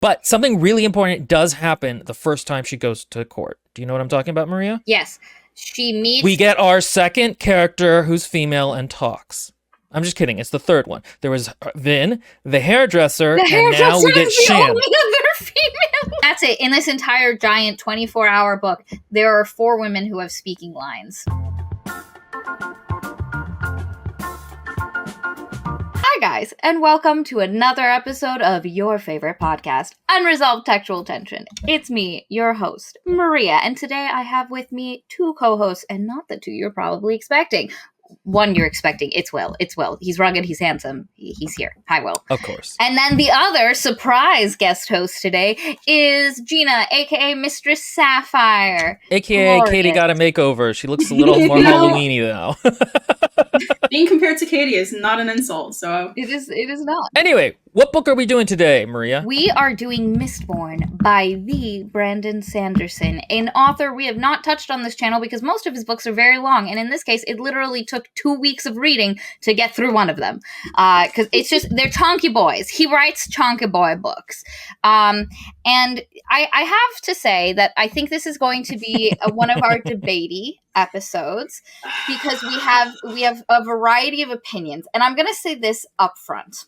But something really important does happen the first time she goes to court. Do you know what I'm talking about, Maria? Yes. She meets... We get our second character who's female and talks. I'm just kidding. It's the third one. There was Vin, the hairdresser, and now we get Shan. Only other female. That's it. In this entire giant 24-hour book, there are 4 women who have speaking lines. Hi guys, and welcome to another episode of your favorite podcast, Unresolved Textual Tension. It's me, your host, Maria, and today I have with me 2 co-hosts, and not the 2 you're probably expecting. One you're expecting, it's Will. He's rugged, he's handsome, he's here. Hi, Will. Of course. And then the other surprise guest host today is Gina, aka Mistress Sapphire. AKA Glorious. Katie got a makeover. She looks a little more Halloween-y now. Being compared to Katie is not an insult, so... It is not. Anyway, what book are we doing today, Maria? We are doing Mistborn by the Brandon Sanderson, an author we have not touched on this channel because most of his books are very long, and in this case, it literally took 2 weeks of reading to get through one of them. Because it's just, they're chonky boys. He writes chonky boy books. And I have to say that I think this is going to be one of our debatey episodes because we have a variety of opinions, and I'm going to say this up front.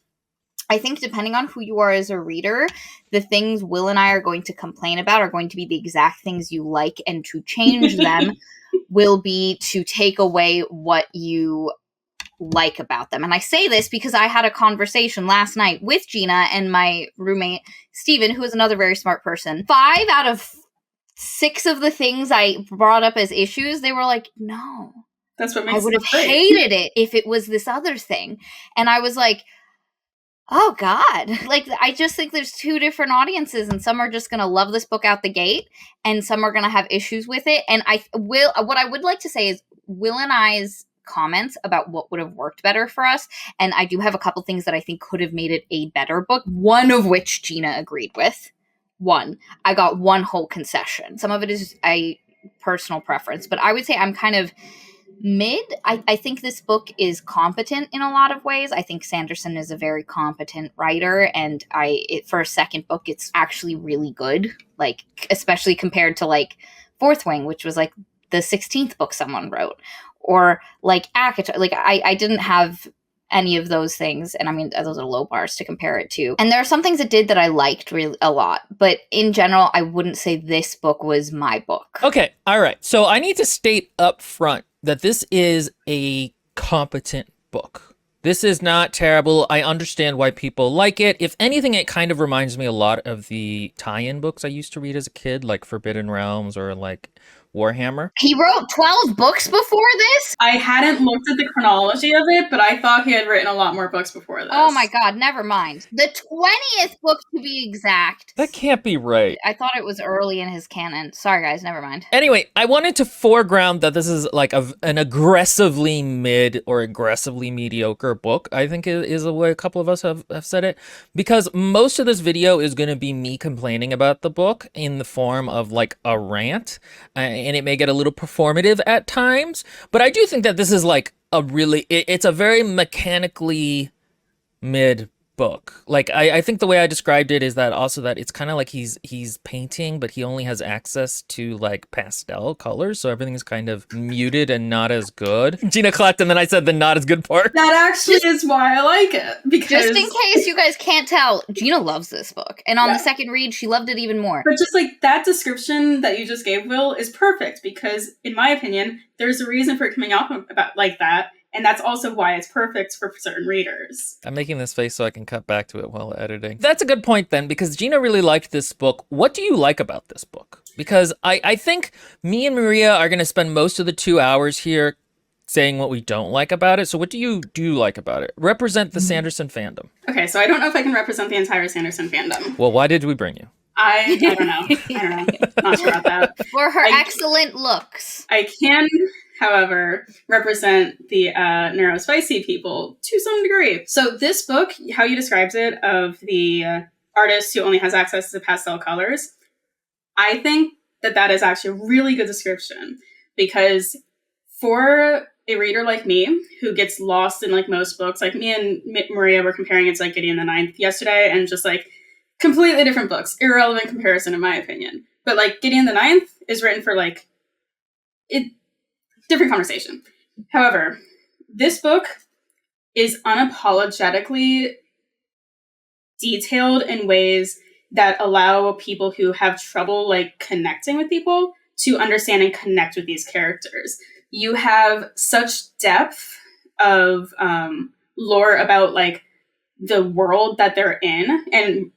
I think depending on who you are as a reader, the things Will and I are going to complain about are going to be the exact things you like, and to change them will be to take away what you like about them. And I say this because I had a conversation last night with Gina and my roommate, Steven, who is another very smart person. 5 out of 6 of the things I brought up as issues, they were like, no. That's what makes I would have hated it if it was this other thing. And I was like, oh God. Like, I just think there's 2 different audiences, and some are just going to love this book out the gate, and some are going to have issues with it. And what I would like to say is Will and I's comments about what would have worked better for us, and I do have a couple things that I think could have made it a better book, one of which Gina agreed with. I got one whole concession. Some of it is a personal preference, but I would say I'm kind of mid. I think this book is competent in a lot of ways. I think Sanderson is a very competent writer, and for a second book, it's actually really good. Like, especially compared to like Fourth Wing, which was like the 16th book someone wrote, or like ACOTAR. Like, I didn't have any of those things, and I mean, those are low bars to compare it to. And there are some things it did that I liked really a lot, but in general, I wouldn't say this book was my book. Okay, all right. So I need to state up front that this is a competent book. This is not terrible. I understand why people like it. If anything, it kind of reminds me a lot of the tie-in books I used to read as a kid, like Forbidden Realms or like Warhammer. He wrote 12 books before this? I hadn't looked at the chronology of it, but I thought he had written a lot more books before this. Oh my God, never mind. The 20th book, to be exact. That can't be right. I thought it was early in his canon. Sorry, guys, never mind. Anyway, I wanted to foreground that this is like an aggressively mid or aggressively mediocre book, I think is the way a couple of us have said it, because most of this video is going to be me complaining about the book in the form of like a rant, and it may get a little performative at times, but I do think that this is like it's a very mechanically mid book. Like, I think the way I described it is that also that it's kind of like he's painting, but he only has access to like pastel colors, so everything's kind of muted and not as good. Gina clapped, and then I said the not as good part. That actually is why I like it. Because just in case you guys can't tell, Gina loves this book. And on the second read, she loved it even more. But just like that description that you just gave, Will, is perfect because, in my opinion, there's a reason for it coming out about like that. And that's also why it's perfect for certain readers. I'm making this face so I can cut back to it while editing. That's a good point then, because Gina really liked this book. What do you like about this book? Because I think me and Maria are going to spend most of the 2 hours here saying what we don't like about it. So what do you like about it? Represent the Sanderson fandom. Okay, so I don't know if I can represent the entire Sanderson fandom. Well, why did we bring you? I don't know. Not sure about that. For her excellent looks. I can, however, represent the neurospicy people to some degree. So this book, how you described it, of the artist who only has access to pastel colors, I think that is actually a really good description, because for a reader like me who gets lost in like most books, like me and Maria were comparing it to like Gideon the Ninth yesterday, and just like completely different books. Irrelevant comparison, in my opinion. But like Gideon the Ninth is written for like different conversation. However, this book is unapologetically detailed in ways that allow people who have trouble like connecting with people to understand and connect with these characters. You have such depth of lore about like the world that they're in, and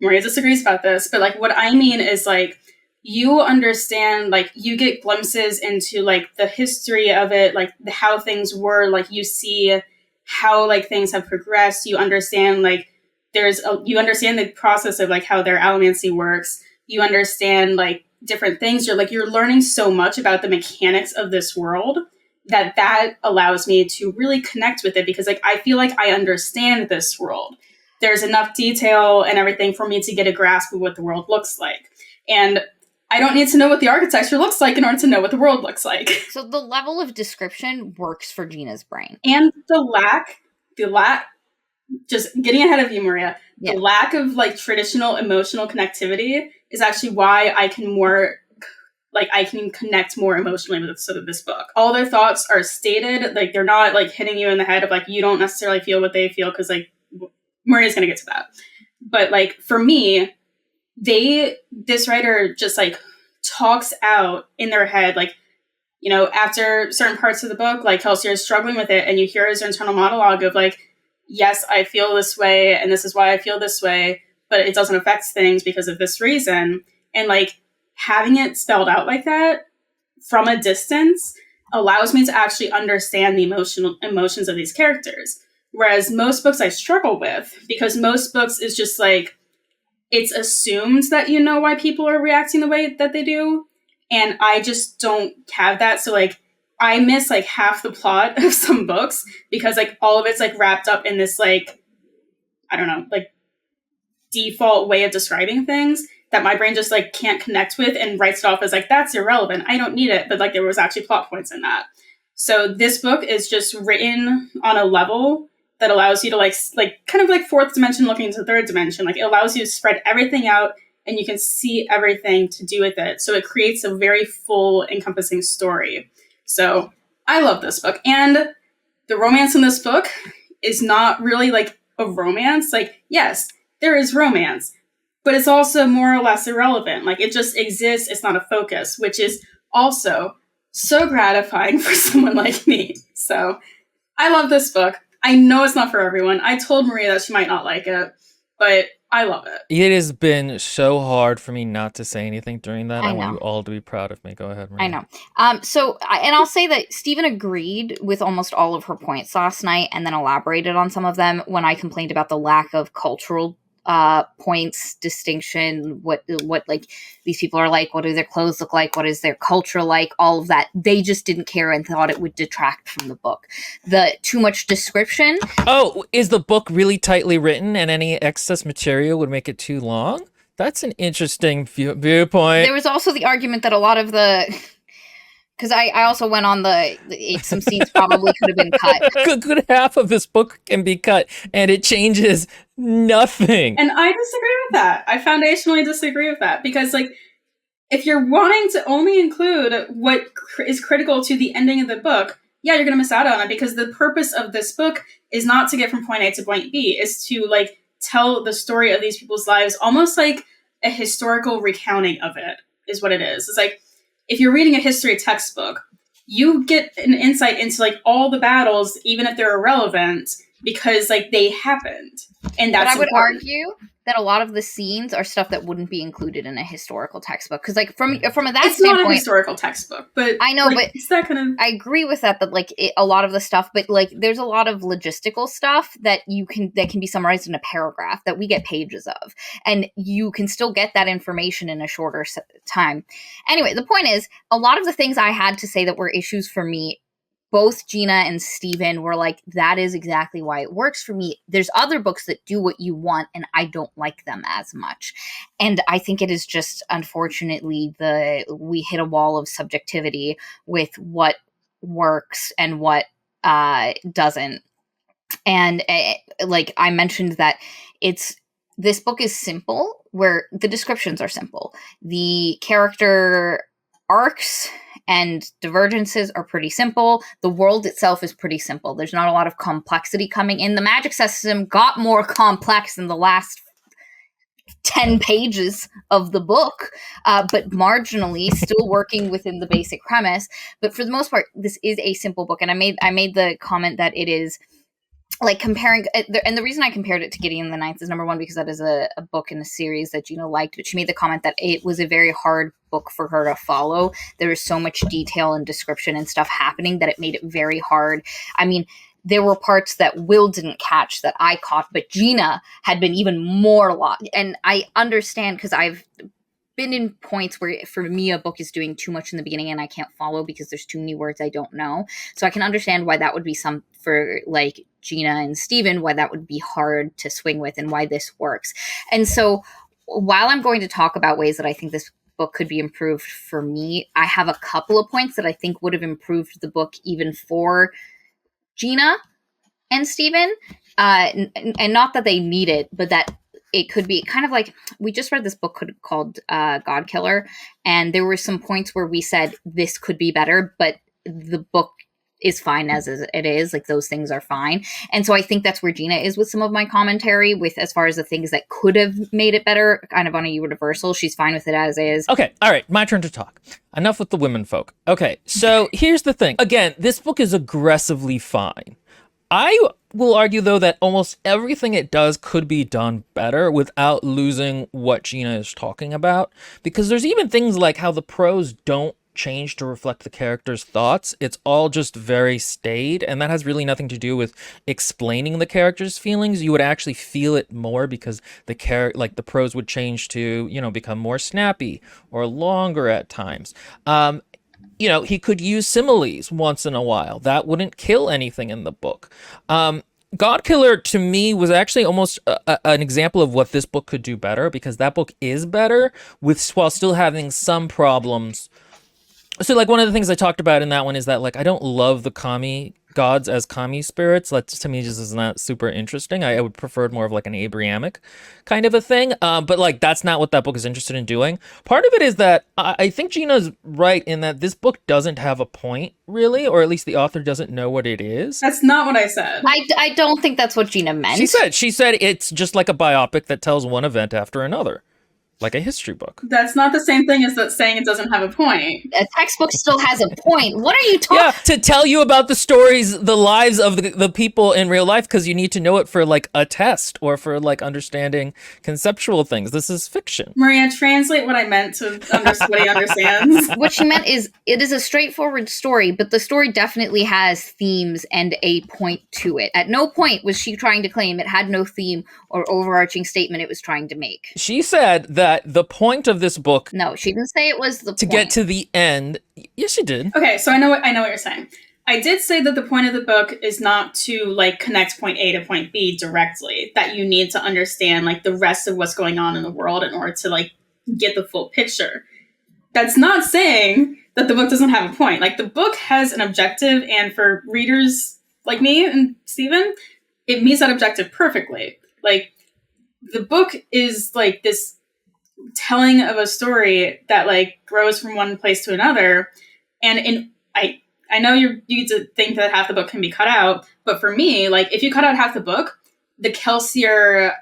Maria disagrees about this, but like what I mean is like you understand, like you get glimpses into like the history of it, like how things were, like you see how like things have progressed. You understand like you understand the process of like how their allomancy works. You understand like different things. You're learning so much about the mechanics of this world that allows me to really connect with it, because like I feel like I understand this world. There's enough detail and everything for me to get a grasp of what the world looks like. And I don't need to know what the architecture looks like in order to know what the world looks like. So the level of description works for Gina's brain. And the lack, just getting ahead of you, Maria, the lack of like traditional emotional connectivity is actually why I can connect more emotionally with this book. All their thoughts are stated, like they're not like hitting you in the head of like, you don't necessarily feel what they feel, because like Maria's going to get to that. But like for me, this writer just like talks out in their head, like, you know, after certain parts of the book, like Kelsey is struggling with it, and you hear his internal monologue of like, yes, I feel this way, and this is why I feel this way, but it doesn't affect things because of this reason. And like having it spelled out like that from a distance allows me to actually understand the emotions of these characters. Whereas most books I struggle with, because most books is just like, it's assumed that you know why people are reacting the way that they do. And I just don't have that. So like I miss like half the plot of some books because like all of it's like wrapped up in this like, I don't know, like default way of describing things that my brain just like can't connect with and writes it off as like, that's irrelevant. I don't need it. But like there was actually plot points in that. So this book is just written on a level that allows you to like kind of like fourth dimension looking into third dimension. Like it allows you to spread everything out and you can see everything to do with it. So it creates a very full, encompassing story. So I love this book. And the romance in this book is not really like a romance. Like, yes, there is romance, but it's also more or less irrelevant. Like it just exists. It's not a focus, which is also so gratifying for someone like me. So I love this book. I know it's not for everyone. I told Maria that she might not like it, but I love it. It has been so hard for me not to say anything during that. I want know. you all to be proud of me. Go ahead, Maria. I know. And I'll say that Stephen agreed with almost all of her points last night and then elaborated on some of them when I complained about the lack of cultural points, distinction, what like these people are like, what do their clothes look like, what is their culture like, all of that. They just didn't care and thought it would detract from the book. The too much description. Oh, is the book really tightly written and any excess material would make it too long? That's an interesting viewpoint. There was also the argument that a lot of the... Because I also went on some scenes probably could have been cut. Good half of this book can be cut, and it changes nothing. And I disagree with that. I foundationally disagree with that. Because, like, if you're wanting to only include what is critical to the ending of the book, yeah, you're going to miss out on it. Because the purpose of this book is not to get from point A to point B. Is to, like, tell the story of these people's lives, almost like a historical recounting of it, is what it is. It's like, if you're reading a history textbook, you get an insight into like all the battles, even if they're irrelevant, because like they happened. And that's But I would important. argue that a lot of the scenes are stuff that wouldn't be included in a historical textbook. Because like from that it's standpoint, not a historical textbook, but I know, like, but it's that kind of... I agree with that like a lot of the stuff, but like there's a lot of logistical stuff that can be summarized in a paragraph that we get pages of, and you can still get that information in a shorter time. Anyway, the point is, a lot of the things I had to say that were issues for me, both Gina and Steven were like, that is exactly why it works for me. There's other books that do what you want, and I don't like them as much. And I think it is just, unfortunately, we hit a wall of subjectivity with what works and what doesn't. And like I mentioned that this book is simple, where the descriptions are simple. The character arcs and divergences are pretty simple. The world itself is pretty simple. There's not a lot of complexity coming in. The magic system got more complex in the last 10 pages of the book, but marginally still working within the basic premise. But for the most part, this is a simple book. And I made the comment that it is like comparing, and the reason I compared it to Gideon the Ninth is, number one, because that is a book in the series that Gina liked, but she made the comment that it was a very hard book for her to follow. There was so much detail and description and stuff happening that it made it very hard. I mean, there were parts that Will didn't catch that I caught, but Gina had been even more lost. And I understand, because I've been in points where, for me, a book is doing too much in the beginning and I can't follow because there's too many words I don't know. So I can understand why that would be some, for like Gina and Steven, why that would be hard to swing with and why this works. And so while I'm going to talk about ways that I think this book could be improved for me, I have a couple of points that I think would have improved the book even for Gina and Steven. And not that they need it, but that it could be kind of like, we just read this book called God Killer, and there were some points where we said this could be better, but the book is fine as it is. Like, those things are fine. And so I think that's where Gina is with some of my commentary, with as far as the things that could have made it better, kind of on a universal. She's fine with it as is. Okay, all right, my turn to talk. Enough with the women folk. Okay, so here's the thing. Again, this book is aggressively fine. I will argue, though, that almost everything it does could be done better without losing what Gina is talking about. Because there's even things like how the prose don't change to reflect the character's thoughts. It's all just very staid, and that has really nothing to do with explaining the character's feelings. You would actually feel it more because the prose would change to, become more snappy or longer at times. He could use similes once in a while. That wouldn't kill anything in the book. God Killer, to me, was actually almost an example of what this book could do better, because that book is better while still having some problems. So, like, one of the things I talked about in that one is that, like, I don't love the kami gods as kami spirits. That, to me, just is not super interesting. I would prefer more of, like, an Abrahamic kind of a thing. But, like, that's not what that book is interested in doing. Part of it is that I think Gina's right in that this book doesn't have a point, really, or at least the author doesn't know what it is. That's not what I said. I don't think that's what Gina meant. She said it's just like a biopic that tells one event after another. Like a history book. That's not the same thing as that saying it doesn't have a point. A textbook still has a point. What are you talking? Yeah, to tell you about the stories, the lives of the people in real life, because you need to know it for, like, a test or for, like, understanding conceptual things. This is fiction. Maria, translate what I meant to what he understands. What she meant is, it is a straightforward story, but the story definitely has themes and a point to it. At no point was she trying to claim it had no theme or overarching statement it was trying to make. She said that the point of this book... No, she didn't say it was the to point. get to the end. Yes, she did. Okay, so I know what you're saying. I did say that the point of the book is not to, like, connect point A to point B directly. That you need to understand, like, the rest of what's going on in the world in order to, like, get the full picture. That's not saying that the book doesn't have a point. Like, the book has an objective, and for readers like me and Steven, it meets that objective perfectly. Like, the book is, like, this telling of a story that, like, grows from one place to another. And I know you need to think that half the book can be cut out, but for me, like, if you cut out half the book, the Kelsier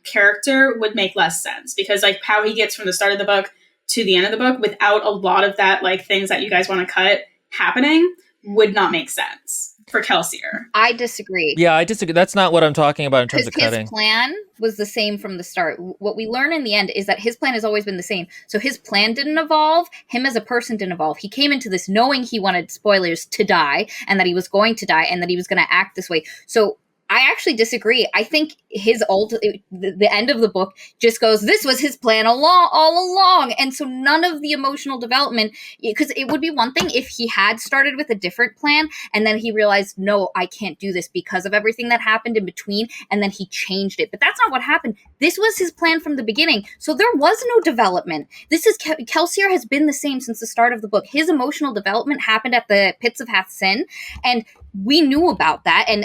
character would make less sense, because, like, how he gets from the start of the book to the end of the book without a lot of that, like, things that you guys want to cut happening would not make sense for Kelsier. I disagree. Yeah, I disagree. That's not what I'm talking about in terms of cutting. His plan was the same from the start. What we learn in the end is that his plan has always been the same. So his plan didn't evolve. Him as a person didn't evolve. He came into this knowing he wanted, spoilers, to die, and that he was going to die, and that he was going to act this way. So I actually disagree. I think the end of the book just goes, this was his plan all along. And so none of the emotional development, because it would be one thing if he had started with a different plan and then he realized, no, I can't do this because of everything that happened in between, and then he changed it. But that's not what happened. This was his plan from the beginning. So there was no development. Kelsier has been the same since the start of the book. His emotional development happened at the Pits of Hath Sin, and we knew about that, and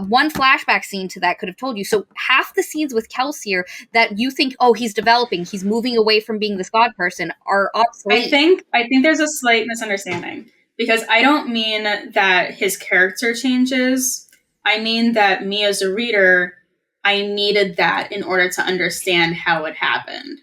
one flashback scene to that could have told you. So half the scenes with Kelsier that you think, oh, he's developing, he's moving away from being this god person, are obsolete. I think there's a slight misunderstanding, because I don't mean that his character changes. I mean that me as a reader, I needed that in order to understand how it happened.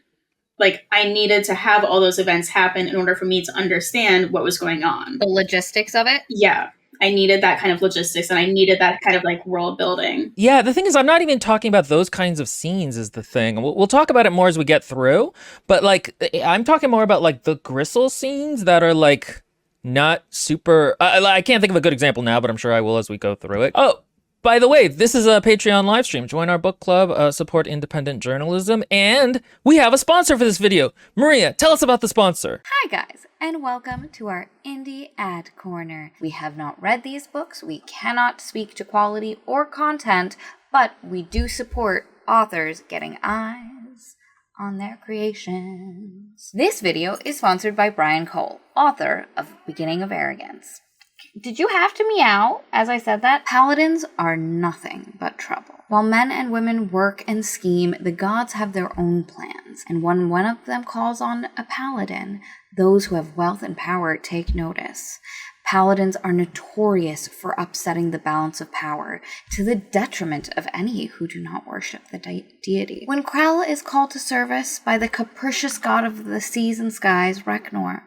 Like, I needed to have all those events happen in order for me to understand what was going on. The logistics of it? Yeah. I needed that kind of logistics, and I needed that kind of like world building. Yeah, the thing is, I'm not even talking about those kinds of scenes is the thing. We'll talk about it more as we get through. But like, I'm talking more about like the Gristle scenes that are like not super. I can't think of a good example now, but I'm sure I will as we go through it. Oh, by the way, this is a Patreon live stream. Join our book club, support independent journalism, and we have a sponsor for this video. Maria, tell us about the sponsor. Hi guys, and welcome to our Indie Ad Corner. We have not read these books, we cannot speak to quality or content, but we do support authors getting eyes on their creations. This video is sponsored by Brian Cole, author of Beginning of Arrogance. Did you have to meow as I said that? Paladins are nothing but trouble. While men and women work and scheme, the gods have their own plans. And when one of them calls on a paladin, those who have wealth and power take notice. Paladins are notorious for upsetting the balance of power, to the detriment of any who do not worship the deity. When Krell is called to service by the capricious god of the seas and skies, Reknor,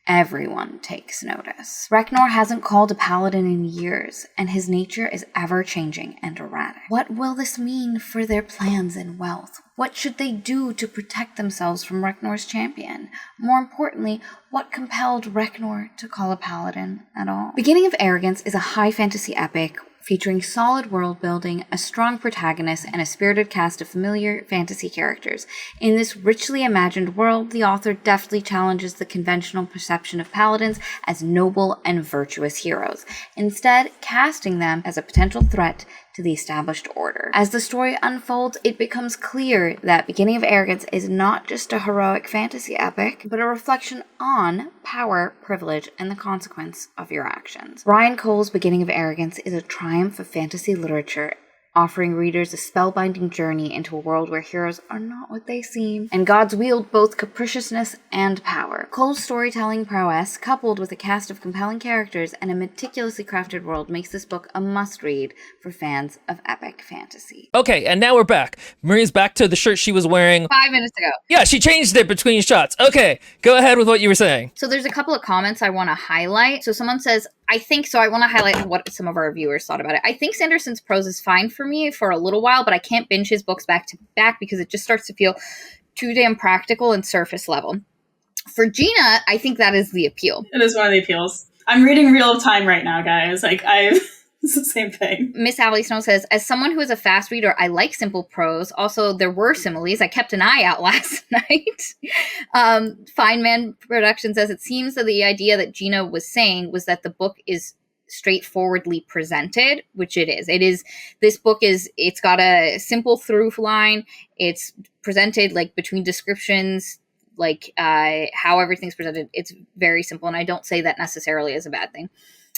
everyone takes notice. Reknor hasn't called a paladin in years, and his nature is ever-changing and erratic. What will this mean for their plans and wealth? What should they do to protect themselves from Reknor's champion? More importantly, what compelled Reknor to call a paladin at all? Beginning of Arrogance is a high fantasy epic featuring solid world building, a strong protagonist, and a spirited cast of familiar fantasy characters. In this richly imagined world, the author deftly challenges the conventional perception of paladins as noble and virtuous heroes, instead casting them as a potential threat to the established order. As the story unfolds, it becomes clear that Beginning of Arrogance is not just a heroic fantasy epic, but a reflection on power, privilege, and the consequence of your actions. Brian Cole's Beginning of Arrogance is a triumph of fantasy literature, offering readers a spellbinding journey into a world where heroes are not what they seem, and gods wield both capriciousness and power. Cole's storytelling prowess, coupled with a cast of compelling characters and a meticulously crafted world, makes this book a must-read for fans of epic fantasy. Okay, and now we're back. Maria's back to the shirt she was wearing 5 minutes ago. Yeah, she changed it between shots. Okay, go ahead with what you were saying. So there's a couple of comments I want to highlight. So someone says, I want to highlight what some of our viewers thought about it. I think Sanderson's prose is fine for me for a little while, but I can't binge his books back to back because it just starts to feel too damn practical and surface level. For Gina, I think that is the appeal. It is one of the appeals. I'm reading real time right now, guys. It's the same thing. Miss Allie Snow says, as someone who is a fast reader, I like simple prose. Also, there were similes. I kept an eye out last night. Fine Man Production says, it seems that the idea that Gina was saying was that the book is straightforwardly presented, which it is. This book it's got a simple through line. It's presented like between descriptions, like how everything's presented. It's very simple, and I don't say that necessarily as a bad thing.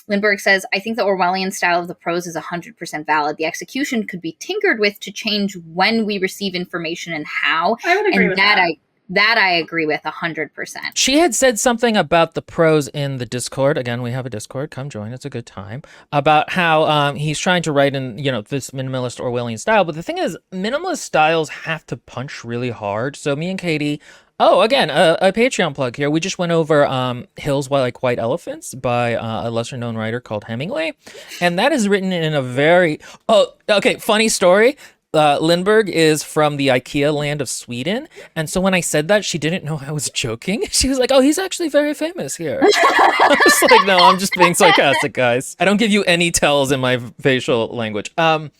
Lindbergh says, I think the Orwellian style of the prose is 100% valid. The execution could be tinkered with to change when we receive information and how. I would agree with that. That I agree with 100%. She had said something about the prose in the Discord. Again, we have a Discord. Come join. It's a good time. About how he's trying to write in, this minimalist Orwellian style. But the thing is, minimalist styles have to punch really hard. So me and Katie... Oh, again, a Patreon plug here. We just went over Hills Like White Elephants by a lesser-known writer called Hemingway. And that is written in a very... Oh, okay, funny story. Lindbergh is from the IKEA land of Sweden. And so when I said that, she didn't know I was joking. She was like, oh, he's actually very famous here. I was like, no, I'm just being sarcastic, guys. I don't give you any tells in my facial language. But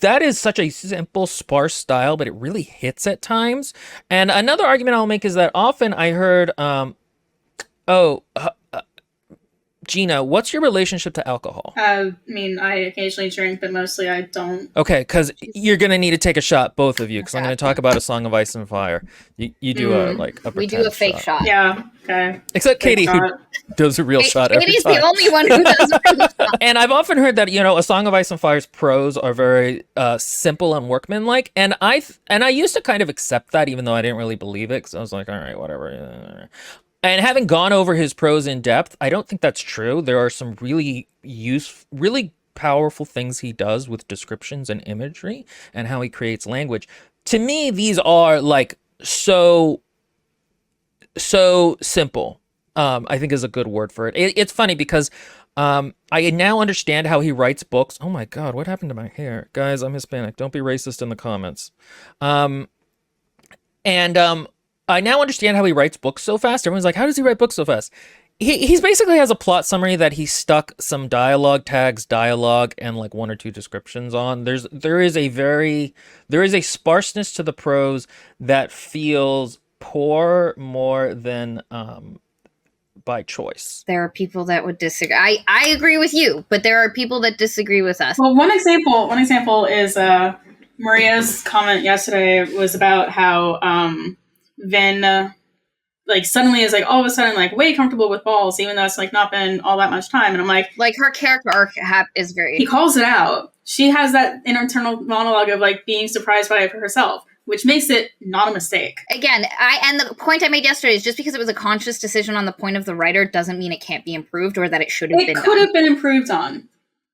that is such a simple, sparse style, but it really hits at times. And another argument I'll make is that often I heard, Gina, what's your relationship to alcohol? I mean, I occasionally drink, but mostly I don't. Okay, because you're gonna need to take a shot, both of you, because I'm gonna talk about A Song of Ice and Fire. You do a We do a fake shot. Yeah. Okay. Except Fake Katie, who shot. does a real shot every Katie's time. the only one who does a real shot. And I've often heard that, A Song of Ice and Fire's prose are very simple and workmanlike, and I used to kind of accept that, even though I didn't really believe it, because I was like, all right, whatever. And having gone over his prose in depth, I don't think that's true. There are some really powerful things he does with descriptions and imagery and how he creates language. To me, these are like so simple. I think is a good word for it. It's funny because I now understand how he writes books. Oh my God, what happened to my hair? Guys, I'm Hispanic. Don't be racist in the comments. I now understand how he writes books so fast. Everyone's like, how does he write books so fast? He's basically has a plot summary that he stuck some dialogue tags, and like one or two descriptions on. There is a sparseness to the prose that feels poor more than by choice. There are people that would disagree. I agree with you, but there are people that disagree with us. Well, one example is Maria's comment yesterday was about how Vin suddenly is like all of a sudden like way comfortable with balls, even though it's like not been all that much time. And I'm like her character arc is very. He calls it out. She has that internal monologue of like being surprised by it for herself, which makes it not a mistake. Again, and the point I made yesterday is just because it was a conscious decision on the point of the writer doesn't mean it can't be improved or that it should have been done. It could have been improved on,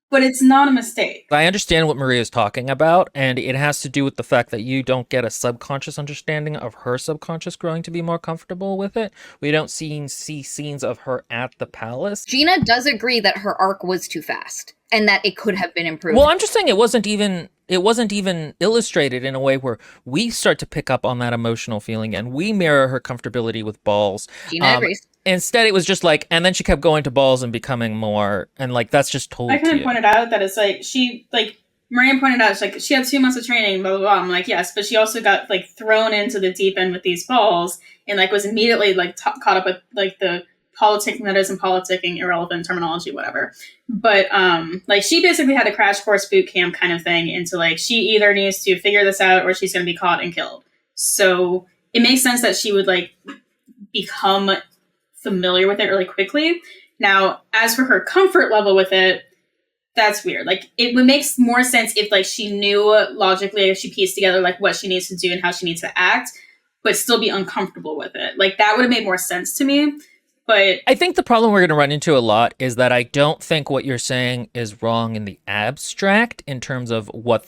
but it's not a mistake. I understand what Maria is talking about, and it has to do with the fact that you don't get a subconscious understanding of her subconscious growing to be more comfortable with it. We don't see scenes of her at the palace. Gina does agree that her arc was too fast and that it could have been improved. Well, I'm just saying it wasn't even illustrated in a way where we start to pick up on that emotional feeling and we mirror her comfortability with balls. Gina agrees. Instead, it was just like, and then she kept going to balls and becoming more, and like that's just told. I kind of pointed out that it's like Maria pointed out, it's like she had 2 months of training, blah blah blah. I'm like, yes, but she also got like thrown into the deep end with these balls and like was immediately like caught up with like the politicking that isn't politicking, irrelevant terminology, whatever. But like she basically had a crash course boot camp kind of thing into like she either needs to figure this out or she's going to be caught and killed. So it makes sense that she would like become familiar with it really quickly. Now, as for her comfort level with it, that's weird. Like it would make more sense if like she knew logically, if she pieced together like what she needs to do and how she needs to act, but still be uncomfortable with it. Like that would have made more sense to me. But I think the problem we're going to run into a lot is that I don't think what you're saying is wrong in the abstract in terms of what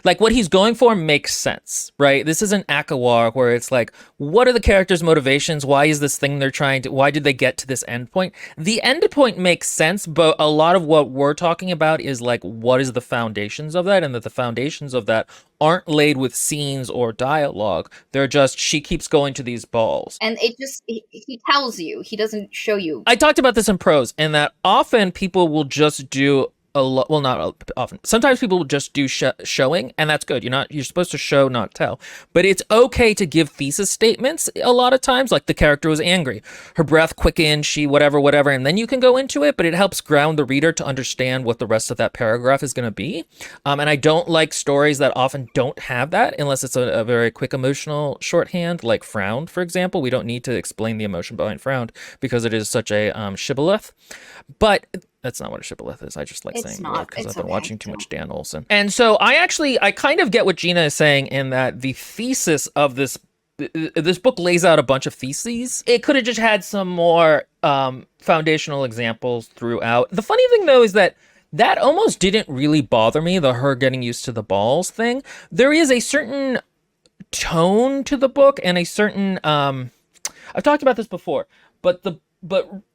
like what he's going for makes sense, right? This isn't Akawar where it's like, what are the characters' motivations? Why is this thing why did they get to this end point? The end point makes sense, but a lot of what we're talking about is like, what is the foundations of that? And that the foundations of that aren't laid with scenes or dialogue. They're just, she keeps going to these balls. And it just, he tells you, he doesn't show you. I talked about this in prose, and that often people will just do well, not often. Sometimes people will just do showing, and that's good. You're supposed to show, not tell. But it's okay to give thesis statements a lot of times, like the character was angry, her breath quickened, she whatever, and then you can go into it, but it helps ground the reader to understand what the rest of that paragraph is going to be. And I don't like stories that often don't have that, unless it's a very quick emotional shorthand, like frowned, for example. We don't need to explain the emotion behind frowned, because it is such a shibboleth. But that's not what a shibboleth is. I just like saying it because I've been watching too much Dan Olsen. And so I kind of get what Gina is saying in that the thesis of this book lays out a bunch of theses. It could have just had some more foundational examples throughout. The funny thing, though, is that almost didn't really bother me, the her getting used to the balls thing. There is a certain tone to the book and a certain... I've talked about this before, but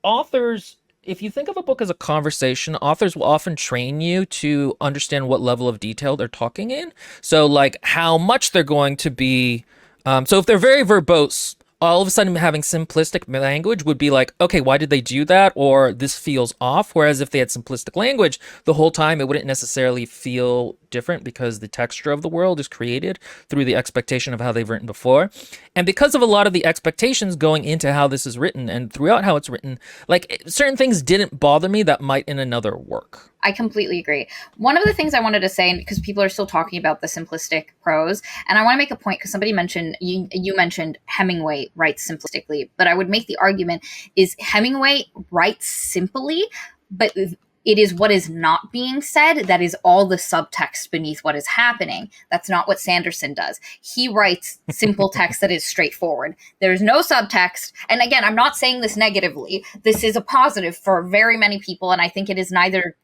authors... If you think of a book as a conversation, authors will often train you to understand what level of detail they're talking in. So like how much they're going to be. So if they're very verbose, all of a sudden having simplistic language would be like, okay, why did they do that? Or this feels off. Whereas if they had simplistic language the whole time, it wouldn't necessarily feel different because the texture of the world is created through the expectation of how they've written before. And because of a lot of the expectations going into how this is written and throughout how it's written, like certain things didn't bother me that might in another work. I completely agree. One of the things I wanted to say, because people are still talking about the simplistic prose, and I want to make a point because somebody mentioned, you mentioned Hemingway writes simplistically, but I would make the argument is Hemingway writes simply, but it is what is not being said that is all the subtext beneath what is happening. That's not what Sanderson does. He writes simple text that is straightforward. There's no subtext. And again, I'm not saying this negatively. This is a positive for very many people, and I think it is neither.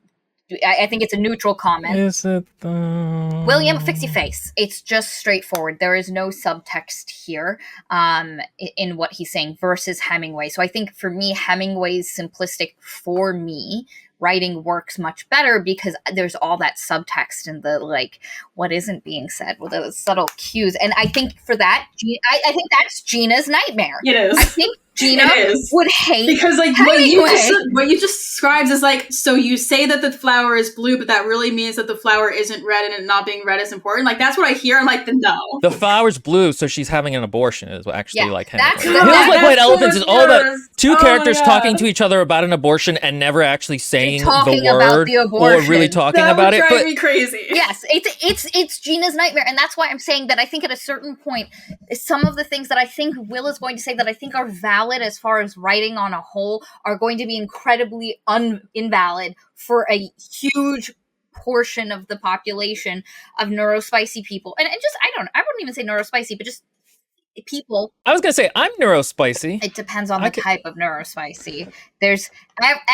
I think it's a neutral comment. Is it though? William, fix your face. It's just straightforward. There is no subtext here in what he's saying versus Hemingway. So I think for me, Hemingway's simplistic for me writing works much better because there's all that subtext and the like what isn't being said with those subtle cues. And I think for that, I think that's Gina's nightmare. It is. I think Gina would hate because like Hemingway. what you just described is like, so you say that the flower is blue, but that really means that the flower isn't red, and it not being red is important. Like that's what I hear. I'm like, no, the flower's blue, so she's having an abortion is actually like that's Hemingway. Hills Like White Elephants is all about two characters talking to each other about an abortion and never actually saying the word or really talking about it. That would drive me crazy. Yes, it's Gina's nightmare, and that's why I'm saying that I think at a certain point, some of the things that I think Will is going to say that I think are valid as far as writing on a whole are going to be incredibly invalid for a huge portion of the population of neurospicy people. And just, I wouldn't even say neurospicy, but just people. I was going to say, I'm neurospicy. It depends on the type of neurospicy. There's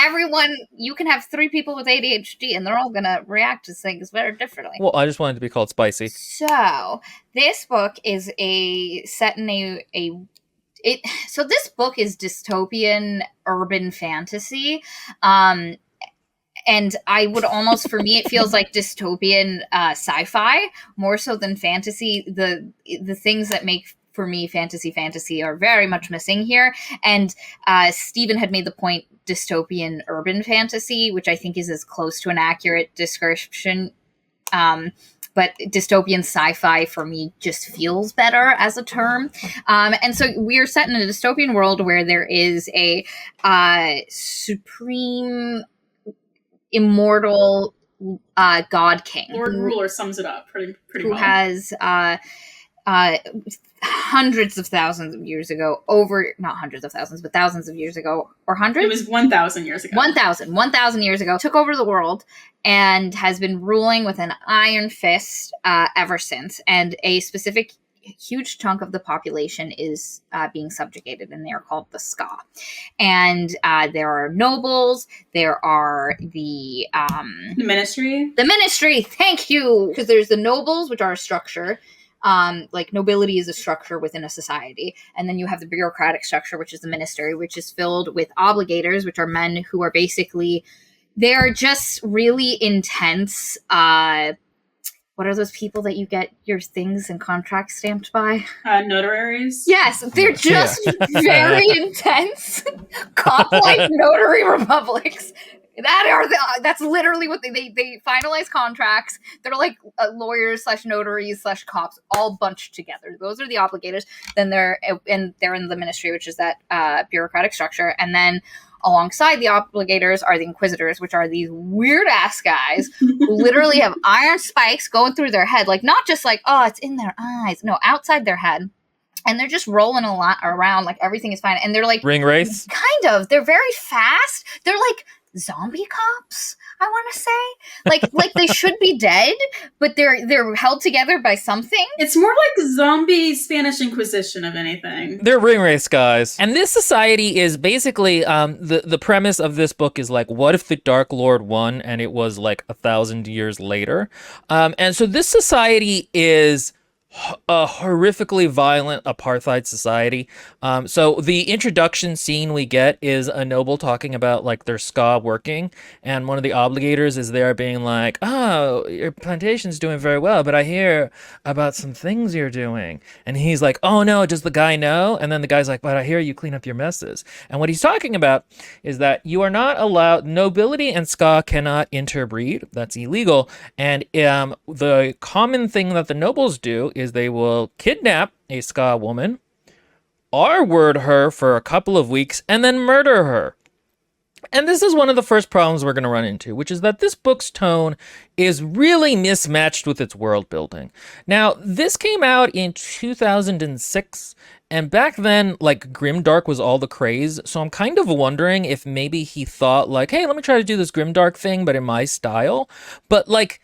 everyone, you can have 3 people with ADHD and they're all going to react to things very differently. Well, I just wanted to be called spicy. So this book is set in so this book is dystopian urban fantasy. And I would almost, for me, it feels like dystopian sci-fi more so than fantasy. The things that make for me fantasy are very much missing here. And Stephen had made the point dystopian urban fantasy, which I think is as close to an accurate description. But dystopian sci-fi for me just feels better as a term. And so we are set in a dystopian world where there is a supreme immortal god king. Lord Ruler sums it up pretty who well. Has hundreds of thousands of years ago, not hundreds of thousands, but thousands of years ago, or hundreds? It was 1,000 years ago. 1,000 years ago, took over the world and has been ruling with an iron fist ever since. And a specific huge chunk of the population is being subjugated, and they are called the Ska. And there are nobles, there are the Ministry. The Ministry, thank you! Because there's the nobles, which are a structure. Like nobility is a structure within a society, and then you have the bureaucratic structure, which is the ministry, which is filled with obligators, which are men who are basically, they're just really intense. What are those people that you get your things and contracts stamped by? Notaries. Yes, they're just very intense, cop-like notary republics. That's literally what they finalize contracts. They're like lawyers / notaries / cops all bunched together. Those are the obligators. Then they're in the ministry, which is that bureaucratic structure. And then alongside the obligators are the inquisitors, which are these weird ass guys who literally have iron spikes going through their head, like not just like, oh, it's in their eyes, no, outside their head. And they're just rolling a lot around like everything is fine. And they're like ring race, kind of. They're very fast. They're like zombie cops, I want to say, like they should be dead, but they're held together by something. It's more like zombie Spanish Inquisition of anything. They're ring race guys. And this society is basically the premise of this book is like, what if the Dark Lord won and it was like 1,000 years later? And so this society is a horrifically violent apartheid society. So the introduction scene we get is a noble talking about like their ska working, and one of the obligators is there being like, "Oh, your plantation's doing very well, but I hear about some things you're doing." And he's like, "Oh no, does the guy know?" And then the guy's like, "But I hear you clean up your messes." And what he's talking about is that you are not allowed, nobility and ska cannot interbreed. That's illegal. And the common thing that the nobles do is they will kidnap a ska woman, R-word her for a couple of weeks, and then murder her. And this is one of the first problems we're going to run into, which is that this book's tone is really mismatched with its world building. Now, this came out in 2006, and back then, like, grimdark was all the craze, so I'm kind of wondering if maybe he thought, like, hey, let me try to do this grimdark thing, but in my style. But, like,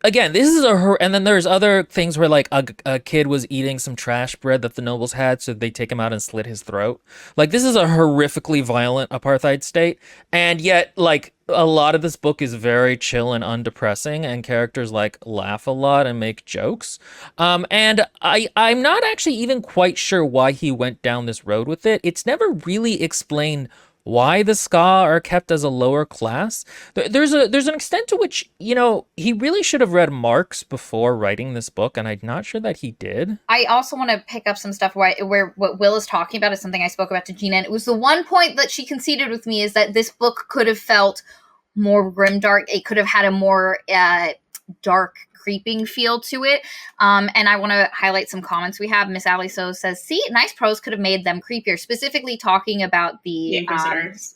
again, this is and then there's other things where like a kid was eating some trash bread that the nobles had, so they take him out and slit his throat. Like, this is a horrifically violent apartheid state, and yet like a lot of this book is very chill and undepressing, and characters like laugh a lot and make jokes. And I'm not actually even quite sure why he went down this road with it. It's never really explained why the ska are kept as a lower class. There's an extent to which, you know, he really should have read Marx before writing this book, and I'm not sure that he did. I also want to pick up some stuff where what Will is talking about is something I spoke about to Gina, and it was the one point that she conceded with me, is that this book could have felt more grimdark. It could have had a more dark, creeping feel to it. And I want to highlight some comments we have. Miss Allie So says, see, nice prose could have made them creepier, specifically talking about the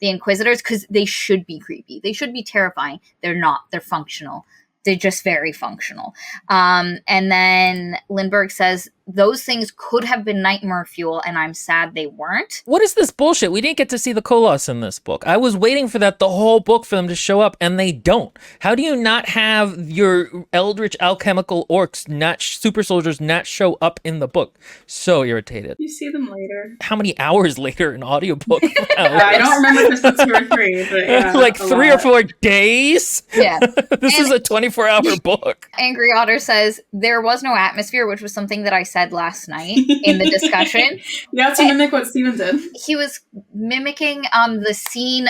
Inquisitors, because they should be creepy. They should be terrifying. They're not. They're functional. They're just very functional. And then Lindbergh says, those things could have been nightmare fuel, and I'm sad they weren't. What is this bullshit? We didn't get to see the Koloss in this book. I was waiting for that the whole book for them to show up, and they don't. How do you not have your eldritch alchemical orcs, not super soldiers, not show up in the book? So irritated. You see them later. How many hours later in audiobook? I don't remember if it's 2 or 3, but yeah, like 3 or 4 days? Yeah. This is a 24-hour book. Angry Otter says, there was no atmosphere, which was something that I said last night in the discussion. You have to mimic what Steven did. He was mimicking the scene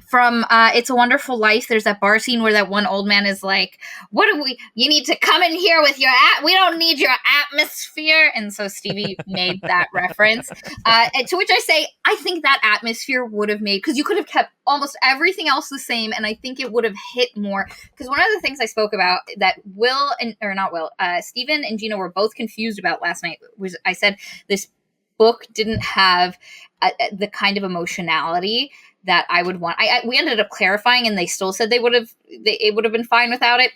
from It's a Wonderful Life. There's that bar scene where that one old man is like, you need to come in here with your we don't need your atmosphere. And so Stevie made that reference, to which I say, I think that atmosphere would have made, because you could have kept almost everything else the same, and I think it would have hit more. Because one of the things I spoke about that Stephen and Gina were both confused about last night was, I said this book didn't have the kind of emotionality that I would want. We ended up clarifying, and they still said it would have been fine without it,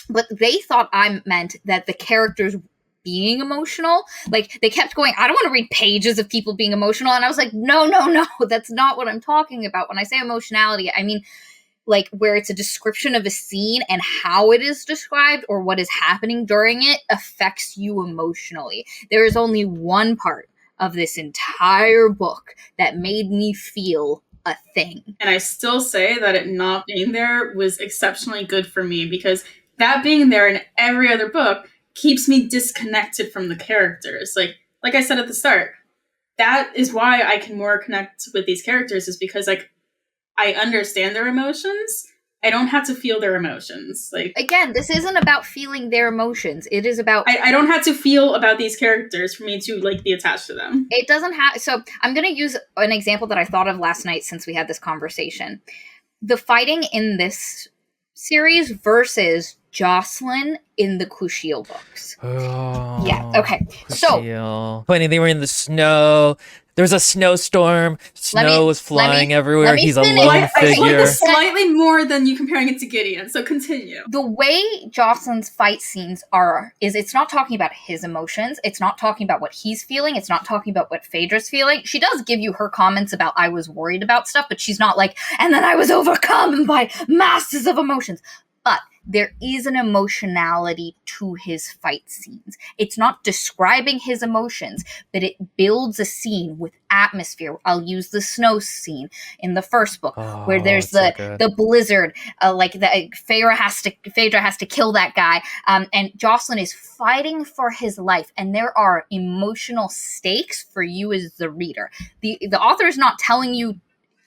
but they thought I meant that the characters being emotional, like they kept going, I don't want to read pages of people being emotional, and I was like, no, that's not what I'm talking about. When I say emotionality, I mean like where it's a description of a scene, and how it is described or what is happening during it affects you emotionally. There is only one part of this entire book that made me feel a thing. And I still say that it not being there was exceptionally good for me, because that being there in every other book keeps me disconnected from the characters. Like I said at the start, that is why I can more connect with these characters, is because like I understand their emotions. I don't have to feel their emotions. Like, again, this isn't about feeling their emotions. It is about I don't have to feel about these characters for me to like be attached to them. It doesn't have. So I'm going to use an example that I thought of last night since we had this conversation. The fighting in this series versus Jocelyn in the Kushiel books. Oh, yeah. Okay. Kushiel. Funny, they were in the snow. There was a snowstorm. Snow was flying everywhere. He's a lone figure. I like slightly more than you comparing it to Gideon. So continue. The way Jocelyn's fight scenes is it's not talking about his emotions. It's not talking about what he's feeling. It's not talking about what Phaedra's feeling. She does give you her comments about I was worried about stuff, but she's not like, and then I was overcome by masses of emotions. But there is an emotionality to his fight scenes. It's not describing his emotions, but it builds a scene with atmosphere. I'll use the snow scene in the first book, where there's the blizzard, Phaedra has to kill that guy, and Jocelyn is fighting for his life, and there are emotional stakes for you as the reader. The author is not telling you,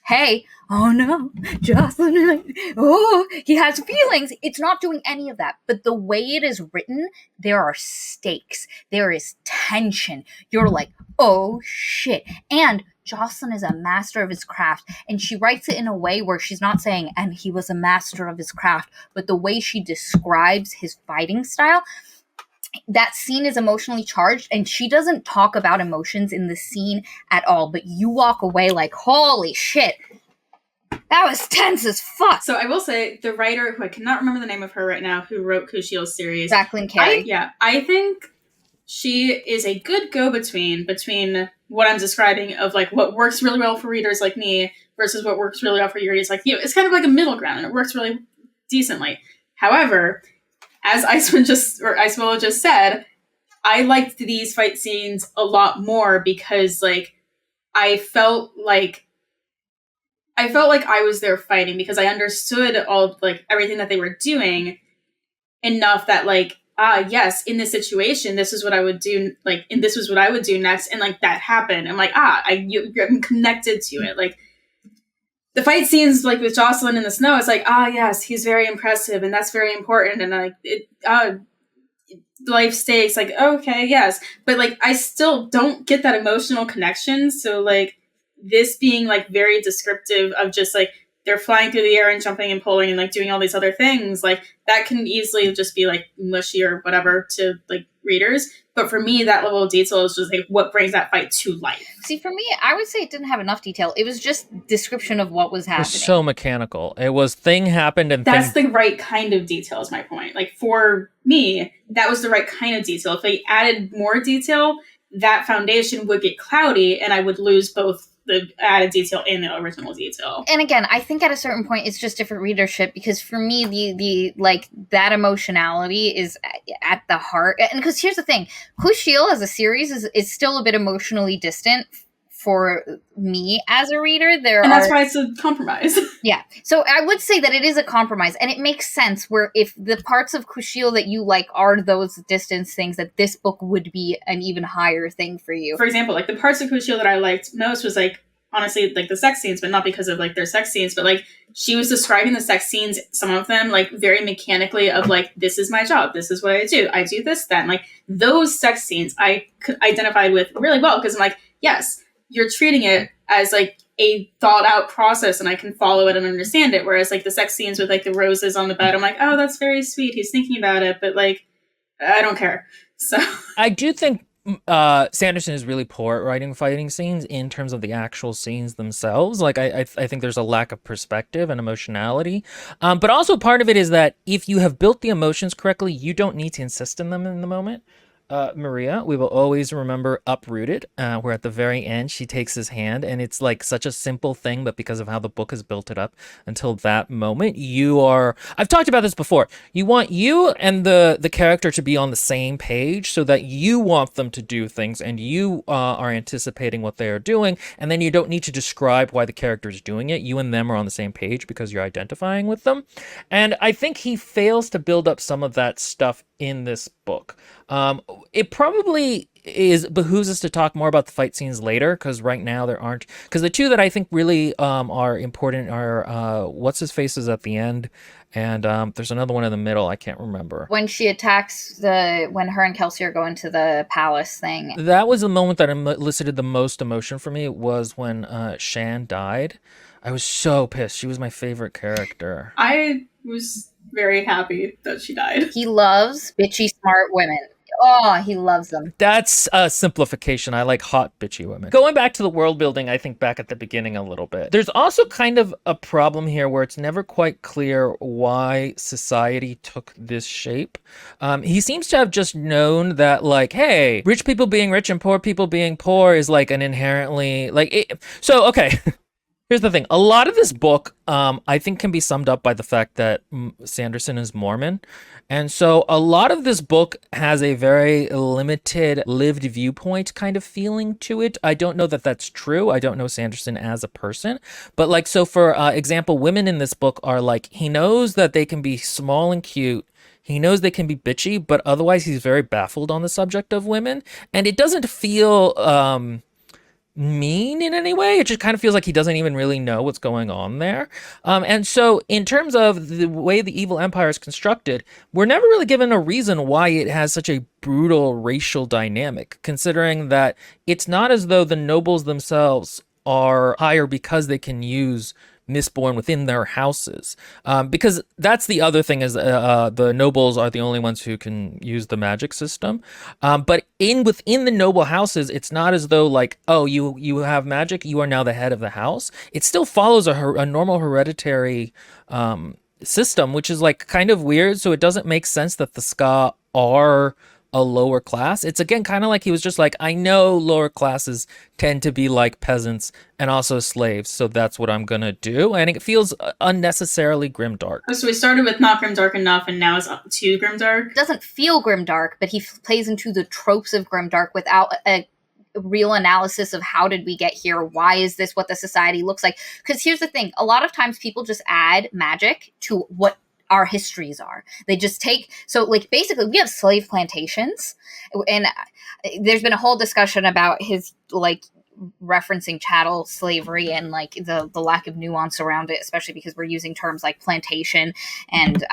hey, oh no, Jocelyn, oh, he has feelings. It's not doing any of that. But the way it is written, there are stakes. There is tension. You're like, oh shit. And Jocelyn is a master of his craft. And she writes it in a way where she's not saying, and he was a master of his craft, but the way she describes his fighting style, that scene is emotionally charged, and she doesn't talk about emotions in the scene at all, but you walk away like, holy shit, that was tense as fuck. So I will say, the writer, who I cannot remember the name of her right now, who wrote Kushiel's series, Jacqueline Carey. I think she is a good go-between between what I'm describing of like what works really well for readers like me versus what works really well for readers like you. It's kind of like a middle ground, and it works really decently. However, as Icewillow just said, I liked these fight scenes a lot more because, like, I felt like I was there fighting because I understood all, like, everything that they were doing enough that, like, yes, in this situation, this is what I would do, like, and this was what I would do next, and, like, that happened. I'm like, I'm connected to it. Like, the fight scenes, like, with Jocelyn in the snow, it's like, yes, he's very impressive, and that's very important, and, life stakes, like, okay, yes. But, like, I still don't get that emotional connection, so, like, this being, like, very descriptive of just, like, they're flying through the air and jumping and pulling and, like, doing all these other things, like, that can easily just be, like, mushy or whatever to, like, readers. But for me, that level of detail is just, like, what brings that fight to life. See, for me, I would say it didn't have enough detail. It was just description of what was happening. It was so mechanical. It was thing happened and that's the right kind of detail is my point. Like, for me, that was the right kind of detail. If they added more detail, that foundation would get cloudy and I would lose both the added detail and the original detail. And again, I think at a certain point it's just different readership, because for me the like that emotionality is at the heart. And because here's the thing, Kushiel as a series is still a bit emotionally distant for me as a reader. That's why it's a compromise. Yeah. So I would say that it is a compromise, and it makes sense where if the parts of Kushiel that you like are those distance things, that this book would be an even higher thing for you. For example, like the parts of Kushiel that I liked most was like, honestly, like the sex scenes, but not because of like their sex scenes, but like she was describing the sex scenes, some of them like very mechanically of like, this is my job, this is what I do this, then. Like those sex scenes I could identify with really well, because I'm like, yes, you're treating it as like a thought out process and I can follow it and understand it. Whereas like the sex scenes with like the roses on the bed, I'm like, oh, that's very sweet, he's thinking about it, but like, I don't care. So I do think Sanderson is really poor at writing fighting scenes in terms of the actual scenes themselves. Like I think there's a lack of perspective and emotionality. But also part of it is that if you have built the emotions correctly, you don't need to insist in them in the moment. Maria, we will always remember Uprooted, where at the very end she takes his hand, and it's like such a simple thing, but because of how the book has built it up until that moment, I've talked about this before, you want you and the character to be on the same page so that you want them to do things and you are anticipating what they are doing, and then you don't need to describe why the character is doing it. You and them are on the same page because you're identifying with them. And I think he fails to build up some of that stuff in this book. It probably behooves us to talk more about the fight scenes later, because right now there aren't. Because the two that I think really are important are what's his face is at the end, and there's another one in the middle. I can't remember. When she attacks when her and Kelsey are going to the palace thing. That was the moment that elicited the most emotion for me. It was when Shan died. I was so pissed. She was my favorite character. I was very happy that she died. He loves bitchy smart women. Oh, he loves them. That's a simplification. I like hot, bitchy women. Going back to the world building, I think back at the beginning a little bit. There's also kind of a problem here where it's never quite clear why society took this shape. He seems to have just known that, like, hey, rich people being rich and poor people being poor is like an inherently, like, so, okay. Here's the thing. A lot of this book, I think, can be summed up by the fact that Sanderson is Mormon. And so a lot of this book has a very limited lived viewpoint kind of feeling to it. I don't know that that's true. I don't know Sanderson as a person. But like, so for example, women in this book are like, he knows that they can be small and cute. He knows they can be bitchy, but otherwise he's very baffled on the subject of women. And it doesn't feel mean in any way. It just kind of feels like he doesn't even really know what's going on there. And so, in terms of the way the evil empire is constructed, we're never really given a reason why it has such a brutal racial dynamic, considering that it's not as though the nobles themselves are higher because they can use Mistborn within their houses, because that's the other thing is the nobles are the only ones who can use the magic system, but within the noble houses, it's not as though like, oh, you have magic, you are now the head of the house. It still follows a normal hereditary system, which is like kind of weird. So it doesn't make sense that the Ska are a lower class. It's again kind of like he was just like, I know lower classes tend to be like peasants and also slaves, so that's what I'm gonna do. And it feels unnecessarily grimdark. So we started with not grimdark enough, and now it's up to grimdark. It doesn't feel grimdark, but he plays into the tropes of grimdark without a real analysis of how did we get here? Why is this what the society looks like? Because here's the thing: a lot of times people just add magic to what our histories are. They just take, so like basically we have slave plantations, and there's been a whole discussion about his like referencing chattel slavery and like the lack of nuance around it, especially because we're using terms like plantation and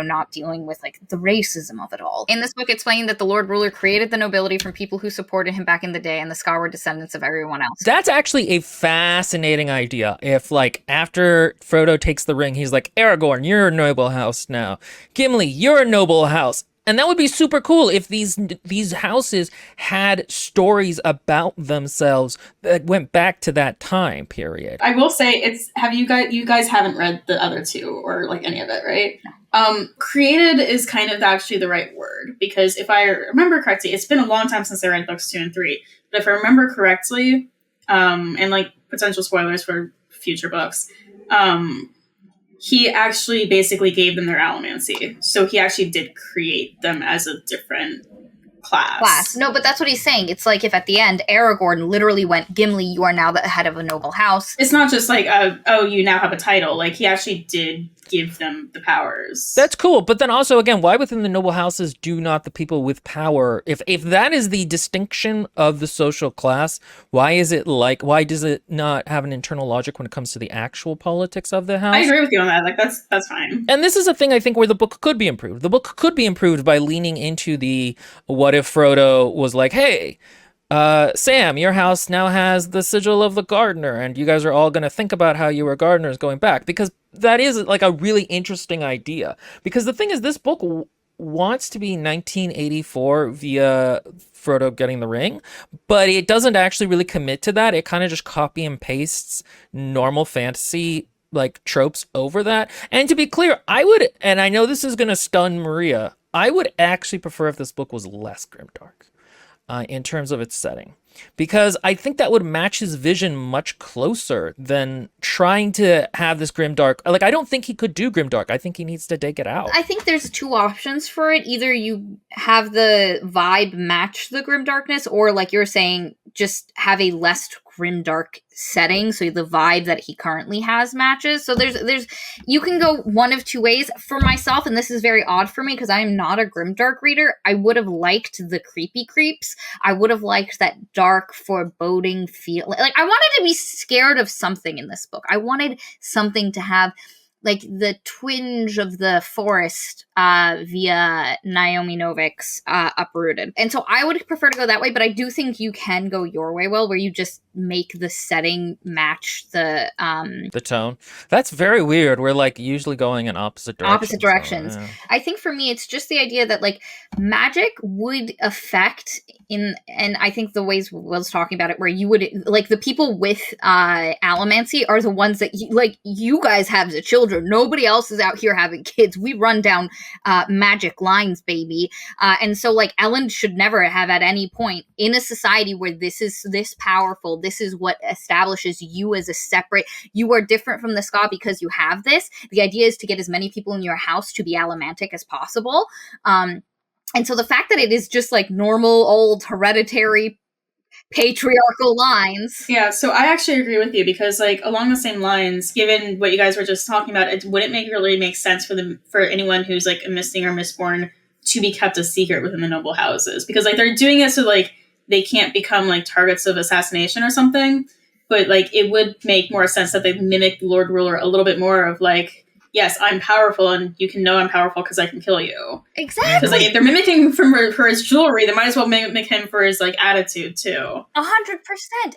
not dealing with like the racism of it all. In this book, explaining that the Lord Ruler created the nobility from people who supported him back in the day, and the Ska were descendants of everyone else. That's actually a fascinating idea. If like after Frodo takes the ring, he's like, Aragorn, you're a noble house now. Gimli, you're a noble house. And that would be super cool if these houses had stories about themselves that went back to that time period. I will say you guys haven't read the other two or like any of it, right? No. Created is kind of actually the right word, because if I remember correctly, it's been a long time since I read books 2 and 3, but if I remember correctly, and like potential spoilers for future books, he actually basically gave them their allomancy. So he actually did create them as a different class. No, but that's what he's saying. It's like if at the end, Aragorn literally went, Gimli, you are now the head of a noble house. It's not just like, you now have a title. Like, he actually did give them the powers. That's cool. But then also, again, why within the noble houses do not the people with power, if that is the distinction of the social class, why does it not have an internal logic when it comes to the actual politics of the house? I agree with you on that. Like, that's fine. And this is a thing I think where the book could be improved. The book could be improved by leaning into the, what if Frodo was like, hey, Sam, your house now has the sigil of the gardener, and you guys are all going to think about how you were gardeners going back, because that is like a really interesting idea. Because the thing is, this book wants to be 1984 via Frodo getting the ring, but it doesn't actually really commit to that. It kind of just copy and pastes normal fantasy like tropes over that. And to be clear, I would, and I know this is going to stun Maria, I would actually prefer if this book was less grimdark. In terms of its setting, because I think that would match his vision much closer than trying to have this grimdark. Like, I don't think he could do grimdark. I think he needs to take it out. I think there's two options for it. Either you have the vibe match the grimdarkness, or like you're saying, just have a less grimdark setting, so the vibe that he currently has matches. So there's you can go one of two ways. For myself, and this is very odd for me because I am not a grimdark reader, I would have liked the creepy creeps. I would have liked that dark foreboding feel. Like, I wanted to be scared of something in this book. I wanted something to have like the twinge of the forest via Naomi Novik's Uprooted. And so I would prefer to go that way, but I do think you can go your way, Will, where you just make the setting match the tone. That's very weird. We're like usually going in opposite directions. So, yeah. I think for me, it's just the idea that like magic would affect and I think the ways Will's talking about it, where you would like the people with allomancy are the ones that you guys have the children children. Nobody else is out here having kids. We run down magic lines, baby. And so, like, Ellen should never have at any point in a society where this is this powerful, this is what establishes you as a separate, you are different from the Ska because you have this. The idea is to get as many people in your house to be allomantic as possible. And so the fact that it is just like normal old hereditary patriarchal lines. Yeah, so I actually agree with you because, like, along the same lines, given what you guys were just talking about, it wouldn't really make sense for anyone who's like a missing or misborn to be kept a secret within the noble houses, because like they're doing it so like they can't become like targets of assassination or something. But like it would make more sense that they mimic the Lord Ruler a little bit more of like, yes, I'm powerful, and you can know I'm powerful because I can kill you. Exactly. Because like if they're mimicking for his jewelry, they might as well mimic him for his like attitude too. 100%.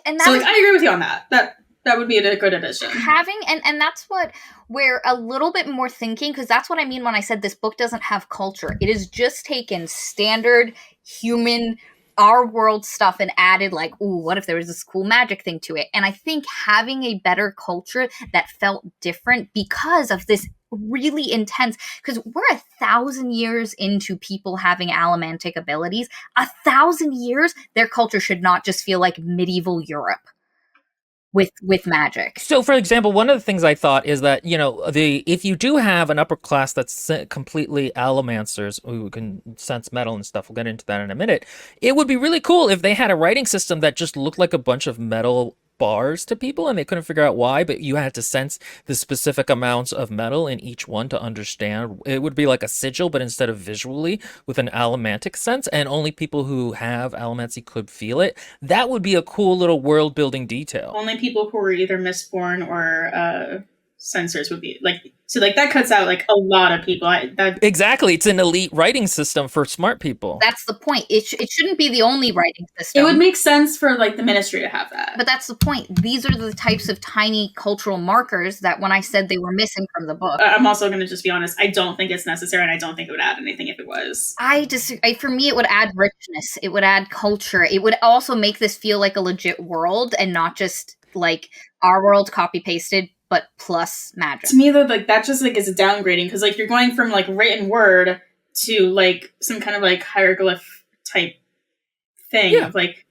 And that so like I agree with you on that. That would be a good addition. Having and that's what we're a little bit more thinking, because that's what I mean when I said this book doesn't have culture. It is just taken standard human our world stuff and added like, ooh, what if there was this cool magic thing to it? And I think having a better culture that felt different because of this really intense, because we're 1,000 years into people having allomantic abilities. 1,000 years, their culture should not just feel like medieval Europe with magic. So, for example, one of the things I thought is that, you know, if you do have an upper class that's completely allomancers who can sense metal and stuff, we'll get into that in a minute, it would be really cool if they had a writing system that just looked like a bunch of metal bars to people and they couldn't figure out why, but you had to sense the specific amounts of metal in each one to understand. It would be like a sigil, but instead of visually with an allomantic sense, and only people who have allomancy could feel it. That would be a cool little world building detail. Only people who were either misborn or censors would be like, so like that cuts out like a lot of people. Exactly. It's an elite writing system for smart people. That's the point. It shouldn't be the only writing system. It would make sense for like the ministry to have that. But that's the point. These are the types of tiny cultural markers that when I said they were missing from the book. I'm also going to just be honest. I don't think it's necessary, and I don't think it would add anything if it was. I disagree. For me, it would add richness. It would add culture. It would also make this feel like a legit world and not just like our world copy pasted, but plus magic. To me, though, like that just like is a downgrading, because like you're going from like written word to like some kind of like hieroglyph type thing. Yeah. Of, like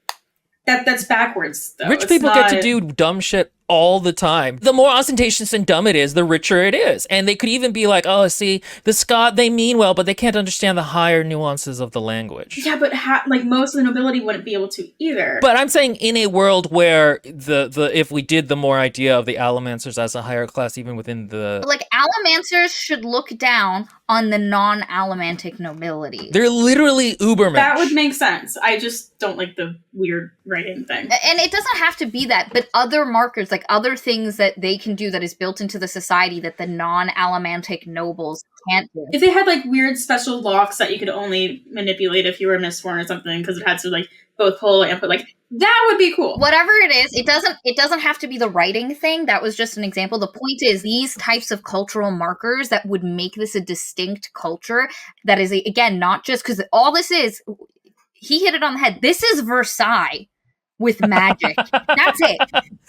that's backwards. Though. Rich people get to do dumb shit all the time. The more ostentatious and dumb it is, the richer it is. And they could even be like, oh, see, the Scot, they mean well, but they can't understand the higher nuances of the language. Yeah, but like most of the nobility wouldn't be able to either. But I'm saying in a world where the if we did the more idea of the allomancers as a higher class, even within the... Like, allomancers should look down on the non-allomantic nobility. They're literally ubermensch. That would make sense. I just don't like the weird writing thing. And it doesn't have to be that, but other markers, like other things that they can do that is built into the society that the non-allomantic nobles can't do. If they had like weird special locks that you could only manipulate if you were misborn or something, because it had to like both pull and put, like that would be cool. Whatever it is, it doesn't have to be the writing thing. That was just an example. The point is these types of cultural markers that would make this a distinct culture that is, again, not just because all this is, he hit it on the head. This is Versailles with magic. That's it.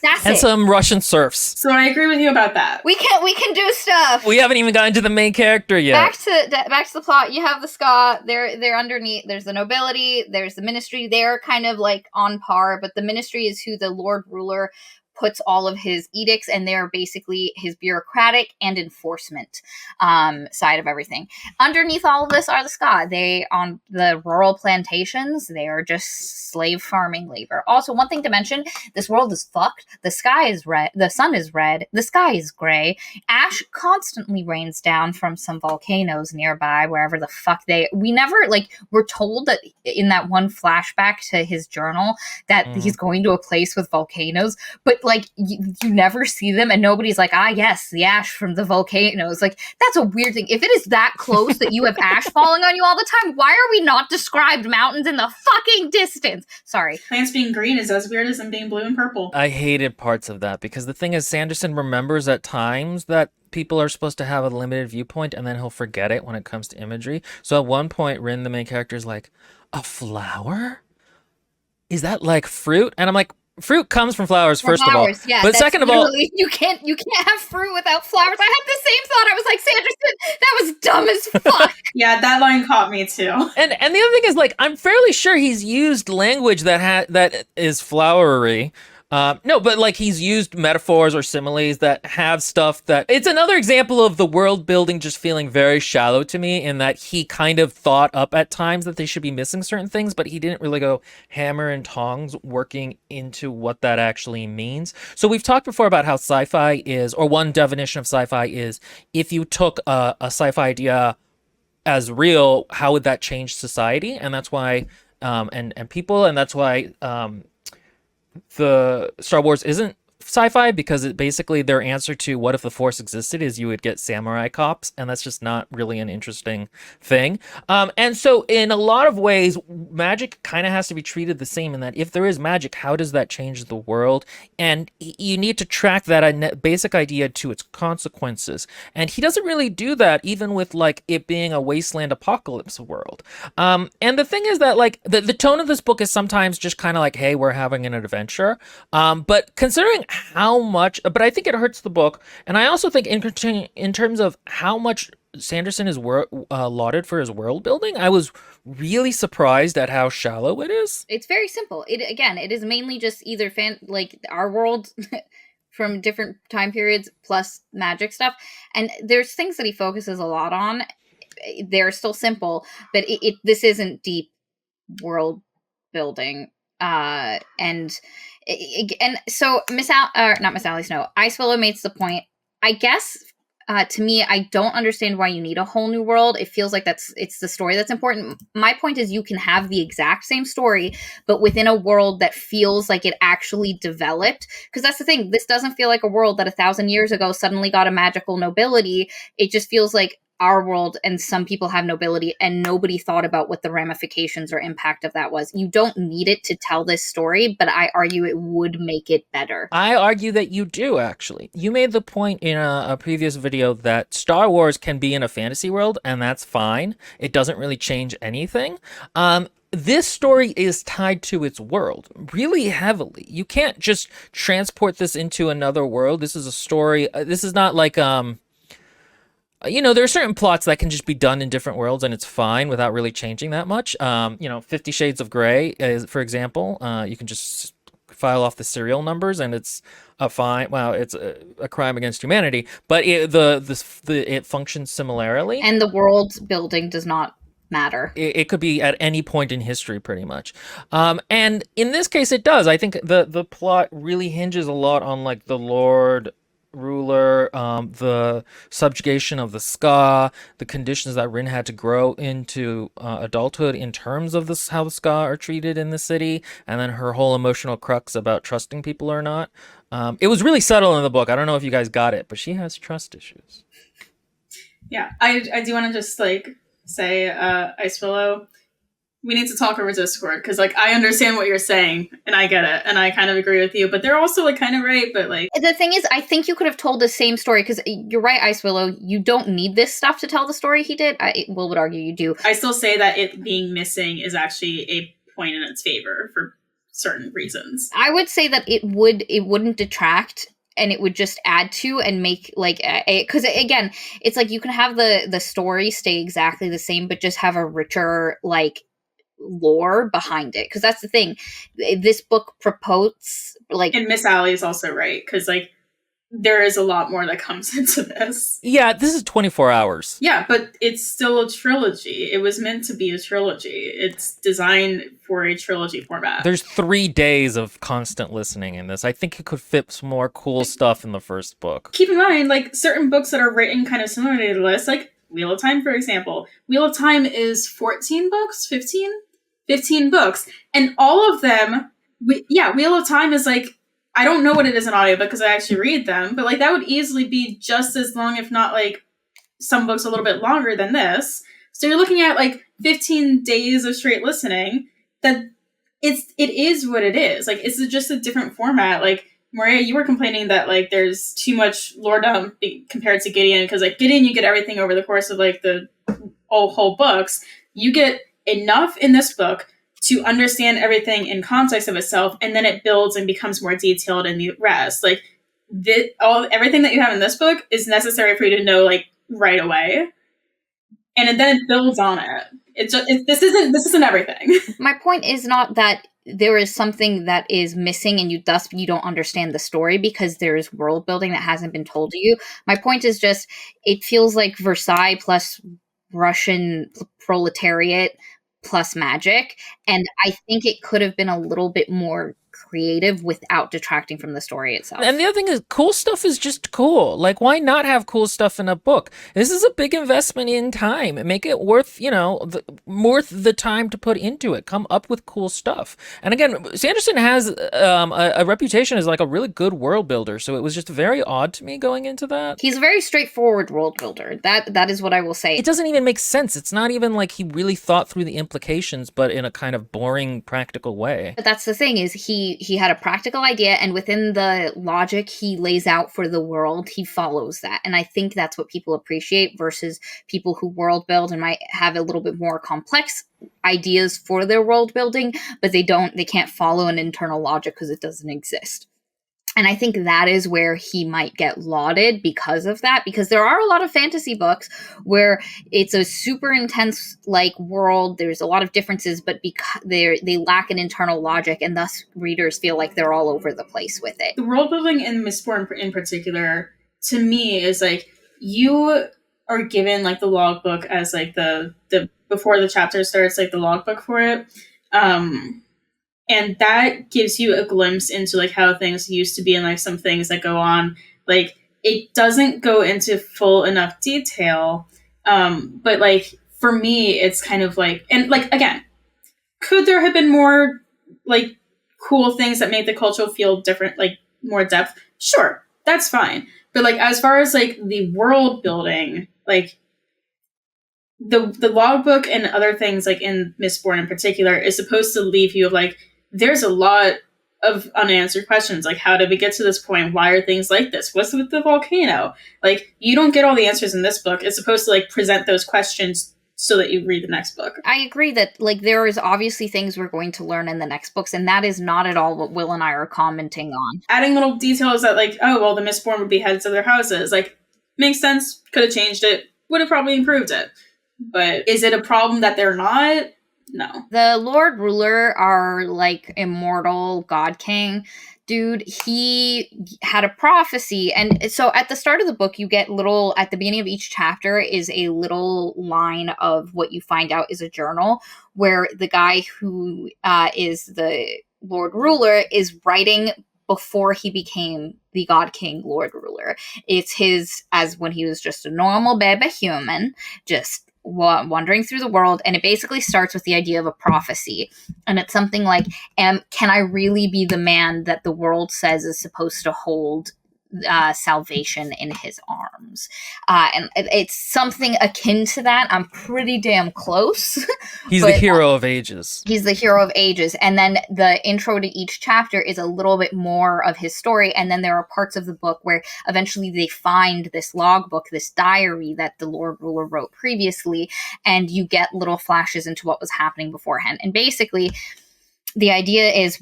That's and it. some Russian serfs. So I agree with you about that. We can do stuff. We haven't even gotten to the main character yet. Back to the plot. You have the Scot. They're underneath. There's the nobility. There's the ministry. They're kind of like on par, but the ministry is who the Lord Ruler puts all of his edicts, and they're basically his bureaucratic and enforcement side of everything. Underneath all of this are the Scot. They, on the rural plantations, they are just slave farming labor. Also, one thing to mention, this world is fucked. The sky is red. The sun is red. The sky is gray. Ash constantly rains down from some volcanoes nearby, wherever the fuck we never, like, we're told that in that one flashback to his journal that he's going to a place with volcanoes, but like you never see them, and nobody's like, yes, the ash from the volcanoes. Like, that's a weird thing. If it is that close that you have ash falling on you all the time, why are we not described mountains in the fucking distance? Sorry. Plants being green is as weird as them being blue and purple. I hated parts of that because the thing is, Sanderson remembers at times that people are supposed to have a limited viewpoint, and then he'll forget it when it comes to imagery. So at one point, Rin, the main character, is like, a flower? Is that like fruit? And I'm like, fruit comes from flowers, From first of all. flowers, yeah. But That's second of all, literally you can't have fruit without flowers. I had the same thought. I was like, Sanderson, that was dumb as fuck. Yeah, that line caught me too. and the other thing is, like, I'm fairly sure he's used language that is flowery. No, but like he's used metaphors or similes that have stuff that it's another example of the world building just feeling very shallow to me, in that he kind of thought up at times that they should be missing certain things, but he didn't really go hammer and tongs working into what that actually means. So we've talked before about how sci-fi is, or one definition of sci-fi is, if you took a sci-fi idea as real, how would that change society? And that's why, and people, and that's why, the Star Wars isn't sci-fi, because it basically, their answer to what if the Force existed is you would get samurai cops, and that's just not really an interesting thing. And so in a lot of ways, magic kind of has to be treated the same, in that if there is magic, how does that change the world? And you need to track that basic idea to its consequences. And he doesn't really do that, even with like it being a wasteland apocalypse world. And the thing is that like the tone of this book is sometimes just kind of like, hey, we're having an adventure. But considering how much, but I think it hurts the book. And I also think in terms of how much Sanderson is lauded for his world building, I was really surprised at how shallow it is. It's very simple. It is mainly just either like our world from different time periods plus magic stuff. And there's things that he focuses a lot on. They're still simple, but this isn't deep world building. And so not Miss Allie Snow, Icewillow makes the point. I guess to me, I don't understand why you need a whole new world. It feels like it's the story that's important. My point is, you can have the exact same story, but within a world that feels like it actually developed. Because that's the thing. This doesn't feel like a world that 1,000 years ago suddenly got a magical nobility. It just feels like our world, and some people have nobility, and nobody thought about what the ramifications or impact of that was. You don't need it to tell this story, but I argue it would make it better. I argue that you do, actually. You made the point in a previous video that Star Wars can be in a fantasy world, and that's fine. It doesn't really change anything. This story is tied to its world really heavily. You can't just transport this into another world. This is a story. This is not like, there are certain plots that can just be done in different worlds, and it's fine without really changing that much. 50 Shades of Grey, is, for example, you can just file off the serial numbers, and it's a fine. Well, it's a crime against humanity, but it functions similarly, and the world building does not matter. It could be at any point in history, pretty much. And in this case, it does. I think the plot really hinges a lot on like the Lord ruler, the subjugation of the Ska, the conditions that Rin had to grow into adulthood in terms of how the Ska are treated in the city, and then her whole emotional crux about trusting people or not. It was really subtle in the book. I don't know if you guys got it, but she has trust issues. Yeah, I do want to just like say, Icewillow, we need to talk over Discord, because like I understand what you're saying and I get it and I kind of agree with you, but they're also like kind of right. But like the thing is, I think you could have told the same story, because you're right, Icewillow, you don't need this stuff to tell the story he did. Will would argue you do. I still say that it being missing is actually a point in its favor for certain reasons. I would say that it wouldn't detract, and it would just add to and make like because again, it's like you can have the story stay exactly the same, but just have a richer like lore behind it, because that's the thing this book promotes. Like, and Miss Allie is also right, because like there is a lot more that comes into this. Yeah, this is 24 hours. Yeah, but it's still a trilogy. It was meant to be a trilogy. It's designed for a trilogy format. There's 3 days of constant listening in this. I think it could fit some more cool stuff in the first book. Keep in mind, like, certain books that are written kind of similarly to this, like Wheel of Time, for example. Wheel of Time is 14 books? 15 books. And all of them, Wheel of Time is like, I don't know what it is in audio because I actually read them, but like that would easily be just as long, if not like some books a little bit longer than this. So you're looking at like 15 days of straight listening. That it is what it is. Like, it's just a different format. Like, Maria, you were complaining that like there's too much lore dump compared to Gideon, because like Gideon, you get everything over the course of like the whole books. You get enough in this book to understand everything in context of itself, and then it builds and becomes more detailed in the rest. Like everything that you have in this book is necessary for you to know like right away, and then it builds on it. This isn't everything. My point is not that there is something that is missing and you don't understand the story because there is world building that hasn't been told to you. My point is just, it feels like Versailles plus Russian proletariat plus magic, and I think it could have been a little bit more creative without detracting from the story itself. And the other thing is, cool stuff is just cool. Like, why not have cool stuff in a book? This is a big investment in time. Make it worth, worth the time to put into it. Come up with cool stuff. And again, Sanderson has a reputation as like a really good world builder, so it was just very odd to me going into that. He's a very straightforward world builder. That is what I will say. It doesn't even make sense. It's not even like he really thought through the implications, but in a kind of boring, practical way. But that's the thing, is he had a practical idea, and within the logic he lays out for the world, he follows that. And I think that's what people appreciate versus people who world build and might have a little bit more complex ideas for their world building, but they can't follow an internal logic because it doesn't exist. And I think that is where he might get lauded because of that, because there are a lot of fantasy books where it's a super intense like world. There's a lot of differences, but because they lack an internal logic, and thus readers feel like they're all over the place with it. The world building in Mistborn in particular, to me, is like you are given like the logbook as like the before the chapter starts, like the logbook for it. And that gives you a glimpse into like how things used to be and like some things that go on. Like it doesn't go into full enough detail. But like for me, it's kind of like, and like, again, could there have been more like cool things that made the culture feel different, like more depth? Sure, that's fine. But like, as far as like the world building, like the logbook and other things like in Mistborn in particular is supposed to leave you like, there's a lot of unanswered questions. Like, how did we get to this point? Why are things like this? What's with the volcano? Like, you don't get all the answers in this book. It's supposed to like present those questions so that you read the next book. I agree that like there is obviously things we're going to learn in the next books, and that is not at all what Will and I are commenting on. Adding little details that like, oh, well, the Mistborn would be heads of their houses. Like, makes sense. Could have changed it. Would have probably improved it. But is it a problem that they're not? No. The Lord Ruler, our like immortal God King dude, he had a prophecy. And so at the start of the book, you get at the beginning of each chapter is a little line of what you find out is a journal where the guy who is the Lord Ruler is writing before he became the God King Lord Ruler. It's his, as when he was just a normal baby human, just wandering through the world, and it basically starts with the idea of a prophecy, and it's something like, can I really be the man that the world says is supposed to hold salvation in his arms? And it's something akin to that. I'm pretty damn close. He's the hero of ages. He's the hero of ages. And then the intro to each chapter is a little bit more of his story. And then there are parts of the book where eventually they find this logbook, this diary that the Lord Ruler wrote previously. And you get little flashes into what was happening beforehand. And basically, the idea is,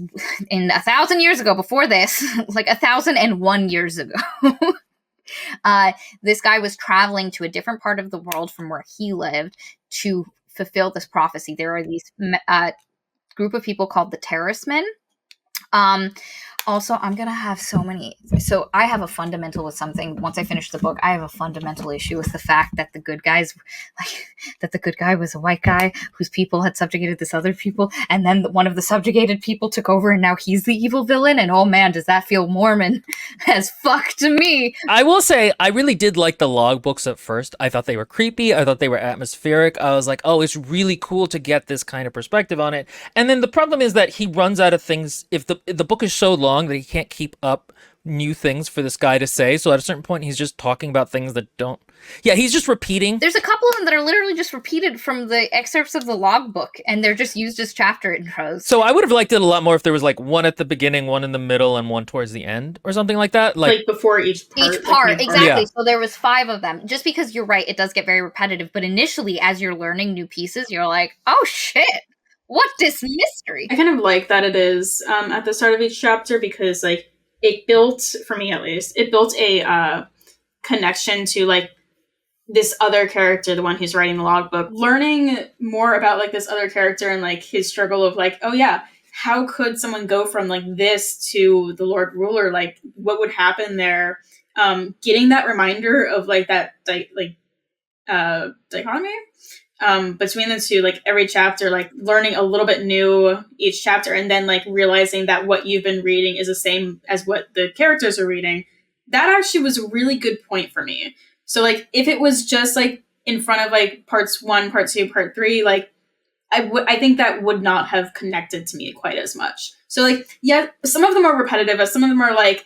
in 1,000 years ago, before this, like 1,001 years ago, this guy was traveling to a different part of the world from where he lived to fulfill this prophecy. There are these group of people called the Terracemen. Also, I'm going to have so I have a fundamental with something. Once I finish the book, I have a fundamental issue with the fact that the good guy was a white guy whose people had subjugated this other people, and then one of the subjugated people took over, and now he's the evil villain, and oh man, does that feel Mormon as fuck to me. I will say, I really did like the logbooks at first. I thought they were creepy. I thought they were atmospheric. I was like, oh, it's really cool to get this kind of perspective on it. And then the problem is that he runs out of things. If the book is so long that he can't keep up new things for this guy to say, so at a certain point he's just talking about things that don't. Yeah, he's just repeating. There's a couple of them that are literally just repeated from the excerpts of the logbook, and they're just used as chapter intros. So I would have liked it a lot more if there was like one at the beginning, one in the middle, and one towards the end, or something like that. Like before each part. Each part, like exactly. Yeah. So there was 5 of them. Just because you're right, it does get very repetitive. But initially, as you're learning new pieces, you're like, oh shit. What this mystery? I kind of like that it is at the start of each chapter, because like it built, for me at least, it built a connection to like this other character, the one who's writing the logbook, learning more about like this other character and like his struggle of like, oh yeah, how could someone go from like this to the Lord Ruler? Like, what would happen there? Getting that reminder of like that dichotomy between the two, like every chapter, like learning a little bit new each chapter, and then like realizing that what you've been reading is the same as what the characters are reading. That actually was a really good point for me. So like if it was just like in front of like parts 1, part 2, part 3, like I think that would not have connected to me quite as much. So like, yeah, some of them are repetitive, but some of them are like,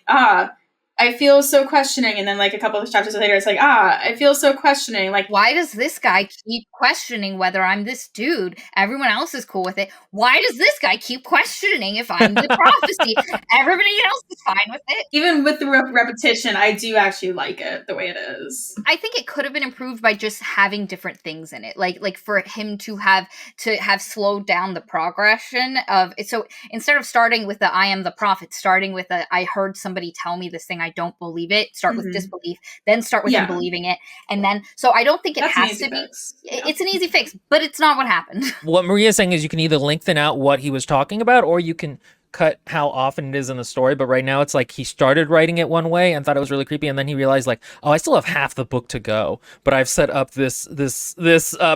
I feel so questioning, and then like a couple of chapters later it's like, I feel so questioning. Like, why does this guy keep questioning whether I'm this dude? Everyone else is cool with it. Why does this guy keep questioning if I'm the prophecy? Everybody else is fine with it. Even with the repetition, I do actually like it the way it is. I think it could have been improved by just having different things in it, like for him to have slowed down the progression of it. So instead of starting with the "I am the prophet," starting with a "I heard somebody tell me this thing, I don't believe it." Start with disbelief, then start with him believing it, and then. So I don't think it has to be. Yeah. It's an easy fix, but it's not what happened. What Maria's saying is you can either lengthen out what he was talking about, or you can cut how often it is in the story. But right now it's like he started writing it one way and thought it was really creepy, and then he realized like, oh, I still have half the book to go, but I've set up this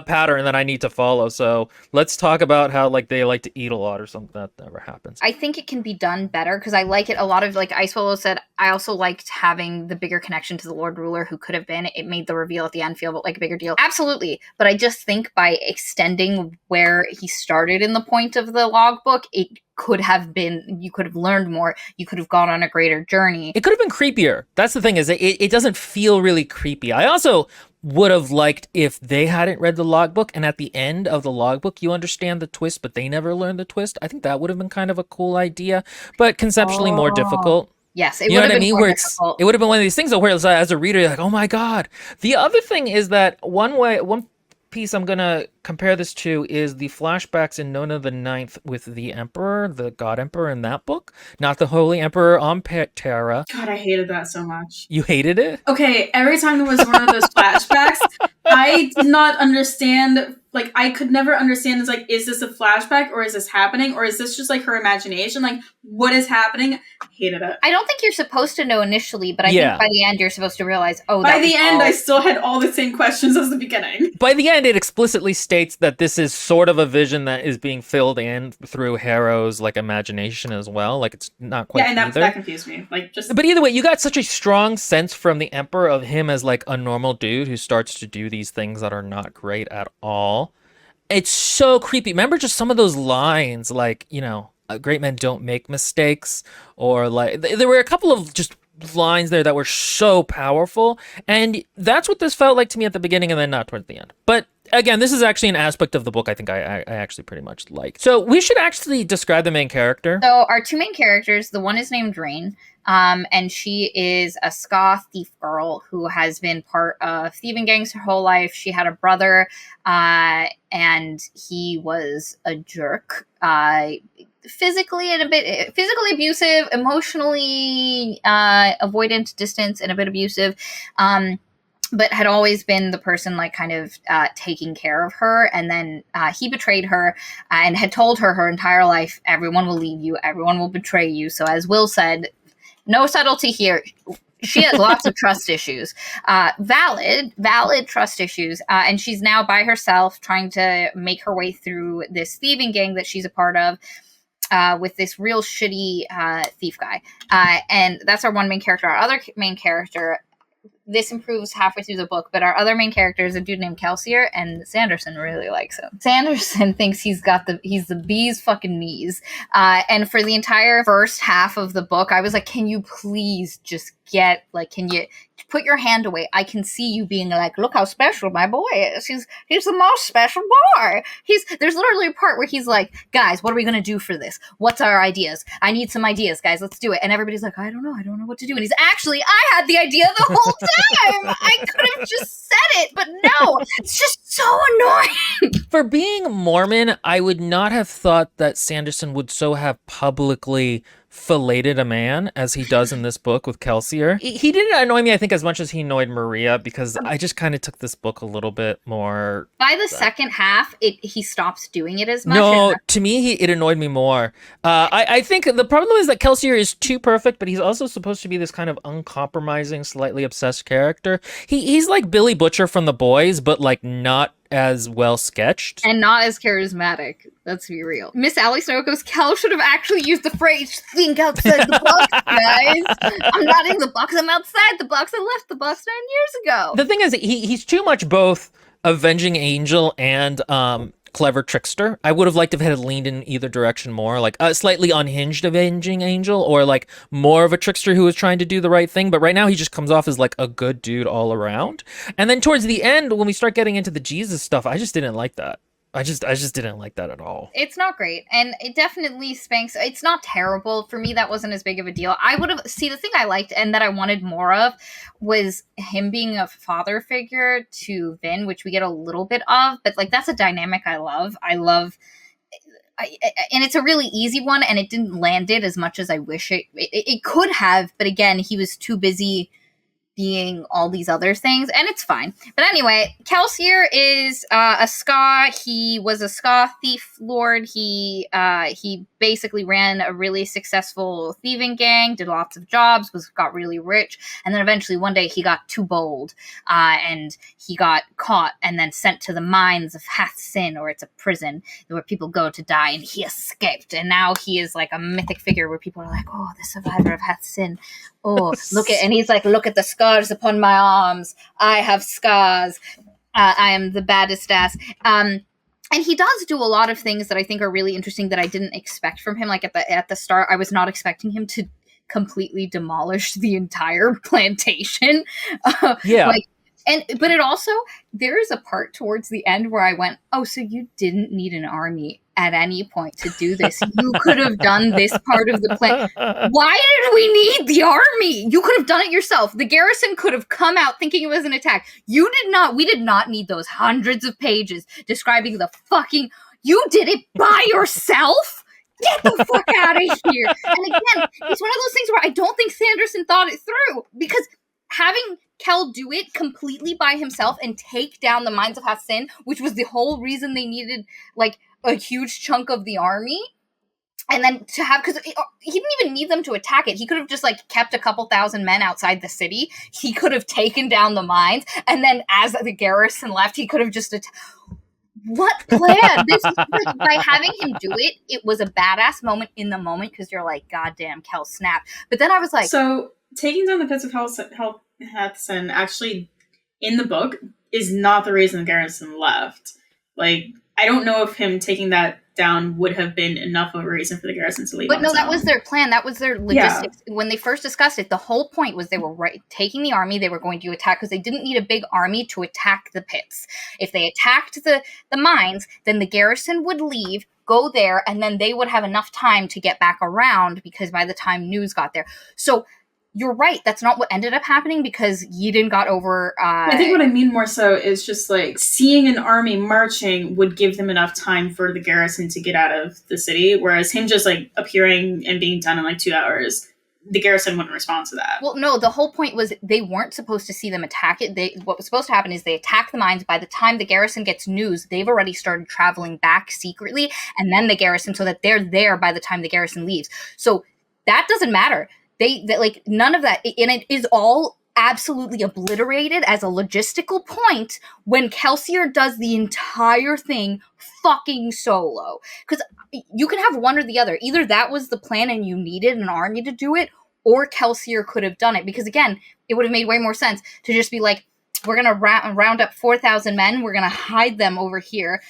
pattern that I need to follow. So let's talk about how like they like to eat a lot or something. That never happens. I think it can be done better because I like it a lot of, like Icewillow said, I also liked having the bigger connection to the Lord Ruler who could have been. It made the reveal at the end feel like a bigger deal. Absolutely. But I just think by extending where he started in the point of the logbook, it could have been, you could have learned more, you could have gone on a greater journey. It could have been creepier. That's the thing, is it doesn't feel really creepy. I also would have liked if they hadn't read the logbook and at the end of the logbook you understand the twist but they never learned the twist. I think that would have been kind of a cool idea, but conceptually more difficult. Yes, it would have been more difficult. It would have been one of these things where as a reader you're like, oh my god. The other thing is that one piece I'm gonna compare this to is the flashbacks in Nona the Ninth with the Emperor, the God Emperor in that book, not the Holy Emperor on Terra. God, I hated that so much. You hated it? Okay, every time there was one of those flashbacks, I did not understand. Like, I could never understand. It's like, is this a flashback or is this happening or is this just like her imagination? Like, what is happening? I hated it. I don't think you're supposed to know initially, but I think by the end you're supposed to realize, oh, by the end I still had all the same questions as the beginning. By the end, it explicitly states that this is sort of a vision that is being filled in through Harrow's like imagination as well. Like, it's not quite. Yeah, and that confused me. Like, just. But either way, you got such a strong sense from the Emperor of him as like a normal dude who starts to do these things that are not great at all. It's so creepy. Remember just some of those lines, like, you know, great men don't make mistakes, or like there were a couple of just lines there that were so powerful, and that's what this felt like to me at the beginning and then not towards the end. But again, this is actually an aspect of the book I think I actually pretty much like. So we should actually describe the main character. So our two main characters, the one is named Rain, and she is a Ska thief girl who has been part of thieving gangs her whole life. She had a brother, and he was a jerk, physically abusive, emotionally avoidant, distant, and a bit abusive. But had always been the person like kind of taking care of her. And then he betrayed her and had told her entire life, everyone will leave you, everyone will betray you. So as Will said, no subtlety here. She has lots of trust issues, valid trust issues. And she's now by herself trying to make her way through this thieving gang that she's a part of. With this real shitty thief guy. And that's our one main character. Our other main character, this improves halfway through the book, but our other main character is a dude named Kelsier, and Sanderson really likes him. Sanderson thinks he's the bee's fucking knees. And for the entire first half of the book, I was like, can you please just get, like, can put your hand away. I can see you being like, look how special my boy is. He's the most special boy. There's literally a part where he's like, guys, what are we going to do for this? What's our ideas? I need some ideas, guys. Let's do it. And everybody's like, I don't know what to do. And he's actually, I had the idea the whole time. I could have just said it, but no, it's just so annoying. For being Mormon, I would not have thought that Sanderson would so have publicly filleted a man as he does in this book with Kelsier. He didn't annoy me, I think, as much as he annoyed Maria, because I just kind of took this book a little bit more. By the second half, he stops doing it as much. No, to me, it annoyed me more. I think the problem is that Kelsier is too perfect, but he's also supposed to be this kind of uncompromising, slightly obsessed character. He's like Billy Butcher from The Boys, but like not as well sketched and not as charismatic. Let's be real. Miss Allie Snow goes, Cal should have actually used the phrase "think outside the box, guys." I'm not in the box, I'm outside the box. I left the box 9 years ago. The thing is, he's too much both avenging angel and clever trickster. I would have liked if it had leaned in either direction more, like a slightly unhinged avenging angel, or like more of a trickster who was trying to do the right thing. But right now he just comes off as like a good dude all around. And then towards the end, when we start getting into the Jesus stuff, I just didn't like that. I just didn't like that at all. It's not great, and it definitely spanks. It's not terrible. For me, that wasn't as big of a deal. I would have the thing I liked and that I wanted more of was him being a father figure to Vin, which we get a little bit of, but like that's a dynamic I love. And it's a really easy one, and it didn't land it as much as I wish it could have. But again, he was too busy being all these other things, and it's fine. But anyway, Kelsier is a ska. He was a ska thief lord. He basically ran a really successful thieving gang, did lots of jobs, got really rich, and then eventually one day he got too bold, and he got caught and then sent to the mines of Hath Sin, or it's a prison where people go to die, and he escaped, and now he is like a mythic figure where people are like, oh, the survivor of Hath Sin. Oh, and he's like, look at the scars upon my arms. I have scars. I am the baddest ass. And he does do a lot of things that I think are really interesting that I didn't expect from him. Like at the start, I was not expecting him to completely demolish the entire plantation. Yeah. But it also, there is a part towards the end where I went, oh, so you didn't need an army at any point to do this. You could have done this part of the plan. Why did we need the army? You could have done it yourself. The garrison could have come out thinking it was an attack. We did not need those hundreds of pages describing the fucking, you did it by yourself? Get the fuck out of here. And again, it's one of those things where I don't think Sanderson thought it through, because having Kel do it completely by himself and take down the mines of Hassin, which was the whole reason they needed like a huge chunk of the army, and then to have, because he didn't even need them to attack it. He could have just like kept a couple thousand men outside the city. He could have taken down the mines, and then as the garrison left, he could have just what plan? This is like, by having him do it, it was a badass moment in the moment, because you're like, God damn, Kel snapped. But then I was like, so taking down the pits of Hethson actually in the book is not the reason the garrison left. Like, I don't know if him taking that down would have been enough of a reason for the garrison to leave. But no, that was their plan. That was their logistics. Yeah. When they first discussed it, the whole point was they were taking the army. They were going to attack, because they didn't need a big army to attack the pits. If they attacked the mines, then the garrison would leave, go there, and then they would have enough time to get back around, because by the time news got there. So you're right. That's not what ended up happening, because Eden got over. I think what I mean more so is just like seeing an army marching would give them enough time for the garrison to get out of the city. Whereas him just like appearing and being done in like 2 hours, the garrison wouldn't respond to that. Well, no, the whole point was they weren't supposed to see them attack it. What was supposed to happen is they attack the mines. By the time the garrison gets news, they've already started traveling back secretly, and then the garrison, so that they're there by the time the garrison leaves. So that doesn't matter. They like none of that, and it is all absolutely obliterated as a logistical point when Kelsier does the entire thing fucking solo. Because you can have one or the other. Either that was the plan and you needed an army to do it, or Kelsier could have done it. Because again, it would have made way more sense to just be like, we're gonna round up 4,000 men, we're gonna hide them over here.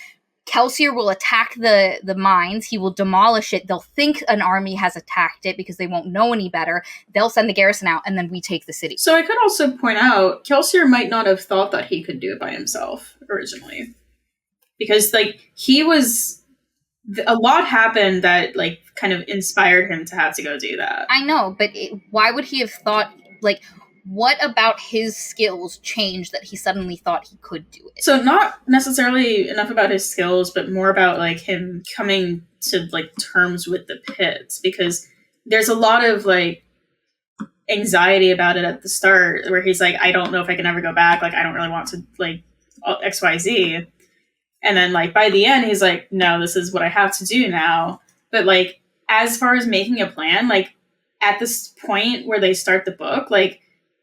Kelsier will attack the mines. He will demolish it. They'll think an army has attacked it because they won't know any better. They'll send the garrison out, and then we take the city. So I could also point out, Kelsier might not have thought that he could do it by himself originally. Because, like, a lot happened that, like, kind of inspired him to have to go do that. I know, but why would he have thought, like, what about his skills changed that he suddenly thought he could do it? So not necessarily enough about his skills, but more about, like, him coming to, like, terms with the pits. Because there's a lot of, like, anxiety about it at the start where he's like, I don't know if I can ever go back. Like, I don't really want to, like, XYZ. And then, like, by the end, he's like, no, this is what I have to do now. But, like, as far as making a plan, like, at this point where they start the book, like,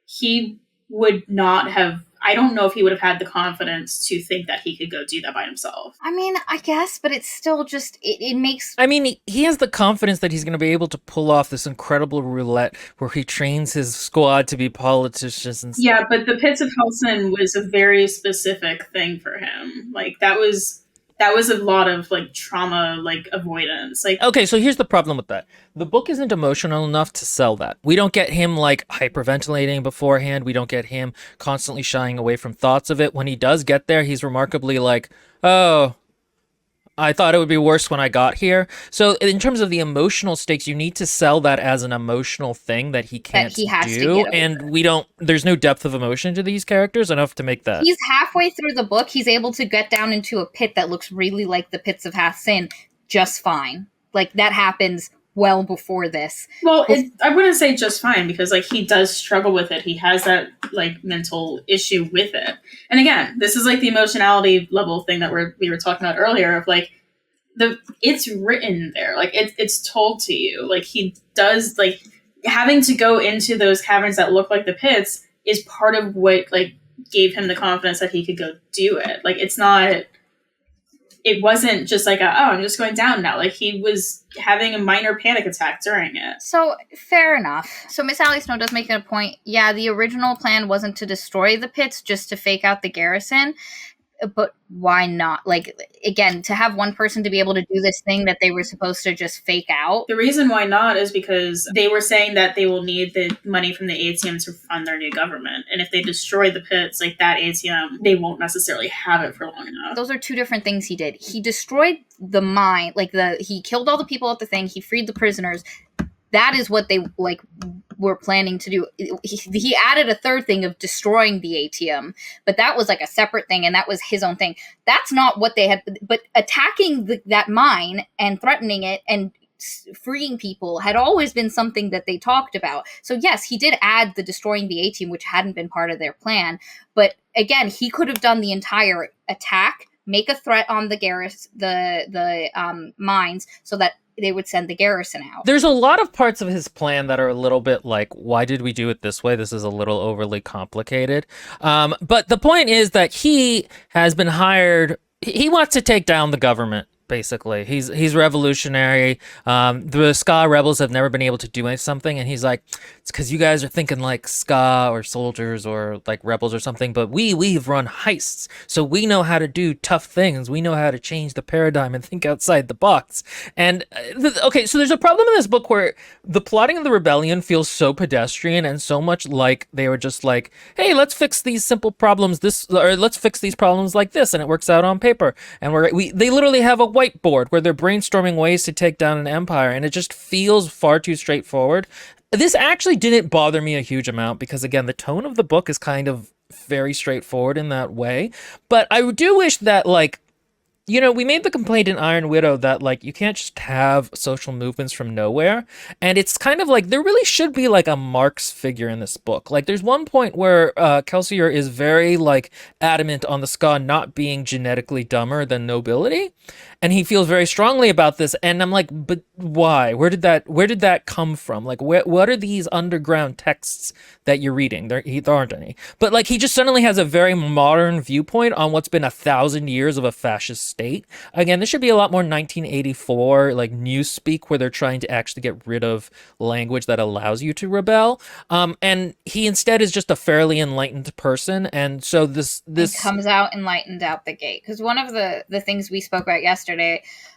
he would not have, I don't know if he would have had the confidence to think that he could go do that by himself. I mean, I guess, but it's still just, it makes... I mean, he has the confidence that he's going to be able to pull off this incredible roulette where he trains his squad to be politicians. And yeah, but the Pits of Helson was a very specific thing for him. Like, that was a lot of, like, trauma, like, avoidance. Like, okay, so here's the problem with that. The book isn't emotional enough to sell that. We don't get him, like, hyperventilating beforehand. We don't get him constantly shying away from thoughts of it. When he does get there, he's remarkably like, oh, I thought it would be worse when I got here. So in terms of the emotional stakes, you need to sell that as an emotional thing that he can't he has to do. get over. And there's no depth of emotion to these characters enough to make that. He's halfway through the book. He's able to get down into a pit that looks really like the Pits of Helson just fine. Like, that happens well before this. Well, I wouldn't say just fine, because, like, he does struggle with it. He has that, like, mental issue with it. And again, this is, like, the emotionality level thing that we were talking about earlier of, like, it's written there. Like, it's told to you. Like, he does, like, having to go into those caverns that look like the pits is part of what, like, gave him the confidence that he could go do it. Like, it wasn't just like, I'm just going down now. Like, he was having a minor panic attack during it. So, fair enough. So, Miss Allie Snow does make a point. Yeah, the original plan wasn't to destroy the pits, just to fake out the garrison. But why not? Like, again, to have one person to be able to do this thing that they were supposed to just fake out. The reason why not is because they were saying that they will need the money from the ATM to fund their new government. And if they destroy the pits, like, that ATM, they won't necessarily have it for long enough. Those are two different things he did. He destroyed the mine, like, he killed all the people at the thing, he freed the prisoners. That is what they, like, were planning to do. He added a third thing of destroying the ATM, but that was, like, a separate thing, and that was his own thing. That's not what they had, but attacking that mine and threatening it and freeing people had always been something that they talked about. So yes, he did add the destroying the ATM, which hadn't been part of their plan. But again, he could have done the entire attack, make a threat on the mines, so that they would send the garrison out. There's a lot of parts of his plan that are a little bit like, why did we do it this way? This is a little overly complicated. But the point is that he has been hired. He wants to take down the government. Basically, he's revolutionary. The ska rebels have never been able to do something, and he's like, it's because you guys are thinking like ska or soldiers or like rebels or something, but we've run heists, so we know how to do tough things. We know how to change the paradigm and think outside the box. And okay, so there's a problem in this book where the plotting of the rebellion feels so pedestrian and so much like they were just like, hey, let's fix these simple problems let's fix these problems like this, and it works out on paper. And they literally have a whiteboard where they're brainstorming ways to take down an empire, and it just feels far too straightforward. This actually didn't bother me a huge amount because, again, the tone of the book is kind of very straightforward in that way. But I do wish that, like, you know, we made the complaint in Iron Widow that, like, you can't just have social movements from nowhere. And it's kind of like, there really should be, like, a Marx figure in this book. Like, there's one point where Kelsier is very, like, adamant on the ska not being genetically dumber than nobility. and he feels very strongly about this. And I'm like, but why? Where did that come from? Like, what are these underground texts that you're reading? There aren't any. But like, he just suddenly has a very modern viewpoint on what's been 1,000 years of a fascist state. Again, this should be a lot more 1984, like newspeak, where they're trying to actually get rid of language that allows you to rebel. And he instead is just a fairly enlightened person. And so this comes out enlightened out the gate. Because one of the things we spoke about yesterday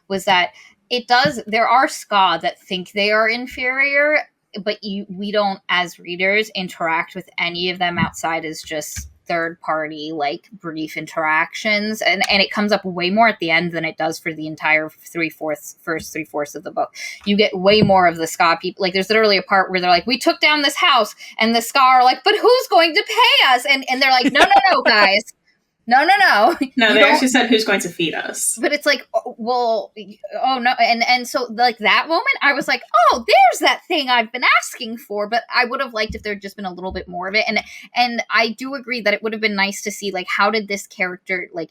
was that there are ska that think they are inferior, but we don't, as readers, interact with any of them outside as just third party, like brief interactions, and it comes up way more at the end than it does for the entire first 3/4 of the book. You get way more of the ska people. Like, there's literally a part where they're like, we took down this house, and the ska are like, but who's going to pay us? And they're like, no guys, no. No, they actually said who's going to feed us. But it's like, oh no. And so, like, that moment, I was like, oh, there's that thing I've been asking for. But I would have liked if there had just been a little bit more of it. And I do agree that it would have been nice to see, like, how did this character, like,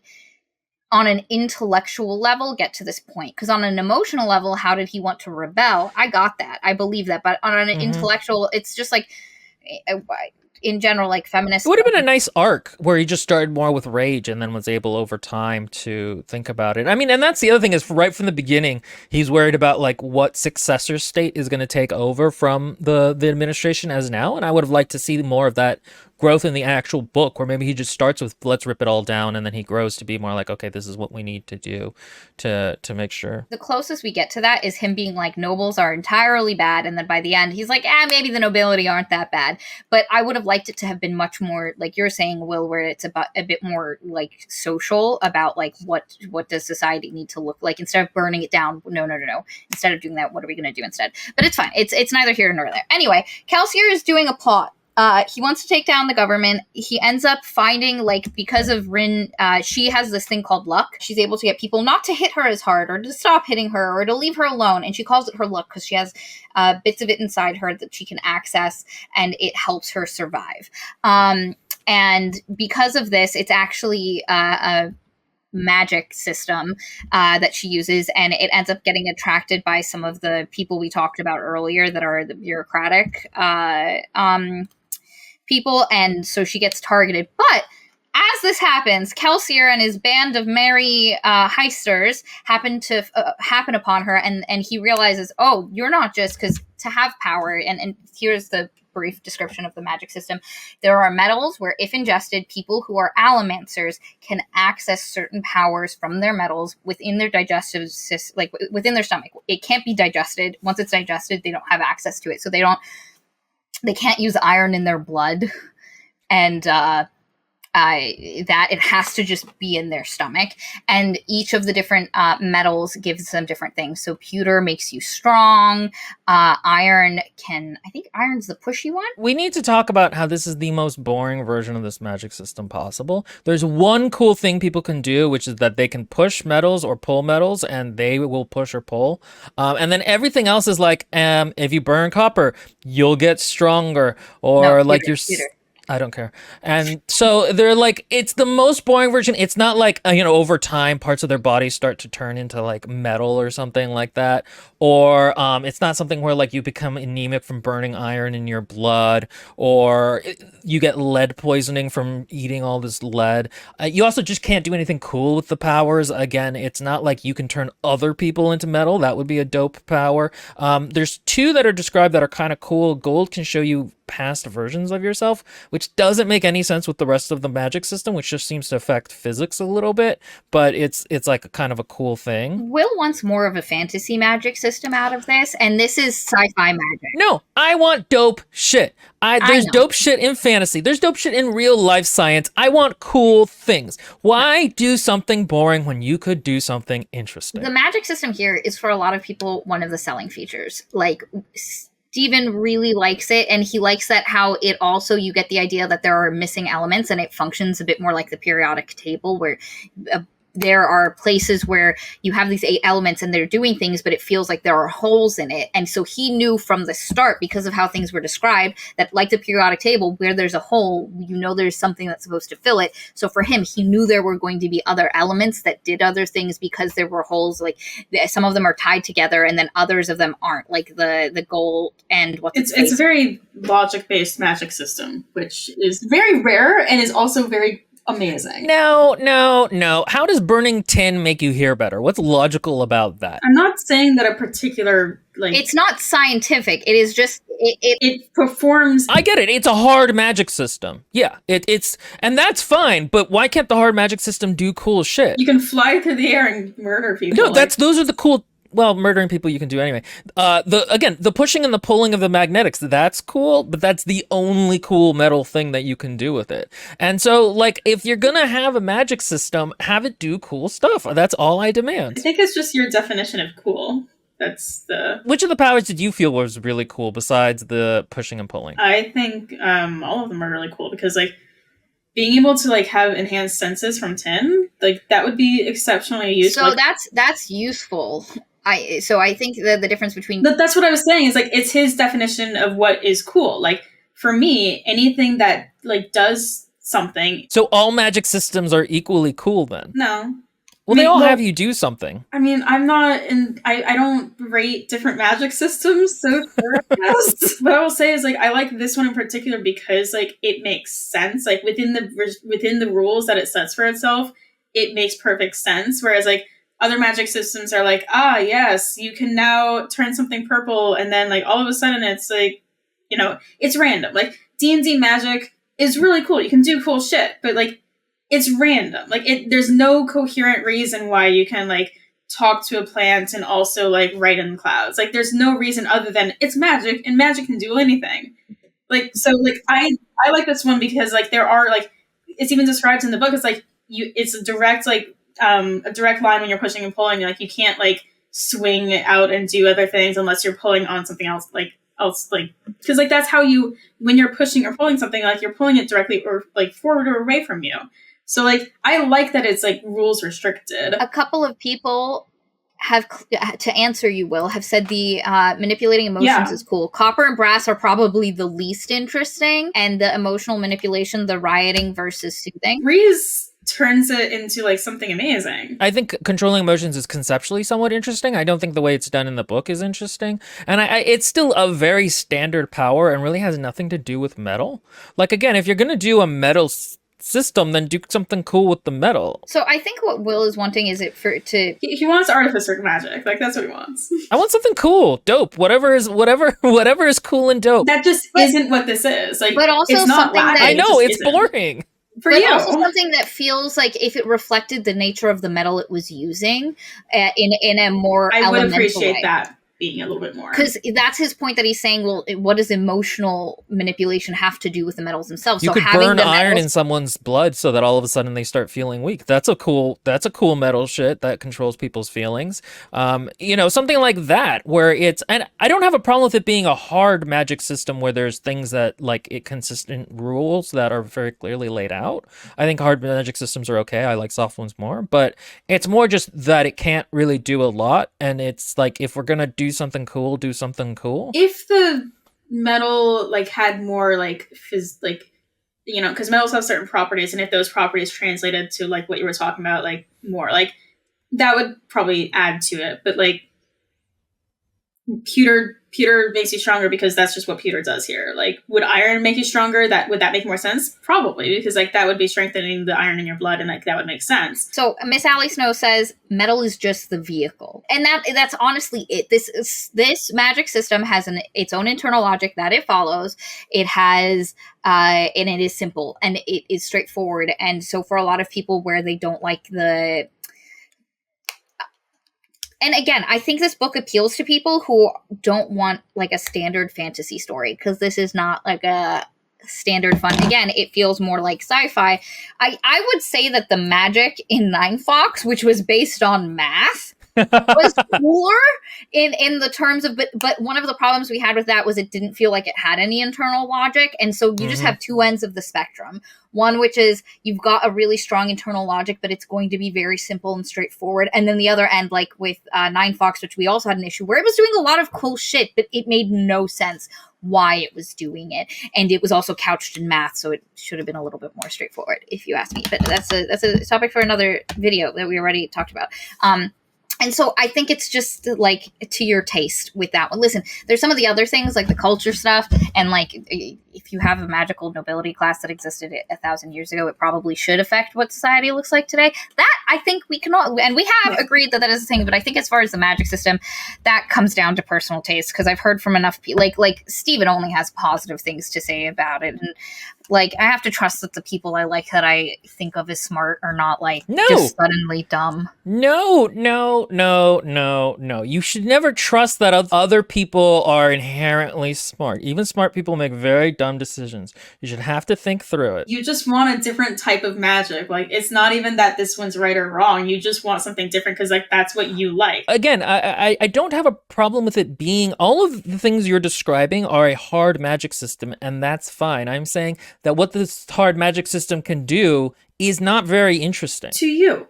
on an intellectual level get to this point? Because on an emotional level, how did he want to rebel? I got that. I believe that. But on an intellectual, it's just like, in general, like, feminist. It would have been a nice arc where he just started more with rage and then was able over time to think about it. I mean, and that's the other thing, is right from the beginning, he's worried about like what successor state is going to take over from the administration as now. And I would have liked to see more of that growth in the actual book, where maybe he just starts with let's rip it all down, and then he grows to be more like, okay, this is what we need to do to make sure. The closest we get to that is him being like, nobles are entirely bad, and then by the end he's like, maybe the nobility aren't that bad. But I would have liked it to have been much more, like you're saying, Will, where it's about a bit more like social, about like what does society need to look like, instead of burning it down. No. Instead of doing that, what are we going to do instead? But it's fine. It's neither here nor there. Anyway, Kelsier is doing a plot. He wants to take down the government. He ends up finding, like, because of Rin, she has this thing called luck. She's able to get people not to hit her as hard, or to stop hitting her, or to leave her alone. And she calls it her luck because she has bits of it inside her that she can access, and it helps her survive. And because of this, it's actually a magic system that she uses, and it ends up getting attracted by some of the people we talked about earlier that are the bureaucratic people, and so she gets targeted. But as this happens, Kelsier and his band of merry heisters happen upon her, and he realizes, oh, you're not just, because to have power, and here's the brief description of the magic system. There are metals where, if ingested, people who are allomancers can access certain powers from their metals within their digestive system, like within their stomach. It can't be digested. Once it's digested, they don't have access to it. So they can't use iron in their blood, and that it has to just be in their stomach. And each of the different metals gives them different things. So pewter makes you strong. I think iron's the pushy one. We need to talk about how this is the most boring version of this magic system possible. There's one cool thing people can do, which is that they can push metals or pull metals, and they will push or pull. And then everything else is like, if you burn copper, you'll get stronger, or like pewter. I don't care. And so they're like, it's the most boring version. It's not like, over time, parts of their body start to turn into like metal or something like that. Or it's not something where like you become anemic from burning iron in your blood, or you get lead poisoning from eating all this lead. You also just can't do anything cool with the powers. Again, it's not like you can turn other people into metal. That would be a dope power. There's two that are described that are kind of cool. Gold can show you past versions of yourself, which doesn't make any sense with the rest of the magic system, which just seems to affect physics a little bit, but it's like kind of a cool thing. Will wants more of a fantasy magic system out of this, and this is sci-fi magic. No, I want dope shit. There's dope shit in fantasy. There's dope shit in real life science. I want cool things. Why do something boring when you could do something interesting? The magic system here is, for a lot of people, one of the selling features. Like, Steven really likes it, and he likes that how it also, you get the idea that there are missing elements, and it functions a bit more like the periodic table, where there are places where you have these 8 elements and they're doing things, but it feels like there are holes in it. And so he knew from the start, because of how things were described, that like the periodic table, where there's a hole, there's something that's supposed to fill it. So for him, he knew there were going to be other elements that did other things because there were holes. Like some of them are tied together, and then others of them aren't. Like the gold and it's a very logic-based magic system, which is very rare and is also very amazing. No. How does burning tin make you hear better? What's logical about that? I'm not saying that a particular it's not scientific. It is just it performs. I get it. It's a hard magic system. Yeah, it's and that's fine. But why can't the hard magic system do cool shit? You can fly through the air and murder people. No, those are the cool. Well, murdering people you can do anyway. The pushing and the pulling of the magnetics, that's cool, but that's the only cool metal thing that you can do with it. And so, like, if you're gonna have a magic system, have it do cool stuff. That's all I demand. I think it's just your definition of cool. Which of the powers did you feel was really cool besides the pushing and pulling? I think all of them are really cool because, like, being able to, like, have enhanced senses from tin, like, that would be exceptionally useful. So that's useful. I think that the difference between... That's what I was saying, is, like, it's his definition of what is cool. Like, for me, anything that, like, does something... So all magic systems are equally cool, then? No. Well, they all have you do something. I mean, I'm not I don't rate different magic systems, so what I will say is, like, I like this one in particular because, like, it makes sense. Like, within the rules that it sets for itself, it makes perfect sense. Whereas, like, other magic systems are like, yes, you can now turn something purple, and then, like, all of a sudden it's like, it's random. Like, D&D magic is really cool. You can do cool shit, but, like, it's random. Like, there's no coherent reason why you can, like, talk to a plant and also, like, write in clouds. Like, there's no reason other than it's magic, and magic can do anything. Like, so, like, I like this one because, like, there are, like, it's even described in the book. It's like it's a direct, like, a direct line when you're pushing and pulling. Like, you can't, like, swing out and do other things unless you're pulling on something else, because, like, that's how when you're pushing or pulling something, like, you're pulling it directly or, like, forward or away from you. So, like, I like that it's, like, rules restricted. A couple of people have, to answer you, Will, have said the manipulating emotions is cool. Copper and brass are probably the least interesting, and the emotional manipulation, the rioting versus soothing. Reese turns it into, like, something amazing. I think controlling emotions is conceptually somewhat interesting. I don't think the way it's done in the book is interesting. And it's still a very standard power and really has nothing to do with metal. Like, again, if you're going to do a metal system, then do something cool with the metal. So I think what Will is wanting is he wants artificer magic. Like, that's what he wants. I want something cool, dope, whatever is cool and dope. That just isn't what this is. Like, but also it's not something Latin, I know it's isn't. boring. But also something that feels like if it reflected the nature of the metal it was using in a more I would elemental appreciate way. that being a little bit more. Because that's his point that he's saying, well, what does emotional manipulation have to do with the metals themselves? You could burn iron in someone's blood so that all of a sudden they start feeling weak. That's a cool metal shit that controls people's feelings. Something like that where and I don't have a problem with it being a hard magic system where there's things that, like, consistent rules that are very clearly laid out. I think hard magic systems are okay. I like soft ones more, but it's more just that it can't really do a lot. And it's like, if we're going to do something cool, do something cool. If the metal, like, had more, like, because metals have certain properties, and if those properties translated to, like, what you were talking about, like, more, like, that would probably add to it. But, like, pewter makes you stronger because that's just what pewter does here. Like, would iron make you stronger? Would that make more sense? Probably, because, like, that would be strengthening the iron in your blood, and, like, that would make sense. So Miss Allie Snow says metal is just the vehicle, and that's honestly it. This magic system has its own internal logic that it follows. It has and it is simple and it is straightforward. And so for a lot of people where they don't like the... And again, I think this book appeals to people who don't want, like, a standard fantasy story, because this is not like a standard fun. Again, it feels more like sci-fi. I would say that the magic in Nine Fox, which was based on math, was cooler in the terms of, but one of the problems we had with that was it didn't feel like it had any internal logic, and so you just have two ends of the spectrum. One, which is you've got a really strong internal logic, but it's going to be very simple and straightforward, and then the other end, like with Nine Fox, which we also had an issue where it was doing a lot of cool shit, but it made no sense why it was doing it, and it was also couched in math, so it should have been a little bit more straightforward, if you ask me. But that's a topic for another video that we already talked about. And so I think it's just like to your taste with that one. Listen, there's some of the other things like the culture stuff, and like if you have a magical nobility class that existed 1,000 years ago, it probably should affect what society looks like today. That I think we can all, and we have agreed that is a thing. But I think as far as the magic system, that comes down to personal taste, because I've heard from enough people. Like Steven only has positive things to say about it, and like I have to trust that the people I like that I think of as smart are not like just suddenly dumb. No. You should never trust that other people are inherently smart. Even smart people make very dumb decisions. You should have to think through it. You just want a different type of magic. Like, it's not even that this one's right or wrong. You just want something different because like that's what you like. Again, I don't have a problem with it being, all of the things you're describing are a hard magic system, and that's fine. I'm saying that what this hard magic system can do is not very interesting. To you.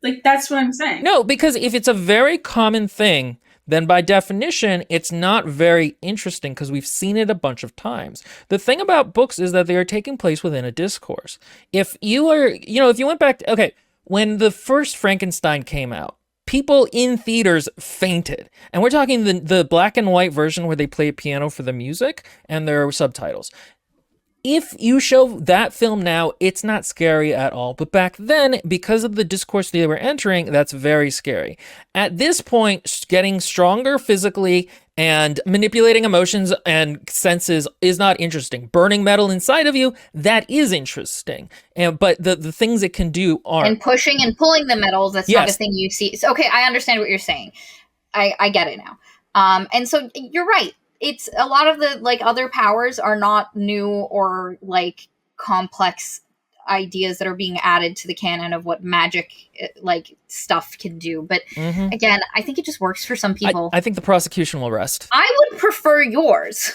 Like, that's what I'm saying. No, because if it's a very common thing, then by definition, it's not very interesting because we've seen it a bunch of times. The thing about books is that they are taking place within a discourse. If you went back to, okay, when the first Frankenstein came out, people in theaters fainted. And we're talking the black and white version where they play piano for the music and there are subtitles. If you show that film now, it's not scary at all. But back then, because of the discourse they were entering, that's very scary. At this point, getting stronger physically and manipulating emotions and senses is not interesting. Burning metal inside of you, that is interesting. But the things it can do aren't. And pushing and pulling the metals, that's not a thing you see. So, okay, I understand what you're saying. I get it now. And so you're right. It's a lot of the like other powers are not new or like complex ideas that are being added to the canon of what magic like stuff can do. But again, I think it just works for some people. I think the prosecution will rest. I would prefer yours.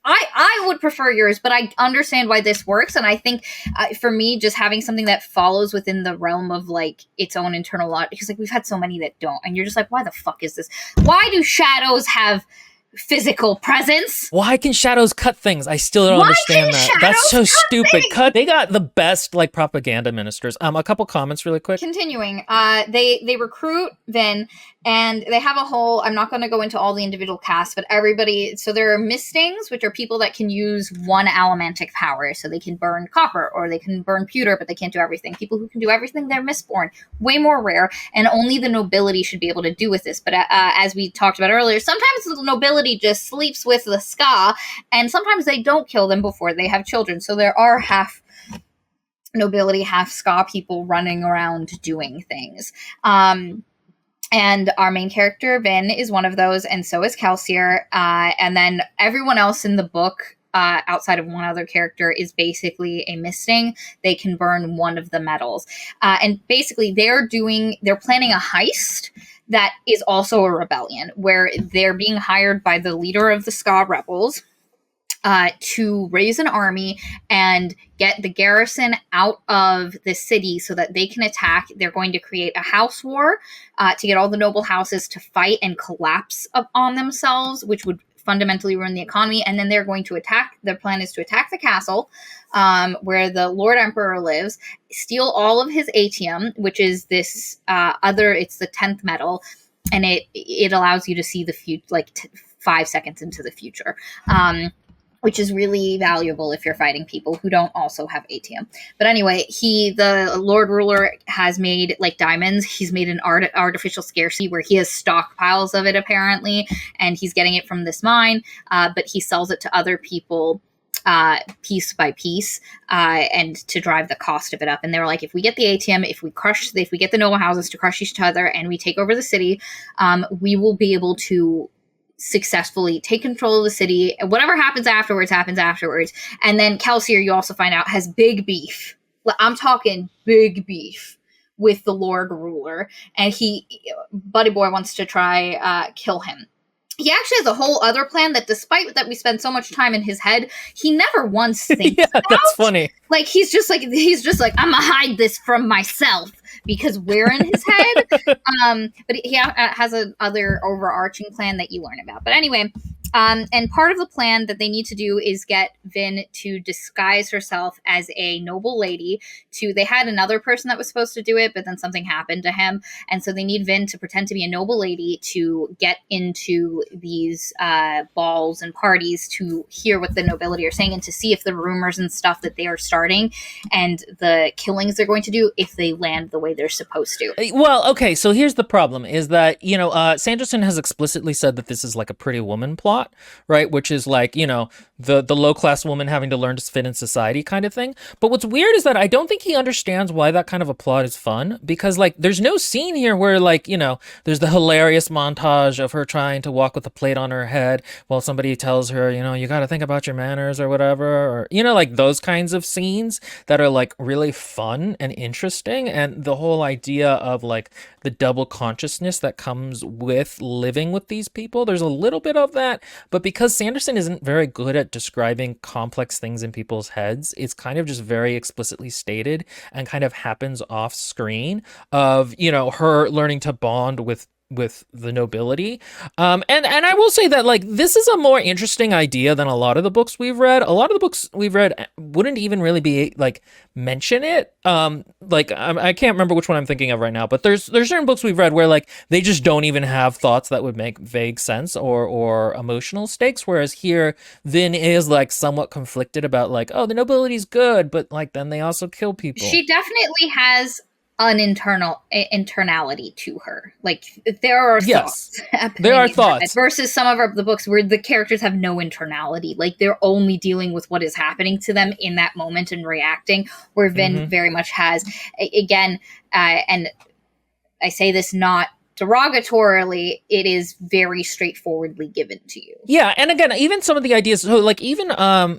I would prefer yours, but I understand why this works. And I think for me, just having something that follows within the realm of like its own internal logic, because like we've had so many that don't, and you're just like, why the fuck is this? Why do shadows have physical presence? Why can shadows cut things? I still don't understand that. That's so stupid. They got the best like propaganda ministers. A couple comments really quick. Continuing, they recruit Vin, and they have a whole, I'm not going to go into all the individual casts, but everybody, so there are mistings, which are people that can use one elementic power. So they can burn copper or they can burn pewter, but they can't do everything. People who can do everything, they're Mistborn. Way more rare, and only the nobility should be able to do with this. But as we talked about earlier, sometimes the nobility just sleeps with the ska, and sometimes they don't kill them before they have children. So there are half nobility, half ska people running around doing things. And our main character, Vin, is one of those, and so is Kelsier. And then everyone else in the book, outside of one other character, is basically a misting. They can burn one of the metals. And basically, they're planning a heist that is also a rebellion, where they're being hired by the leader of the Ska rebels to raise an army and get the garrison out of the city so that they can attack. They're going to create a house war to get all the noble houses to fight and collapse on themselves, which would fundamentally ruin the economy. And then they're going to attack. Their plan is to attack the castle where the Lord Emperor lives, steal all of his atium, which is this it's the 10th metal, and it allows you to see the future, like 5 seconds into the future. Which is really valuable if you're fighting people who don't also have atium. But anyway, the Lord Ruler has made like diamonds. He's made an artificial scarcity where he has stockpiles of it apparently, and he's getting it from this mine, but he sells it to other people piece by piece, and to drive the cost of it up. And they were like, if we get the atium, if we get the noble houses to crush each other and we take over the city, we will be able to successfully take control of the city. Whatever happens afterwards. And then Kelsier, you also find out, has big beef. I'm talking big beef with the Lord Ruler, and Buddy Boy wants to try kill him. He actually has a whole other plan that, despite that we spend so much time in his head, he never once thinks Yeah, about. that's funny. Like he's just like I'm gonna hide this from myself because we're in his head. But he has a other overarching plan that you learn about. But anyway, and part of the plan that they need to do is get Vin to disguise herself as a noble lady. They had another person that was supposed to do it, but then something happened to him, and so they need Vin to pretend to be a noble lady to get into these balls and parties to hear what the nobility are saying and to see if the rumors and stuff that they are starting and the killings they're going to do, if they land the way they're supposed to. Well, okay, so here's the problem is that, Sanderson has explicitly said that this is like a Pretty Woman plot, right? Which is like, the low-class woman having to learn to fit in society kind of thing. But what's weird is that I don't think he understands why that kind of a plot is fun, because like there's no scene here where like, there's the hilarious montage of her trying to walk with a plate on her head while somebody tells her, you got to think about your manners or whatever, or, like those kinds of scenes that are like really fun and interesting. And the whole idea of like the double consciousness that comes with living with these people, there's a little bit of that. But because Sanderson isn't very good at describing complex things in people's heads, it's kind of just very explicitly stated and kind of happens off screen of, her learning to bond with the nobility. And I will say that like this is a more interesting idea than a lot of the books we've read. A lot of the books we've read wouldn't even really be like mention it. I can't remember which one I'm thinking of right now, but there's certain books we've read where like they just don't even have thoughts that would make vague sense or emotional stakes. Whereas here, Vin is like somewhat conflicted about like, oh, the nobility's good, but like then they also kill people. She definitely has an internality to her. Like there are thoughts. There are thoughts versus some of the books where the characters have no internality. Like they're only dealing with what is happening to them in that moment and reacting. Where Vin very much has again, and I say this not derogatorily, it is very straightforwardly given to you. Yeah, and again, even some of the ideas, so like even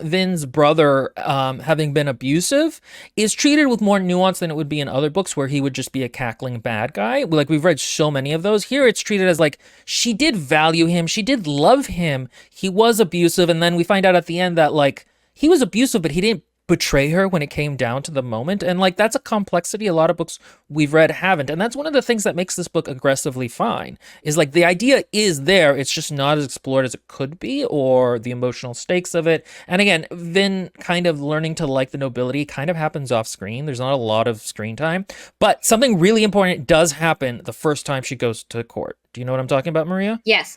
Vin's brother having been abusive is treated with more nuance than it would be in other books where he would just be a cackling bad guy. Like we've read so many of those. Here it's treated as like she did value him, she did love him, he was abusive, and then we find out at the end that like he was abusive, but he didn't betray her when it came down to the moment. And like that's a complexity a lot of books we've read haven't, and that's one of the things that makes this book aggressively fine, is like the idea is there, it's just not as explored as it could be, or the emotional stakes of it. And again, Vin kind of learning to like the nobility kind of happens off screen. There's not a lot of screen time, but something really important does happen the first time she goes to court. Do you know what I'm talking about, Maria? Yes,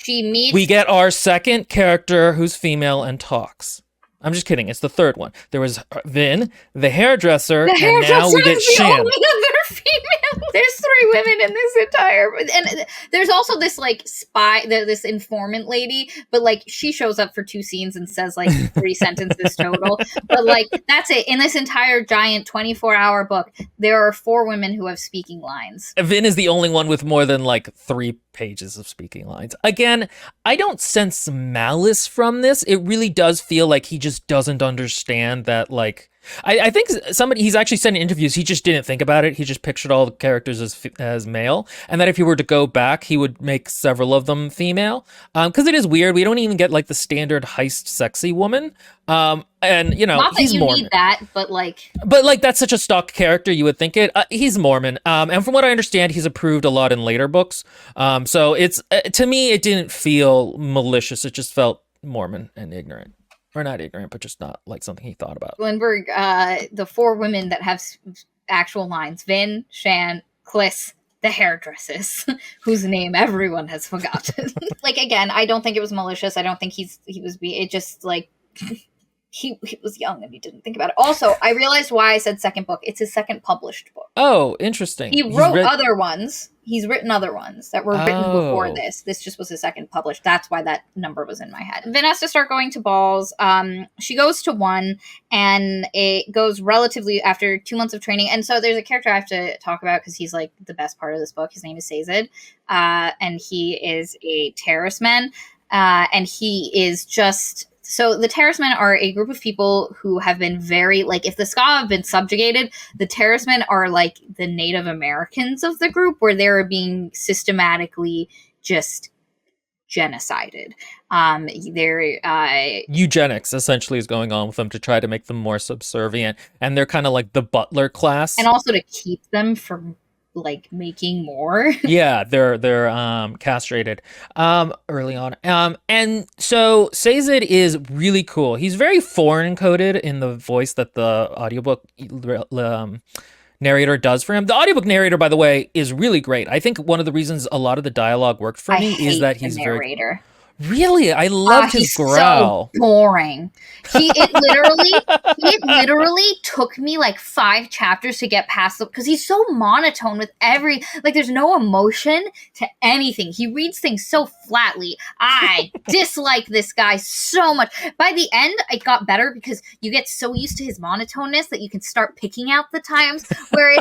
we get our second character who's female and talks. I'm just kidding. It's the third one. There was Vin, the hairdresser, and now we get Shan. Only other female. There's 3 women in this entire, and there's also this like spy, this informant lady, but like she shows up for 2 scenes and says like 3 sentences total. But like that's it. In this entire giant 24-hour book, there are 4 women who have speaking lines. Vin is the only one with more than like 3 pages of speaking lines. Again, I don't sense malice from this. It really does feel like he just doesn't understand that like I think he's actually said in interviews he just didn't think about it. He just pictured all the characters as male, and that if he were to go back, he would make several of them female. Because it is weird. We don't even get like the standard heist sexy woman. And not that he's you Mormon. Need that, but like that's such a stock character. You would think it. He's Mormon. And from what I understand, he's approved a lot in later books. So it's to me, it didn't feel malicious. It just felt Mormon and ignorant. Or not ignorant, but just not like something he thought about. Lindbergh, the 4 women that have actual lines: Vin, Shan, Kliss, the hairdressers, whose name everyone has forgotten. Like again, I don't think it was malicious. I don't think he was. It just like he was young and he didn't think about it. Also, I realized why I said second book. It's his second published book. Oh, interesting. He wrote other ones. He's written other ones that were written before this. This just was his second published. That's why that number was in my head. Vin has to start going to balls. She goes to one, and it goes relatively after 2 months of training. And so there's a character I have to talk about because he's like the best part of this book. His name is Sazed, and he is a terrorist man, and he is just So the Terracemen are a group of people who have been very, like, if the Ska have been subjugated, the Terracemen are like the Native Americans of the group, where they're being systematically just genocided. They're Eugenics essentially is going on with them to try to make them more subservient, and they're kind of like the butler class. and also to keep them from like making more. Yeah, they're castrated early on. And so Sazed is really cool. He's very foreign coded in the voice that the audiobook narrator does for him. The audiobook narrator, by the way, is really great. I think one of the reasons a lot of the dialogue worked for me is that he's the narrator. Really, I loved his growl. So boring. It literally took me like 5 chapters to get past it because he's so monotone with there's no emotion to anything. He reads things so flatly. I dislike this guy so much. By the end, it got better because you get so used to his monotoneness that you can start picking out the times where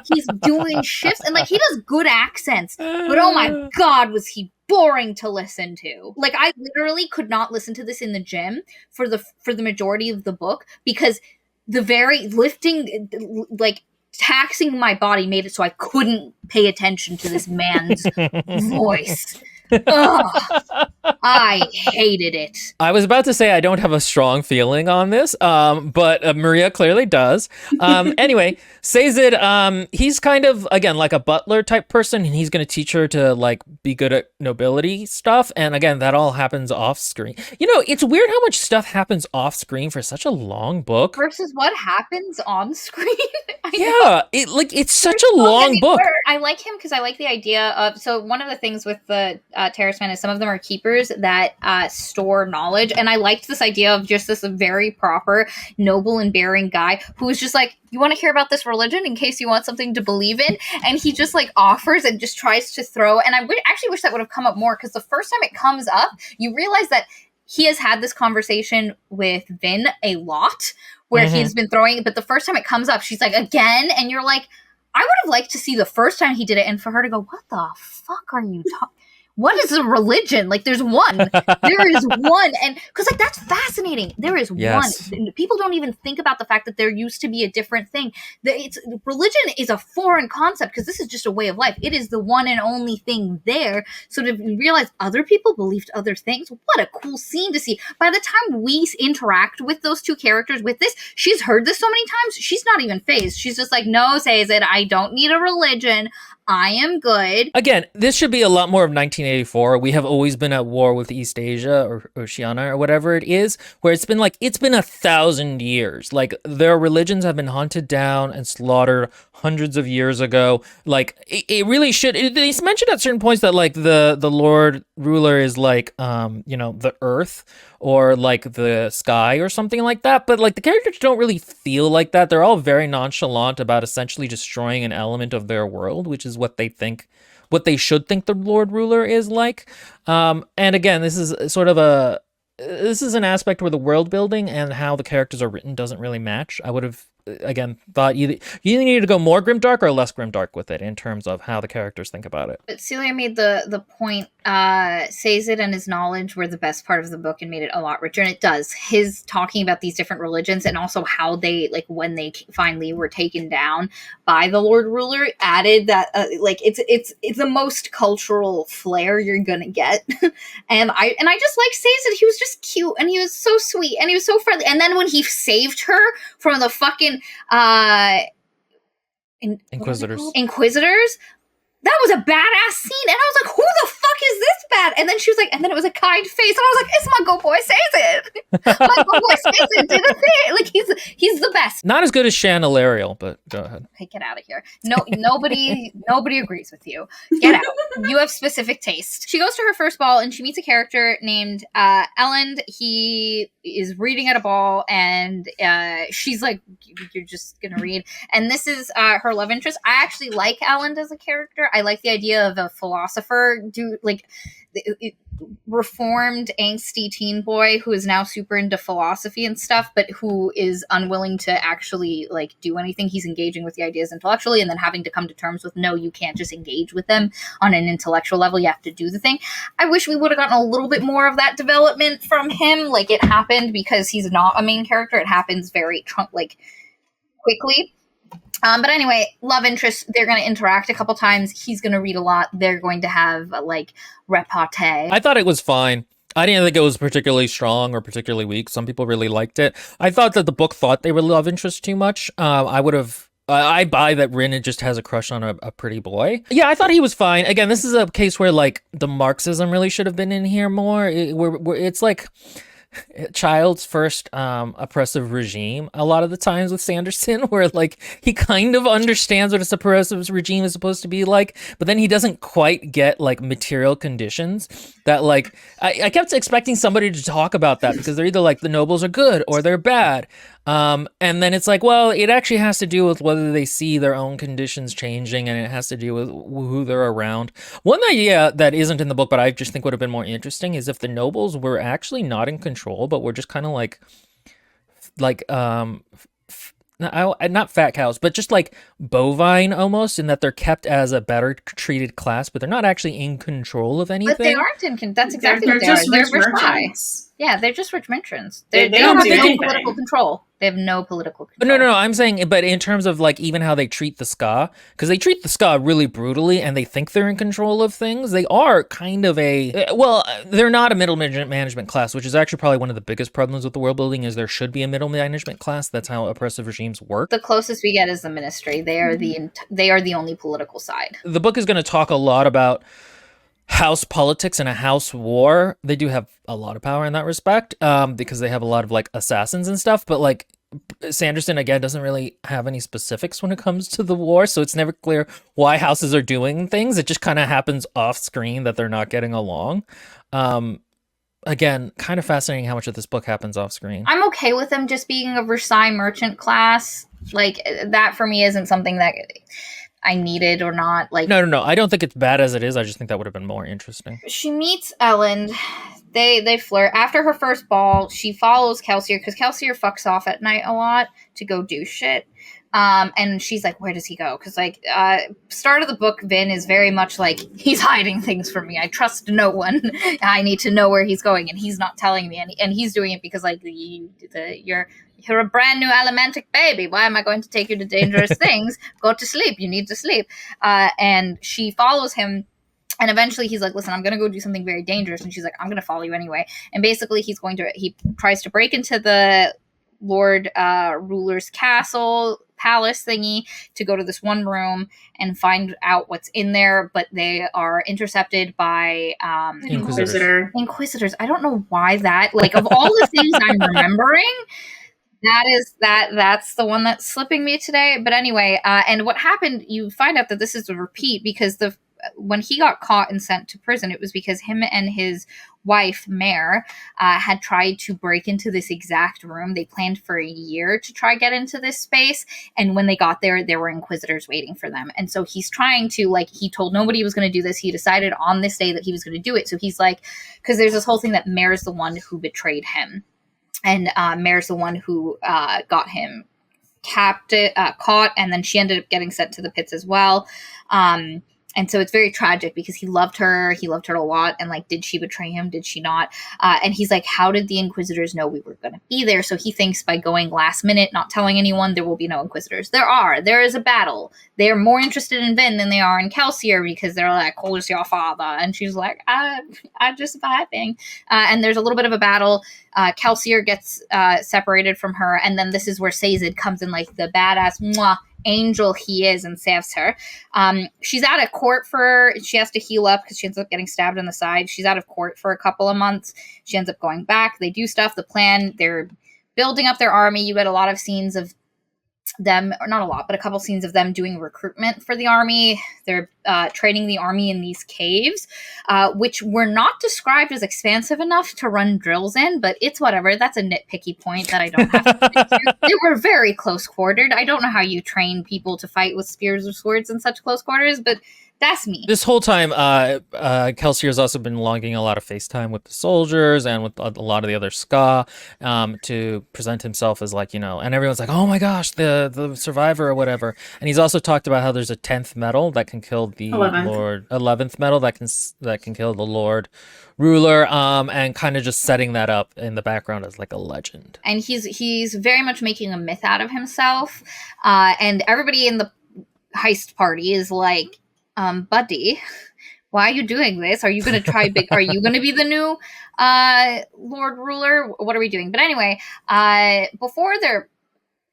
he's doing shifts and like he does good accents. But oh my god, was he boring to listen to. Like I literally could not listen to this in the gym for the majority of the book because the very lifting, like taxing my body made it so I couldn't pay attention to this man's voice. Ugh, I hated it. I was about to say I don't have a strong feeling on this, but Maria clearly does. Anyway, Sazed, he's kind of, again, like a butler type person, and he's going to teach her to like be good at nobility stuff. And again, that all happens off screen. You know, it's weird how much stuff happens off screen for such a long book. Versus what happens on screen. Yeah, it's such a long book. I like him because I like the idea of, so one of the things with the Terracemen is some of them are keepers that store knowledge, and I liked this idea of just this very proper, noble and bearing guy who was just like, you want to hear about this religion in case you want something to believe in, and he just like offers and just tries to throw, and I actually wish that would have come up more because the first time it comes up, you realize that he has had this conversation with Vin a lot, where he's been throwing it, but the first time it comes up, she's like, again, and you're like, I would have liked to see the first time he did it, and for her to go, what the fuck are you talking? What is a religion? Like, there's one. There is one. And because, like, that's fascinating. There is one. People don't even think about the fact that there used to be a different thing. Religion is a foreign concept because this is just a way of life. It is the one and only thing there. So to realize other people believed other things, what a cool scene to see. By the time we interact with those two characters with this, she's heard this so many times, she's not even phased. She's just like, no, says it. I don't need a religion. I am good. Again, this should be a lot more of 1984. We have always been at war with East Asia or Oceania or whatever it is, where it's been 1,000 years. Like, their religions have been hunted down and slaughtered hundreds of years ago. Like, it really should. It's mentioned at certain points that, like, the Lord Ruler is like, the earth or like the sky or something like that. But like the characters don't really feel like that. They're all very nonchalant about essentially destroying an element of their world, which is what they should think the Lord Ruler is like. And again, this is an aspect where the world building and how the characters are written doesn't really match. I would have, again, thought you needed to go more grimdark or less grimdark with it in terms of how the characters think about it. But Celia made the point, Sazed and his knowledge were the best part of the book and made it a lot richer, and it does. His talking about these different religions and also how they, like, when they finally were taken down by the Lord Ruler, added that, it's the most cultural flair you're gonna get. and I just like Sazed. He was just cute, and he was so sweet, and he was so friendly. And then when he saved her from the fucking Inquisitors, that was a badass scene, and I was like, who the fuck is this bad? And then she was like, and then it was a kind face, and I was like, it's my good boy Sazed. My good boy Sazed did a thing. Like, he's the best. Not as good as Shan Ilariel, but go ahead. Okay, get out of here. No, nobody agrees with you. Get out. You have specific taste. She goes to her first ball, and she meets a character named Elend. He is reading at a ball, and she's like, you're just gonna read. And this is her love interest. I actually like Elend as a character. I like the idea of a philosopher, reformed angsty teen boy who is now super into philosophy and stuff, but who is unwilling to actually like do anything. He's engaging with the ideas intellectually and then having to come to terms with, no, you can't just engage with them on an intellectual level, you have to do the thing. I wish we would have gotten a little bit more of that development from him. Like, it happened because he's not a main character, it happens very quickly. But anyway, love interest, they're going to interact a couple times. He's going to read a lot. They're going to have repartee. I thought it was fine. I didn't think it was particularly strong or particularly weak. Some people really liked it. I thought that the book thought they were love interest too much. I buy that Rin just has a crush on a pretty boy. Yeah, I thought he was fine. Again, this is a case where like the Marxism really should have been in here more. It's like child's first oppressive regime a lot of the times with Sanderson, where like he kind of understands what a oppressive regime is supposed to be like, but then he doesn't quite get like material conditions that like I kept expecting somebody to talk about that, because they're either like the nobles are good or they're bad, and then it's like, well, it actually has to do with whether they see their own conditions changing, and it has to do with who they're around. One idea that isn't in the book, but I just think would have been more interesting, is if the nobles were actually not in control, but were just kind of not fat cows, but just like bovine almost, in that they're kept as a better treated class, but they're not actually in control of anything. But they aren't in. That's exactly what they are. They're rich merchants. Yeah, they're just rich merchants. They don't have any political control. They have no political control. No, I'm saying, but in terms of like even how they treat the Ska, because they treat the Ska really brutally, and they think they're in control of things. They are kind of they're not a middle management class, which is actually probably one of the biggest problems with the world building, is there should be a middle management class. That's how oppressive regimes work. The closest we get is the ministry. They are the only political side. The book is going to talk a lot about house politics and a house war. They do have a lot of power in that respect, because they have a lot of like assassins and stuff, but like Sanderson again doesn't really have any specifics when it comes to the war, so it's never clear why houses are doing things. It just kind of happens off screen that they're not getting along. Again, kind of fascinating how much of this book happens off screen. I'm okay with them just being a Versailles merchant class. Like, that for me isn't something that I needed or not. Like, no, I don't think it's bad as it is. I just think that would have been more interesting. She meets Ellen. They flirt. After her first ball, she follows Kelsier, because Kelsier fucks off at night a lot to go do shit. And she's like, where does he go? Because like start of the book, Vin is very much like, he's hiding things from me. I trust no one. I need to know where he's going, and he's not telling me. And he's doing it because like you're a brand new alimentic baby. Why am I going to take you to dangerous things? Go to sleep. You need to sleep. And she follows him. And eventually he's like, listen, I'm going to go do something very dangerous. And she's like, I'm going to follow you anyway. And basically he tries to break into the Lord Ruler's palace thingy to go to this one room and find out what's in there, but they are intercepted by Inquisitors. I don't know why that, like, of all the things I'm remembering, that's the one that's slipping me today. But anyway, and what happened, you find out that this is a repeat, because when he got caught and sent to prison, it was because him and his wife, Mare, had tried to break into this exact room. They planned for a year to try get into this space, and when they got there were Inquisitors waiting for them. And so he's trying to, like, he told nobody he was going to do this. He decided on this day that he was going to do it. So he's like, because there's this whole thing that Mare's the one who betrayed him, and Mare's the one who got him caught, and then she ended up getting sent to the pits as well. And so it's very tragic, because he loved her a lot, and like, did she betray him? Did she not? And he's like, how did the Inquisitors know we were going to be there? So he thinks by going last minute, not telling anyone, there will be no Inquisitors. There is a battle. They're more interested in Vin than they are in Kelsier, because they're like, who's your father? And she's like, I'm just vibing. And there's a little bit of a battle. Kelsier gets separated from her, and then this is where Sazed comes in, like the badass angel he is, and saves her. She's out of court she has to heal up because she ends up getting stabbed in the side. She's out of court for a couple of months. She ends up going back. They do stuff. The plan, they're building up their army. You get a lot of scenes of them, or not a lot, but a couple scenes of them doing recruitment for the army. They're training the army in these caves, which were not described as expansive enough to run drills in, but it's whatever. That's a nitpicky point that I don't have to fix here. They were very close quartered. I don't know how you train people to fight with spears or swords in such close quarters, but That's me. This whole time, Kelsier has also been logging a lot of FaceTime with the soldiers and with a lot of the other ska to present himself as like, and everyone's like, oh my gosh, the survivor or whatever. And he's also talked about how there's a 10th medal that can kill the 11th. Lord, 11th medal that can kill the Lord Ruler, and kind of just setting that up in the background as like a legend. And he's very much making a myth out of himself. And everybody in the heist party is like, buddy, why are you doing this? Are you going to try big? Are you going to be the new Lord Ruler? What are we doing? But anyway, before their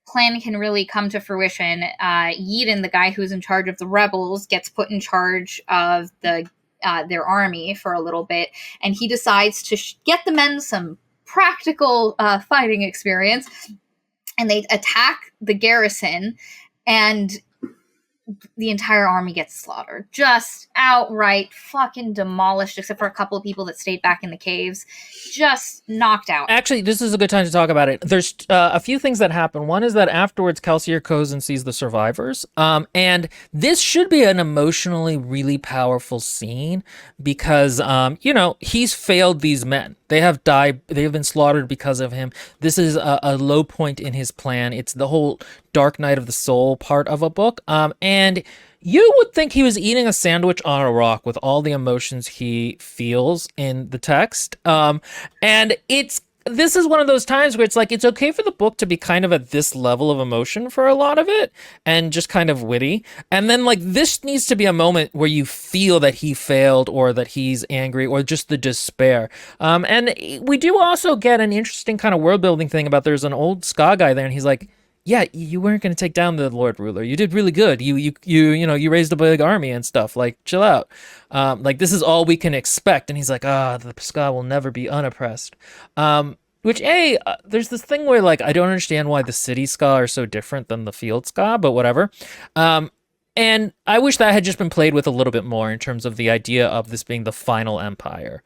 plan can really come to fruition, Yeadon, the guy who's in charge of the rebels, gets put in charge of their army for a little bit, and he decides to get the men some practical fighting experience, and they attack the garrison, and the entire army gets slaughtered. Just outright fucking demolished, except for a couple of people that stayed back in the caves. Just knocked out. Actually, this is a good time to talk about it. There's a few things that happen. One is that afterwards, Kelsier goes and sees the survivors. And this should be an emotionally really powerful scene because, he's failed these men. They have died. They have been slaughtered because of him. This is a low point in his plan. It's the whole Dark Night of the Soul part of a book. And you would think he was eating a sandwich on a rock with all the emotions he feels in the text. And this is one of those times where it's like, it's okay for the book to be kind of at this level of emotion for a lot of it and just kind of witty. And then like this needs to be a moment where you feel that he failed or that he's angry or just the despair. And we do also get an interesting kind of world building thing about there's an old ska guy there and he's like, yeah, you weren't going to take down the Lord Ruler. You did really good. You raised a big army and stuff. Like, chill out. Like, this is all we can expect. And he's like, the ska will never be unoppressed. There's this thing where, like, I don't understand why the city ska are so different than the field ska, but whatever. And I wish that had just been played with a little bit more in terms of the idea of this being the final empire,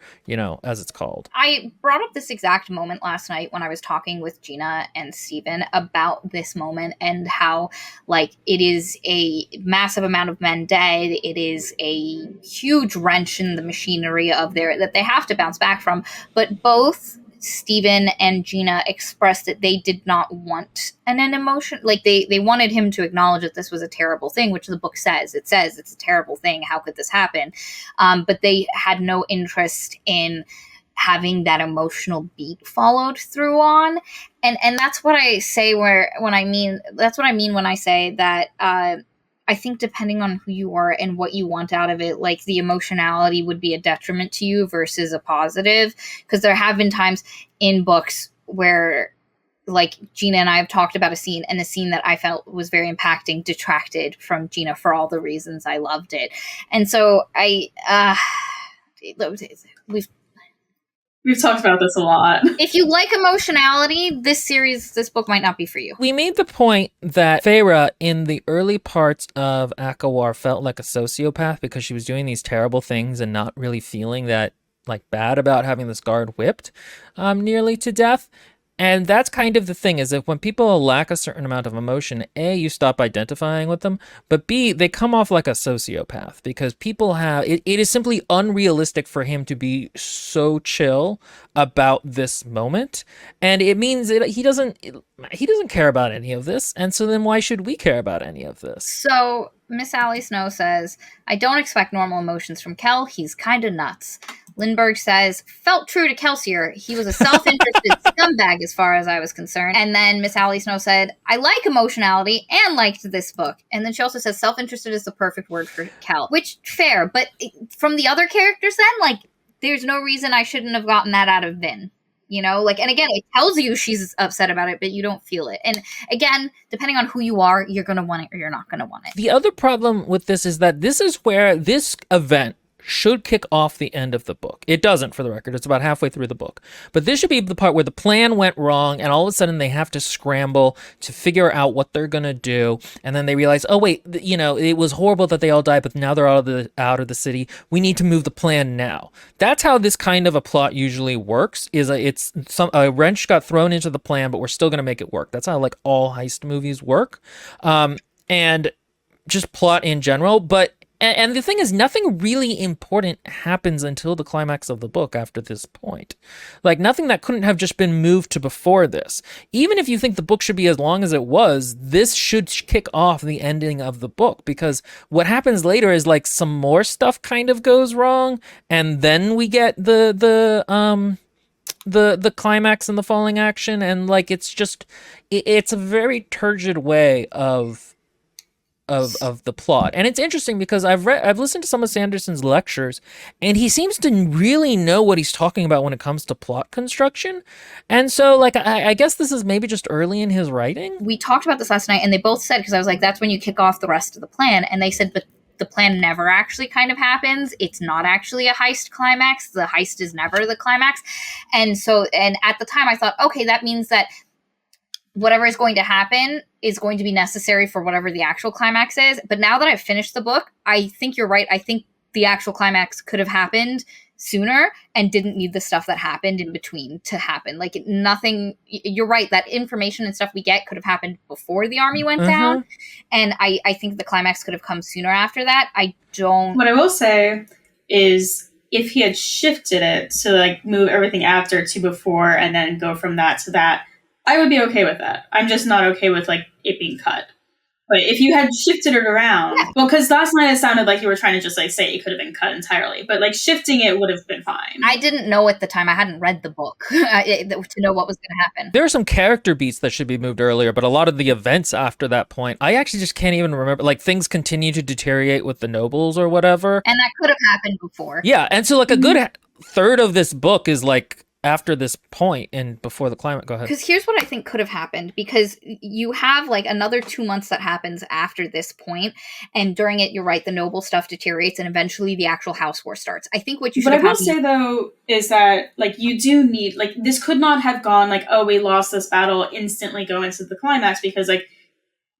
as it's called. I brought up this exact moment last night when I was talking with Gina and Steven about this moment and how, like, it is a massive amount of men dead. It is a huge wrench in the machinery of that they have to bounce back from. But both Steven and Gina expressed that they did not want an emotion. Like they wanted him to acknowledge that this was a terrible thing, which the book says. It says it's a terrible thing. How could this happen? But they had no interest in having that emotional beat followed through on. And that's what I say that's what I mean when I say that, I think depending on who you are and what you want out of it, like the emotionality would be a detriment to you versus a positive. Because there have been times in books where, like, Gina and I have talked about a scene, and a scene that I felt was very impacting detracted from Gina for all the reasons I loved it. And so We've talked about this a lot. If you like emotionality, this book might not be for you. We made the point that Feyre in the early parts of Akawar felt like a sociopath because she was doing these terrible things and not really feeling that like bad about having this guard whipped nearly to death. And that's kind of the thing, is that when people lack a certain amount of emotion, A, you stop identifying with them, but B, they come off like a sociopath because people have, it is simply unrealistic for him to be so chill about this moment. And it means that he doesn't care about any of this. And so then why should we care about any of this? So Miss Allie Snow says, I don't expect normal emotions from Kel. He's kind of nuts. Lindbergh says, felt true to Kelsier. He was a self-interested scumbag as far as I was concerned. And then Miss Allie Snow said, I like emotionality and liked this book. And then she also says self-interested is the perfect word for Kel. Which, fair. But from the other characters then, like, there's no reason I shouldn't have gotten that out of Vin. And again, it tells you she's upset about it, but you don't feel it. And again, depending on who you are, you're going to want it or you're not going to want it. The other problem with this is that this is where this event should kick off the end of the book. It doesn't, for the record. It's about halfway through the book. But this should be the part where the plan went wrong, and all of a sudden they have to scramble to figure out what they're going to do. And then they realize, oh, wait, it was horrible that they all died, but now they're out of the city. We need to move the plan now. That's how this kind of a plot usually works, a wrench got thrown into the plan, but we're still going to make it work. That's how, like, all heist movies work. And just plot in general. But And the thing is, nothing really important happens until the climax of the book after this point. Like, nothing that couldn't have just been moved to before this. Even if you think the book should be as long as it was, this should kick off the ending of the book, because what happens later is like some more stuff kind of goes wrong, and then we get the climax and the falling action, and like it's a very turgid way of the plot. And it's interesting because I've listened to some of Sanderson's lectures, and he seems to really know what he's talking about when it comes to plot construction. And so like I guess this is maybe just early in his writing. We talked about this last night, and they both said, because I was like, that's when you kick off the rest of the plan, and they said, but the plan never actually kind of happens. It's not actually a heist climax. The heist is never the climax. And so, and at the time I thought, okay, that means that whatever is going to happen is going to be necessary for whatever the actual climax is. But now that I've finished the book, I think you're right. I think the actual climax could have happened sooner and didn't need the stuff that happened in between to happen. Like nothing, you're right, that information and stuff we get could have happened before the army went down. And I think the climax could have come sooner after that. What I will say is, if he had shifted it to like move everything after to before and then go from that to that, I would be okay with that. I'm just not okay with like it being cut. But if you had shifted it around, well, because last night it sounded like you were trying to just like say it could have been cut entirely, but like shifting it would have been fine. I didn't know at the time. I hadn't read the book to know what was going to happen. There are some character beats that should be moved earlier, but a lot of the events after that point, I actually just can't even remember. Like things continue to deteriorate with the nobles or whatever. And that could have happened before. Yeah, and so like a good third of this book is like after this point and before the climate. Go ahead. Because here's what I think could have happened, because you have like another 2 months that happens after this point, and during it, you're right, the noble stuff deteriorates, and eventually the actual house war starts. I think what you should What have I will say though is that like you do need, like, this could not have gone like, oh, we lost this battle, instantly go into the climax, because like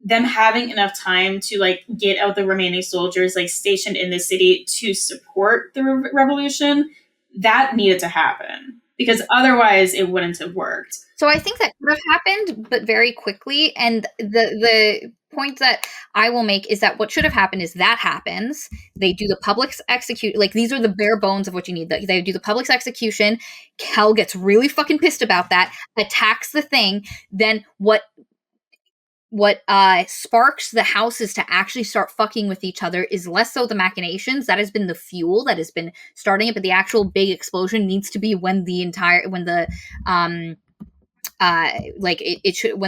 them having enough time to like get out the remaining soldiers like stationed in the city to support the revolution, that needed to happen. Because otherwise it wouldn't have worked. So I think that could have happened, but very quickly. And the point that I will make is that what should have happened is that happens. They do the public's execute. Like, these are the bare bones of what you need. They do the public's execution. Kel gets really fucking pissed about that, attacks the thing. Then what sparks the houses to actually start fucking with each other is less so the machinations. That has been the fuel that has been starting it, but the actual big explosion needs to be when the when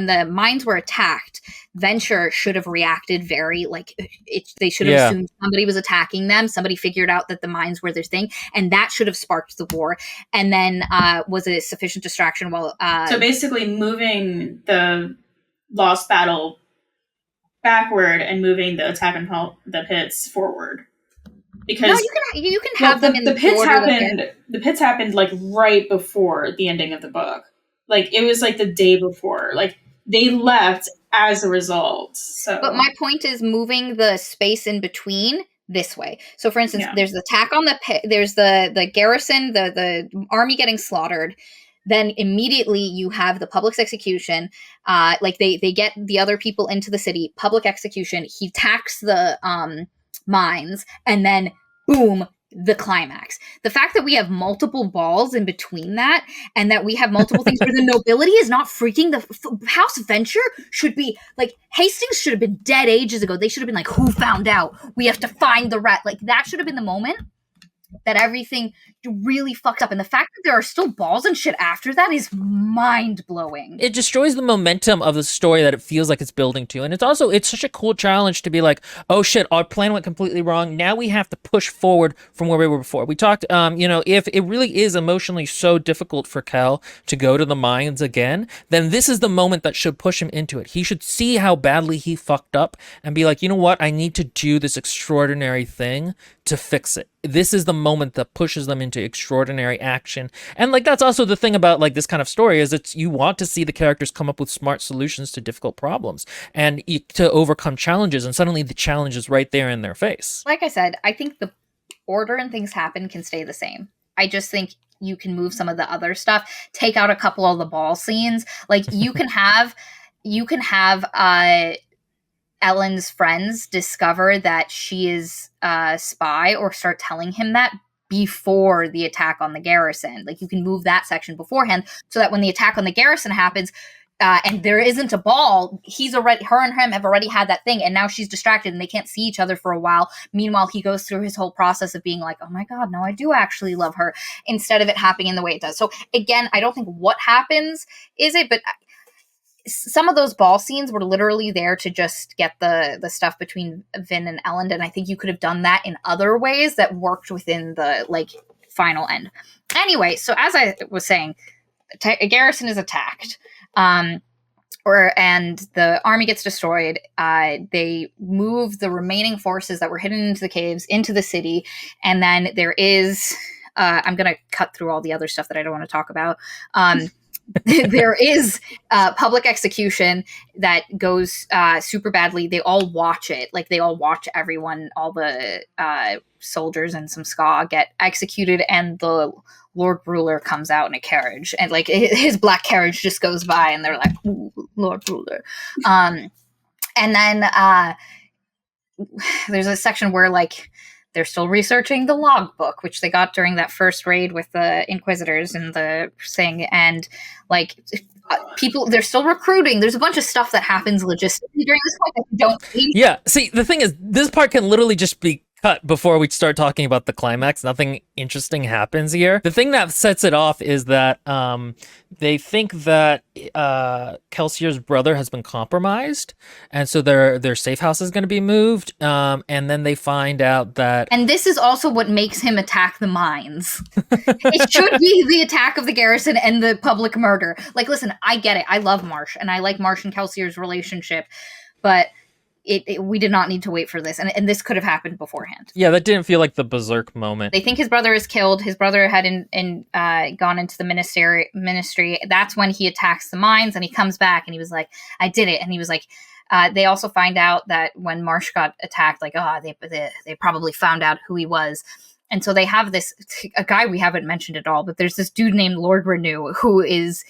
the mines were attacked. Venture should have reacted very they should have assumed somebody was attacking them. Somebody figured out that the mines were their thing, and that should have sparked the war. And then was a sufficient distraction while so basically moving the lost battle backward and moving the attack and the pits forward, because no, you can have them in the pits happened. The pits happened like right before the ending of the book. Like it was like the day before. Like they left as a result. So, but my point is moving the space in between this way. So, for instance, there's the attack on the pit. There's the garrison, the army getting slaughtered. Then immediately you have the public's execution. They get the other people into the city, public execution. He attacks the mines, and then boom, the climax. The fact that we have multiple balls in between that, and that we have multiple things where the nobility is not freaking the House Venture should be like, Hastings should have been dead ages ago. They should have been like, who found out? We have to find the rat. Like, that should have been the moment that everything really fucked up. And the fact that there are still balls and shit after that is mind-blowing. It destroys the momentum of the story that it feels like it's building to. And it's such a cool challenge to be like, oh shit, our plan went completely wrong. Now we have to push forward from where we were before. We talked, if it really is emotionally so difficult for Kel to go to the mines again, then this is the moment that should push him into it. He should see how badly he fucked up and be like, you know what? I need to do this extraordinary thing to fix it. This is the moment that pushes them into extraordinary action. And like, that's also the thing about like this kind of story, is you want to see the characters come up with smart solutions to difficult problems and to overcome challenges, and suddenly the challenge is right there in their face. Like I said, I think the order and things happen can stay the same. I just think you can move some of the other stuff, take out a couple of the ball scenes. Like you can have Ellen's friends discover that she is a spy or start telling him that before the attack on the garrison. Like, you can move that section beforehand so that when the attack on the garrison happens, and there isn't a ball, her and him have already had that thing, and now she's distracted and they can't see each other for a while. Meanwhile, he goes through his whole process of being like, oh my God, no, I do actually love her, instead of it happening in the way it does. So again, I don't think what happens is it, but some of those ball scenes were literally there to just get the stuff between Vin and Ellen, and I think you could have done that in other ways that worked within the like final end. Anyway, so as I was saying, a garrison is attacked, and the army gets destroyed. They move the remaining forces that were hidden into the caves into the city, and then there is I'm going to cut through all the other stuff that I don't want to talk about. There is public execution that goes super badly. They all watch it. Like, they all watch everyone, all the soldiers and some ska get executed, and the Lord Ruler comes out in a carriage, and like his black carriage just goes by, and they're like, ooh, Lord Ruler. And then there's a section where like they're still researching the logbook, which they got during that first raid with the Inquisitors and the thing. And like people, they're still recruiting. There's a bunch of stuff that happens logistically during this point that you don't see. Yeah. See, the thing is, this part can literally just be cut before we start talking about the climax. Nothing interesting happens here. The thing that sets it off is that they think that Kelsier's brother has been compromised, and so their safe house is going to be moved. And then they find out that, and this is also what makes him attack the mines. It should be the attack of the garrison and the public murder. Like, listen, I get it. I love Marsh, and I like Marsh and Kelsier's relationship, but we did not need to wait for this, and this could have happened beforehand. Yeah, that didn't feel like the berserk moment. They think his brother is killed. His brother had gone into the ministry. That's when he attacks the mines, and he comes back, and he was like, I did it. And he was like, they also find out that when Marsh got attacked, like, they probably found out who he was. And so they have a guy we haven't mentioned at all, but there's this dude named Lord Renew, who is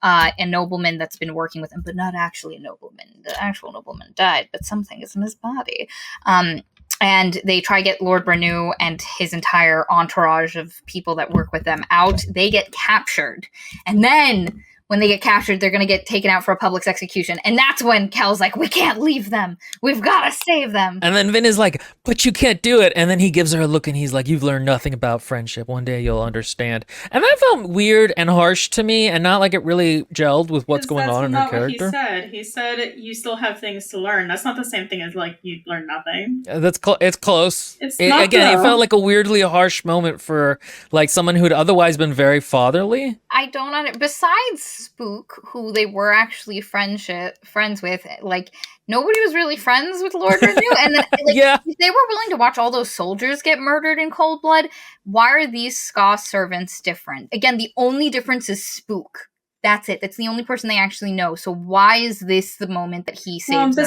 a nobleman that's been working with him, but not actually a nobleman. The actual nobleman died, but something is in his body. And they try to get Lord Renew and his entire entourage of people that work with them out. They get captured. And then when they get captured, they're going to get taken out for a public execution. And that's when Kel's like, we can't leave them. We've got to save them. And then Vin is like, but you can't do it. And then he gives her a look and he's like, you've learned nothing about friendship. One day you'll understand. And that felt weird and harsh to me, and not like it really gelled with what's going on in her character. He said you still have things to learn. That's not the same thing as like you learn nothing. It's close. It's not, again, it felt like a weirdly harsh moment for like someone who'd otherwise been very fatherly. I don't besides Spook, who they were actually friends with, like, nobody was really friends with Lord Renew. And then, like, yeah. If they were willing to watch all those soldiers get murdered in cold blood, why are these ska servants different? Again, the only difference is Spook. That's it. That's the only person they actually know. So why is this the moment that he saves them?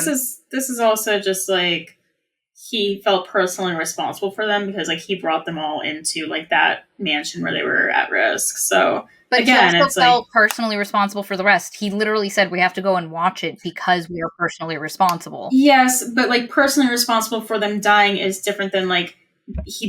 This is also just like he felt personally responsible for them because like he brought them all into like that mansion where they were at risk. So. But again, he also felt personally responsible for the rest. He literally said, we have to go and watch it because we are personally responsible. Yes, but like personally responsible for them dying is different than like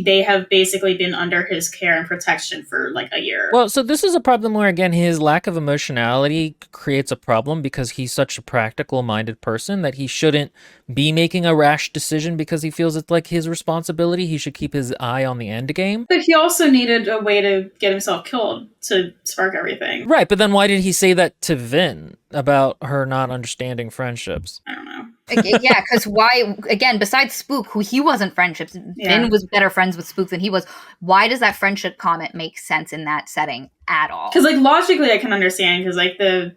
they have basically been under his care and protection for like a year. Well, so this is a problem where, again, his lack of emotionality creates a problem because he's such a practical-minded person that he shouldn't be making a rash decision because he feels it's like his responsibility. He should keep his eye on the end game. But he also needed a way to get himself killed to spark everything. Right, but then why did he say that to Vin about her not understanding friendships? I don't know. Yeah, because why, again, besides Spook, who he wasn't friendships, Vin was better friends with Spook than he was. Why does that friendship comment make sense in that setting at all? Because, like, logically I can understand, because, like, the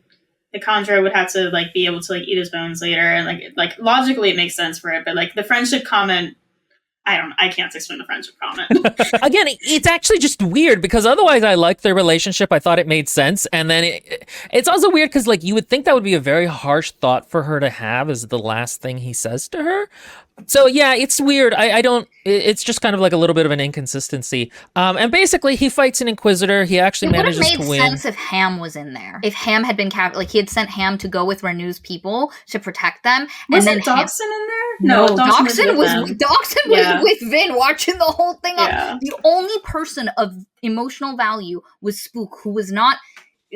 Conjurer would have to, like, be able to, like, eat his bones later, and, like logically it makes sense for it, but, like, the friendship comment I can't explain the friendship comment. Again, it's actually just weird because otherwise I liked their relationship. I thought it made sense. And then it's also weird because like you would think that would be a very harsh thought for her to have as the last thing he says to her. So yeah, it's weird. I don't. It's just kind of like a little bit of an inconsistency. And basically, he fights an Inquisitor. He actually It would have manages made to win. sense if Ham was in there. If Ham had been like he had sent Ham to go with Renew's people to protect them, Was and it then Dawson in there? No, Dawson was them. Dawson was with Vin watching the whole thing up. Yeah. The only person of emotional value was Spook, who was not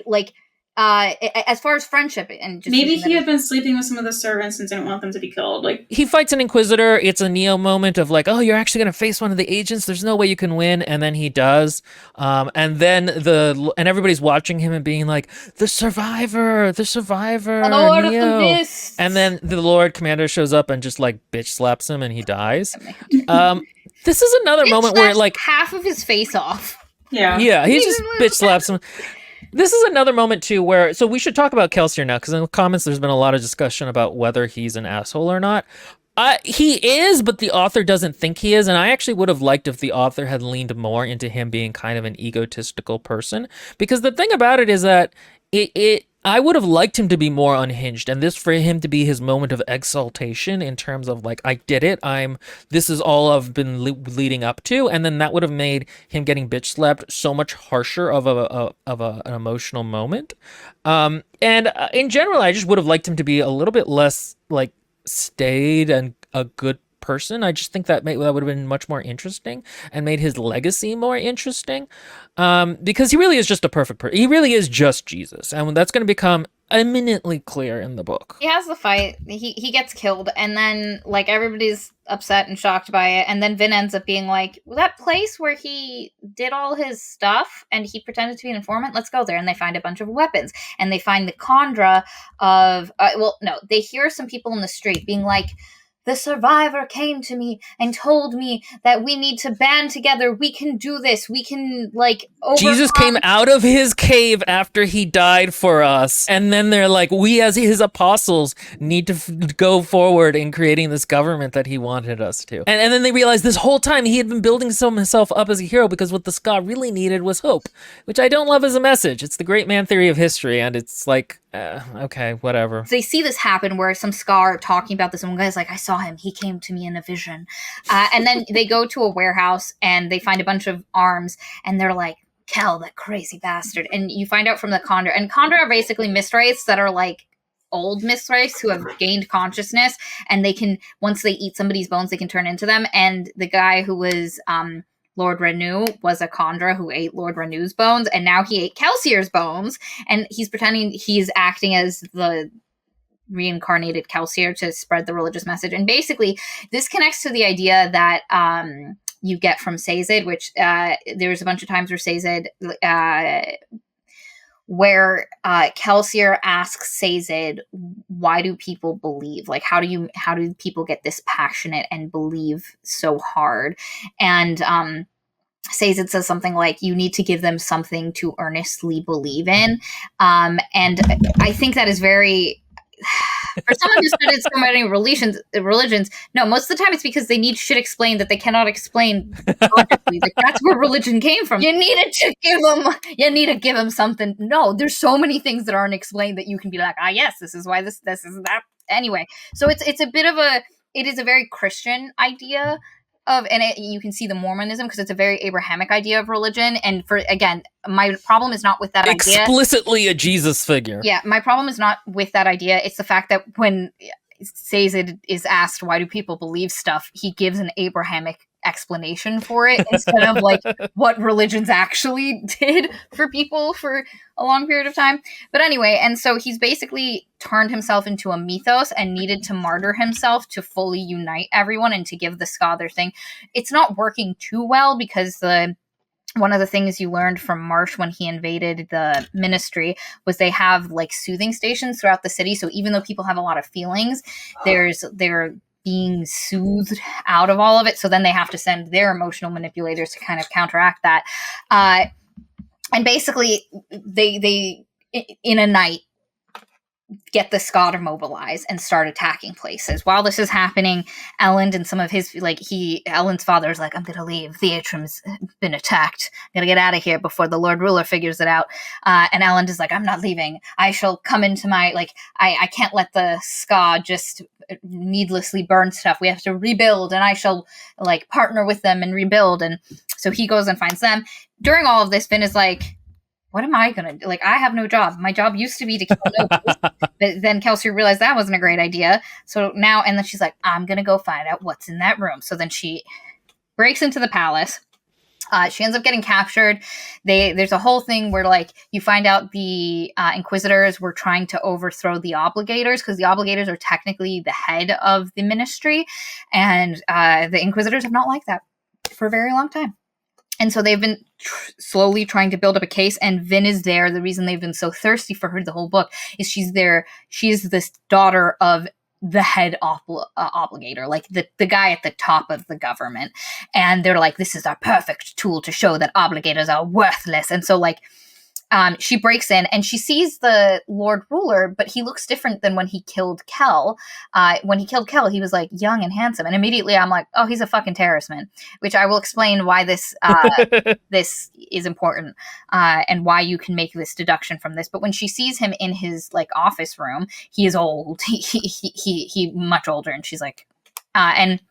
like as far as friendship and just maybe he had been sleeping with some of the servants and didn't want them to be killed. Like he fights an Inquisitor. It's a Neo moment of like, oh, you're actually gonna face one of the agents. There's no way you can win, and then he does. And then everybody's watching him and being like, the survivor, Lord of Neo. the Mists. And then the Lord Commander shows up and just like bitch slaps him, and he dies. This is another moment where like half of his face off. Yeah, he just bitch slaps him. This is another moment, too, where... So we should talk about Kelsier now, because in the comments there's been a lot of discussion about whether he's an asshole or not. He is, but the author doesn't think he is, and I actually would have liked if the author had leaned more into him being kind of an egotistical person. Because the thing about it is that I would have liked him to be more unhinged, and this for him to be his moment of exaltation in terms of like, I did it, this is all I've been leading up to, and then that would have made him getting bitch slapped so much harsher of an emotional moment. And in general, I just would have liked him to be a little bit less like staid and a good person. I just think that would have been much more interesting and made his legacy more interesting, because he really is just a perfect person. He really is just Jesus, and that's going to become eminently clear in the book. He has the fight. He gets killed, and then like everybody's upset and shocked by it, and then Vin ends up being like, well, that place where he did all his stuff and he pretended to be an informant, let's go there. And they find a bunch of weapons, and they find the Khandra of they hear some people in the street being like, the survivor came to me and told me that we need to band together. We can do this. We can, like, overcome. Jesus came out of his cave after he died for us. And then they're like, we as his apostles need to go forward in creating this government that he wanted us to. And then they realized this whole time he had been building himself up as a hero because what the Ska really needed was hope, which I don't love as a message. It's the great man theory of history, and it's like, okay, whatever. They see this happen where some Ska are talking about this, and one guy's like, I saw him. He came to me in a vision. And then they go to a warehouse, and they find a bunch of arms, and they're like, Kel, that crazy bastard. And you find out from the Khandra. And Khandra are basically Mistwraiths that are like old Mistwraiths who have gained consciousness, and they can, once they eat somebody's bones, they can turn into them. And the guy who was Lord Renew was a Khandra who ate Lord Renew's bones, and now he ate Kelsier's bones, and he's pretending he's acting as the reincarnated Kelsier to spread the religious message. And basically, this connects to the idea that you get from Sazed, which there's a bunch of times where Sazed, where Kelsier asks Sazed, why do people believe? Like, how do people get this passionate and believe so hard? And Sazed says something like, you need to give them something to earnestly believe in. And I think that is very... For someone who studied so many religions, no, most of the time it's because they need shit explained that they cannot explain logically. Like, that's where religion came from. You need to give them something. No, there's so many things that aren't explained that you can be like, yes, this is why this is that. Anyway, so it is a very Christian idea you can see the Mormonism because it's a very Abrahamic idea of religion. And my problem is not with that idea. Explicitly a Jesus figure. Yeah, my problem is not with that idea. It's the fact that when Sazed is asked, why do people believe stuff, he gives an Abrahamic explanation for it instead of like what religions actually did for people for a long period of time. But anyway, and so he's basically turned himself into a mythos and needed to martyr himself to fully unite everyone and to give the Ska their thing. It's not working too well because one of the things you learned from Marsh when he invaded the ministry was they have like soothing stations throughout the city. So even though people have a lot of feelings, they're being soothed out of all of it. So then they have to send their emotional manipulators to kind of counteract that. And basically they in a night, get the Ska to mobilize and start attacking places. While this is happening, Elend and some of his, Elend's father is like, I'm going to leave. The atrium's been attacked. I'm going to get out of here before the Lord Ruler figures it out. And Elend is like, I'm not leaving. I shall come into my, I can't let the Ska just needlessly burn stuff. We have to rebuild, and I shall, partner with them and rebuild. And so he goes and finds them. During all of this, Vin is like, what am I going to do? I have no job. My job used to be to kill nobles. But then Kelsey realized that wasn't a great idea. So now, and then she's like, I'm going to go find out what's in that room. So then she breaks into the palace. She ends up getting captured. There's a whole thing where you find out the Inquisitors were trying to overthrow the Obligators, because the Obligators are technically the head of the ministry. And the Inquisitors have not liked that for a very long time. And so they've been slowly trying to build up a case, and Vin is there. The reason they've been so thirsty for her the whole book is she's there. She's this daughter of the head obligator, the guy at the top of the government. And they're like, this is our perfect tool to show that obligators are worthless. And so she breaks in and she sees the Lord Ruler, but he looks different than when he killed Kel. When he killed Kel, he was young and handsome. And immediately I'm like, oh, he's a fucking terrorist man, which I will explain why this this is important and why you can make this deduction from this. But when she sees him in his office room, he is old. He much older, and she's like, and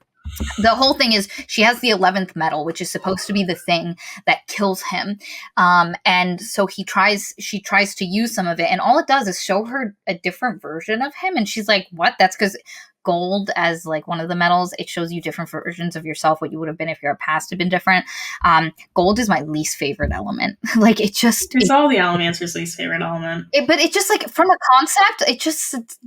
the whole thing is she has the 11th medal, which is supposed to be the thing that kills him. And so she tries to use some of it, and all it does is show her a different version of him. And she's like, what? That's because gold, as one of the medals, it shows you different versions of yourself, what you would have been if your past had been different. Gold is my least favorite element. It's all the Allomancer's least favorite element. But it just from a concept,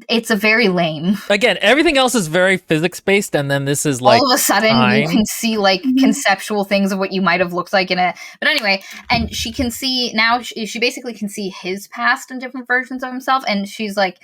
it's a very lame. Again, everything else is very physics based, and then this is all of a sudden you can see conceptual things of what you might have looked like in a. But anyway, and she can see now. She basically can see his past and different versions of himself, and she's like,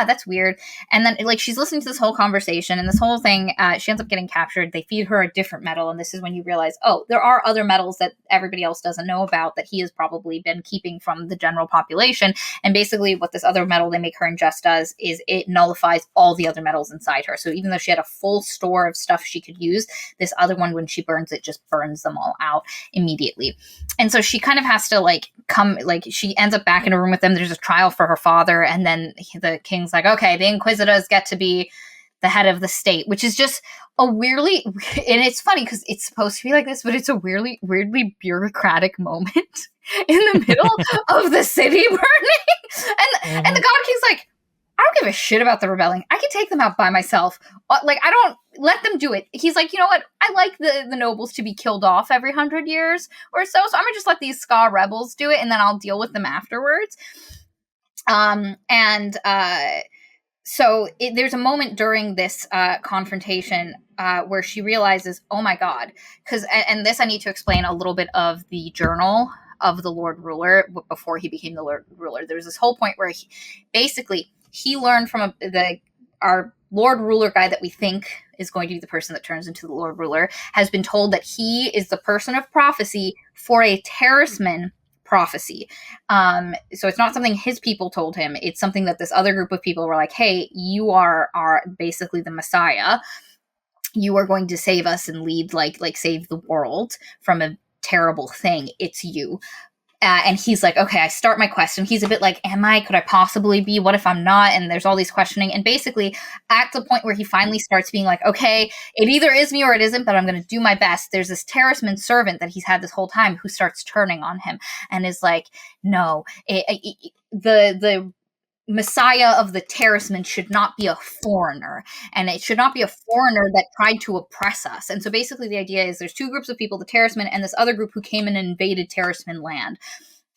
that's weird. And then she's listening to this whole conversation and this whole thing. She ends up getting captured. They feed her a different medal, and this is when you realize, oh, there are other medals that everybody else doesn't know about that he has probably been keeping from the general population. And basically what this other medal they make her ingest does is it nullifies all the other medals inside her. So even though she had a full store of stuff she could use, this other one, when she burns it, just burns them all out immediately. And so she kind of has to she ends up back in a room with them. There's a trial for her father, and then the king's like, okay, the Inquisitors get to be the head of the state, which is just a weirdly, and it's funny because it's supposed to be like this, but it's a weirdly bureaucratic moment in the middle of the city burning. And the God King's like, I don't give a shit about the rebelling. I can take them out by myself. I don't let them do it. He's like, you know what? I like the nobles to be killed off every 100 years or so. So I'm gonna just let these Ska rebels do it, and then I'll deal with them afterwards. So there's a moment during this confrontation where she realizes, oh my God, and this I need to explain a little bit of the journal of the Lord Ruler before he became the Lord Ruler. There was this whole point where he learned from our Lord Ruler guy that we think is going to be the person that turns into the Lord Ruler, has been told that he is the person of prophecy for a Terraceman prophecy. So it's not something his people told him. It's something that this other group of people were like, hey, you are basically the Messiah. You are going to save us and lead, save the world from a terrible thing. It's you. And he's like, okay, I start my quest. And he's a bit like, am I? Could I possibly be? What if I'm not? And there's all these questioning. And basically, at the point where he finally starts being like, okay, it either is me or it isn't, but I'm going to do my best. There's this Terraceman servant that he's had this whole time who starts turning on him and is like, no, the Messiah of the Terracemen should not be a foreigner, and it should not be a foreigner that tried to oppress us. And so basically the idea is there's two groups of people, the Terracemen and this other group who came and invaded Terraceman land.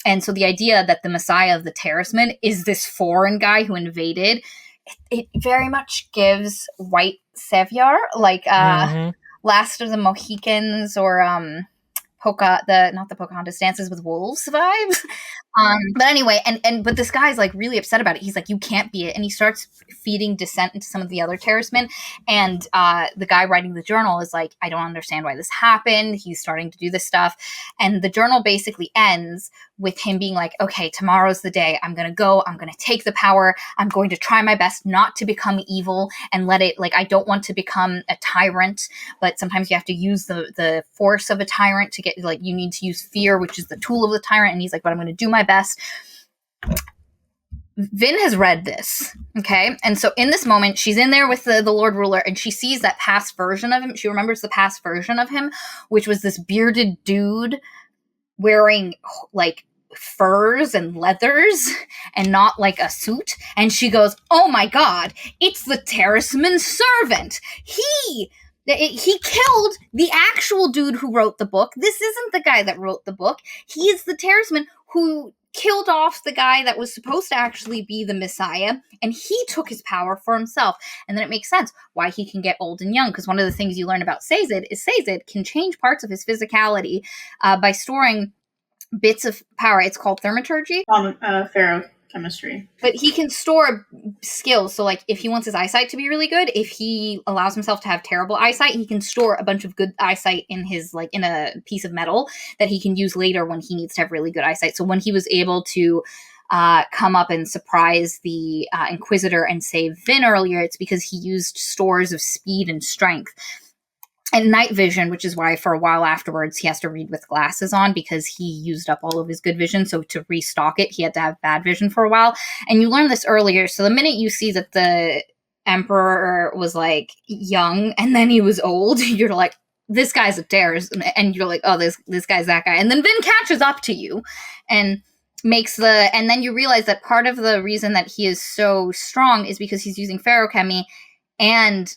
And so the idea that the Messiah of the Terracemen is this foreign guy who invaded, it very much gives White Savior, Last of the Mohicans, or not the Pocahontas Dances with Wolves vibes. But anyway, but this guy's like really upset about it. He's like, you can't be it. And he starts feeding dissent into some of the other terracemen. And the guy writing the journal is like, I don't understand why this happened. He's starting to do this stuff. And the journal basically ends with him being like, okay, tomorrow's the day. I'm going to go. I'm going to take the power. I'm going to try my best not to become evil and let it, like, I don't want to become a tyrant, but sometimes you have to use the force of a tyrant to get, like, you need to use fear, which is the tool of the tyrant. And he's like, but I'm going to do my best. Vin has read this, okay? And so in this moment, she's in there with the Lord Ruler, and she sees that past version of him. She remembers the past version of him, which was this bearded dude wearing, like, furs and leathers and not like a suit. And she goes, oh my god, it's the Terraceman's servant. He killed the actual dude who wrote the book. This isn't the guy that wrote the book. He is the Terraceman who killed off the guy that was supposed to actually be the Messiah, and he took his power for himself. And then it makes sense why he can get old and young, because one of the things you learn about Sazed is Sazed can change parts of his physicality by storing bits of power. It's called thaumaturgy. Ferrochemistry. But he can store skills. So, like, if he wants his eyesight to be really good, if he allows himself to have terrible eyesight, he can store a bunch of good eyesight in his, like, in a piece of metal that he can use later when he needs to have really good eyesight. So when he was able to come up and surprise the Inquisitor and save Vin earlier, it's because he used stores of speed and strength. And night vision, which is why for a while afterwards he has to read with glasses on, because he used up all of his good vision. So to restock it, he had to have bad vision for a while. And you learned this earlier. So the minute you see that the Emperor was, like, young and then he was old, you're like, this guy's a dares. And you're like, oh, this guy's that guy. And then Vin catches up to you and and then you realize that part of the reason that he is so strong is because he's using ferrochemy and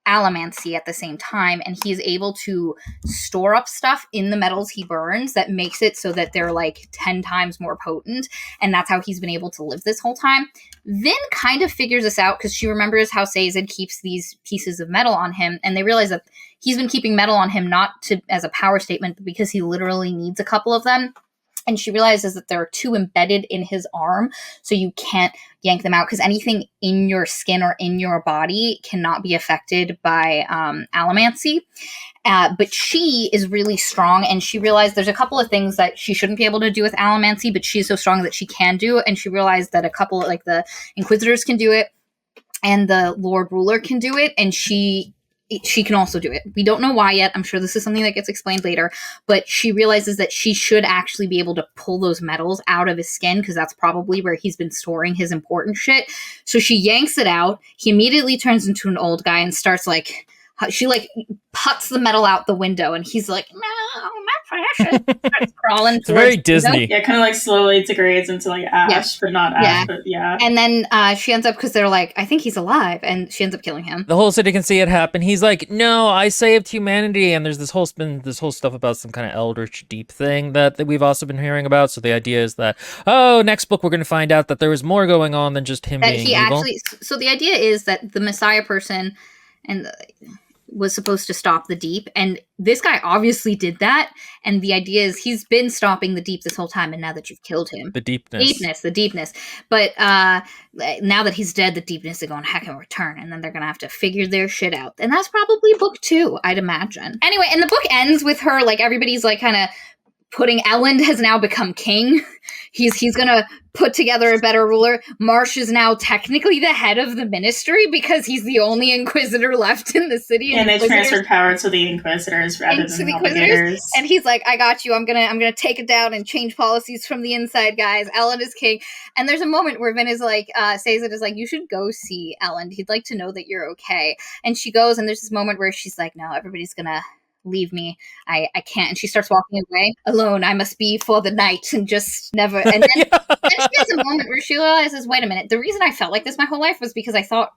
allomancy at the same time, and he's able to store up stuff in the metals he burns that makes it so that they're, like, 10 times more potent, and that's how he's been able to live this whole time. Vin kind of figures this out because she remembers how Sazed keeps these pieces of metal on him, and they realize that he's been keeping metal on him not as a power statement, but because he literally needs a couple of them. And she realizes that there are 2 embedded in his arm, so you can't yank them out, because anything in your skin or in your body cannot be affected by allomancy. But she is really strong, and she realized there's a couple of things that she shouldn't be able to do with allomancy, but she's so strong that she can do it. And she realized that a couple, like the Inquisitors can do it, and the Lord Ruler can do it, and she can also do it. We don't know why yet. I'm sure this is something that gets explained later, but she realizes that she should actually be able to pull those metals out of his skin, because that's probably where he's been storing his important shit. So she yanks it out. He immediately turns into an old guy and starts, like, she, like, puts the metal out the window, and he's like, no, my precious. Starts crawling. It's very Disney. Yeah, kind of, like, slowly degrades into, like, ash, but not ash, but yeah. And then she ends up, because they're like, I think he's alive, and she ends up killing him. The whole city can see it happen. He's like, no, I saved humanity, and there's this whole stuff about some kind of eldritch deep thing that we've also been hearing about. So the idea is that, next book we're going to find out that there was more going on than just him being evil. So the idea is that the Messiah person was supposed to stop the deep, and this guy obviously did that, and the idea is he's been stopping the deep this whole time, and now that you've killed him, the deepness, but now that he's dead, the deepness is going to heck and return, and then they're gonna have to figure their shit out, and that's probably book 2, I'd imagine. Anyway, and the book ends with her, like, everybody's, like, kind of putting, Elend has now become king. He's gonna put together a better ruler. Marsh is now technically the head of the ministry because he's the only Inquisitor left in the city. And they transferred power to the Inquisitors rather than the Navigators. And he's like, I got you. I'm gonna take it down and change policies from the inside, guys. Elend is king. And there's a moment where Vin is like, Sazed is like, you should go see Elend. He'd like to know that you're okay. And she goes, and there's this moment where she's like, no, everybody's gonna leave me. I can't. And she starts walking away alone. I must be for the night, and just never. And then, then she has a moment where she realizes, wait a minute, the reason I felt like this my whole life was because I thought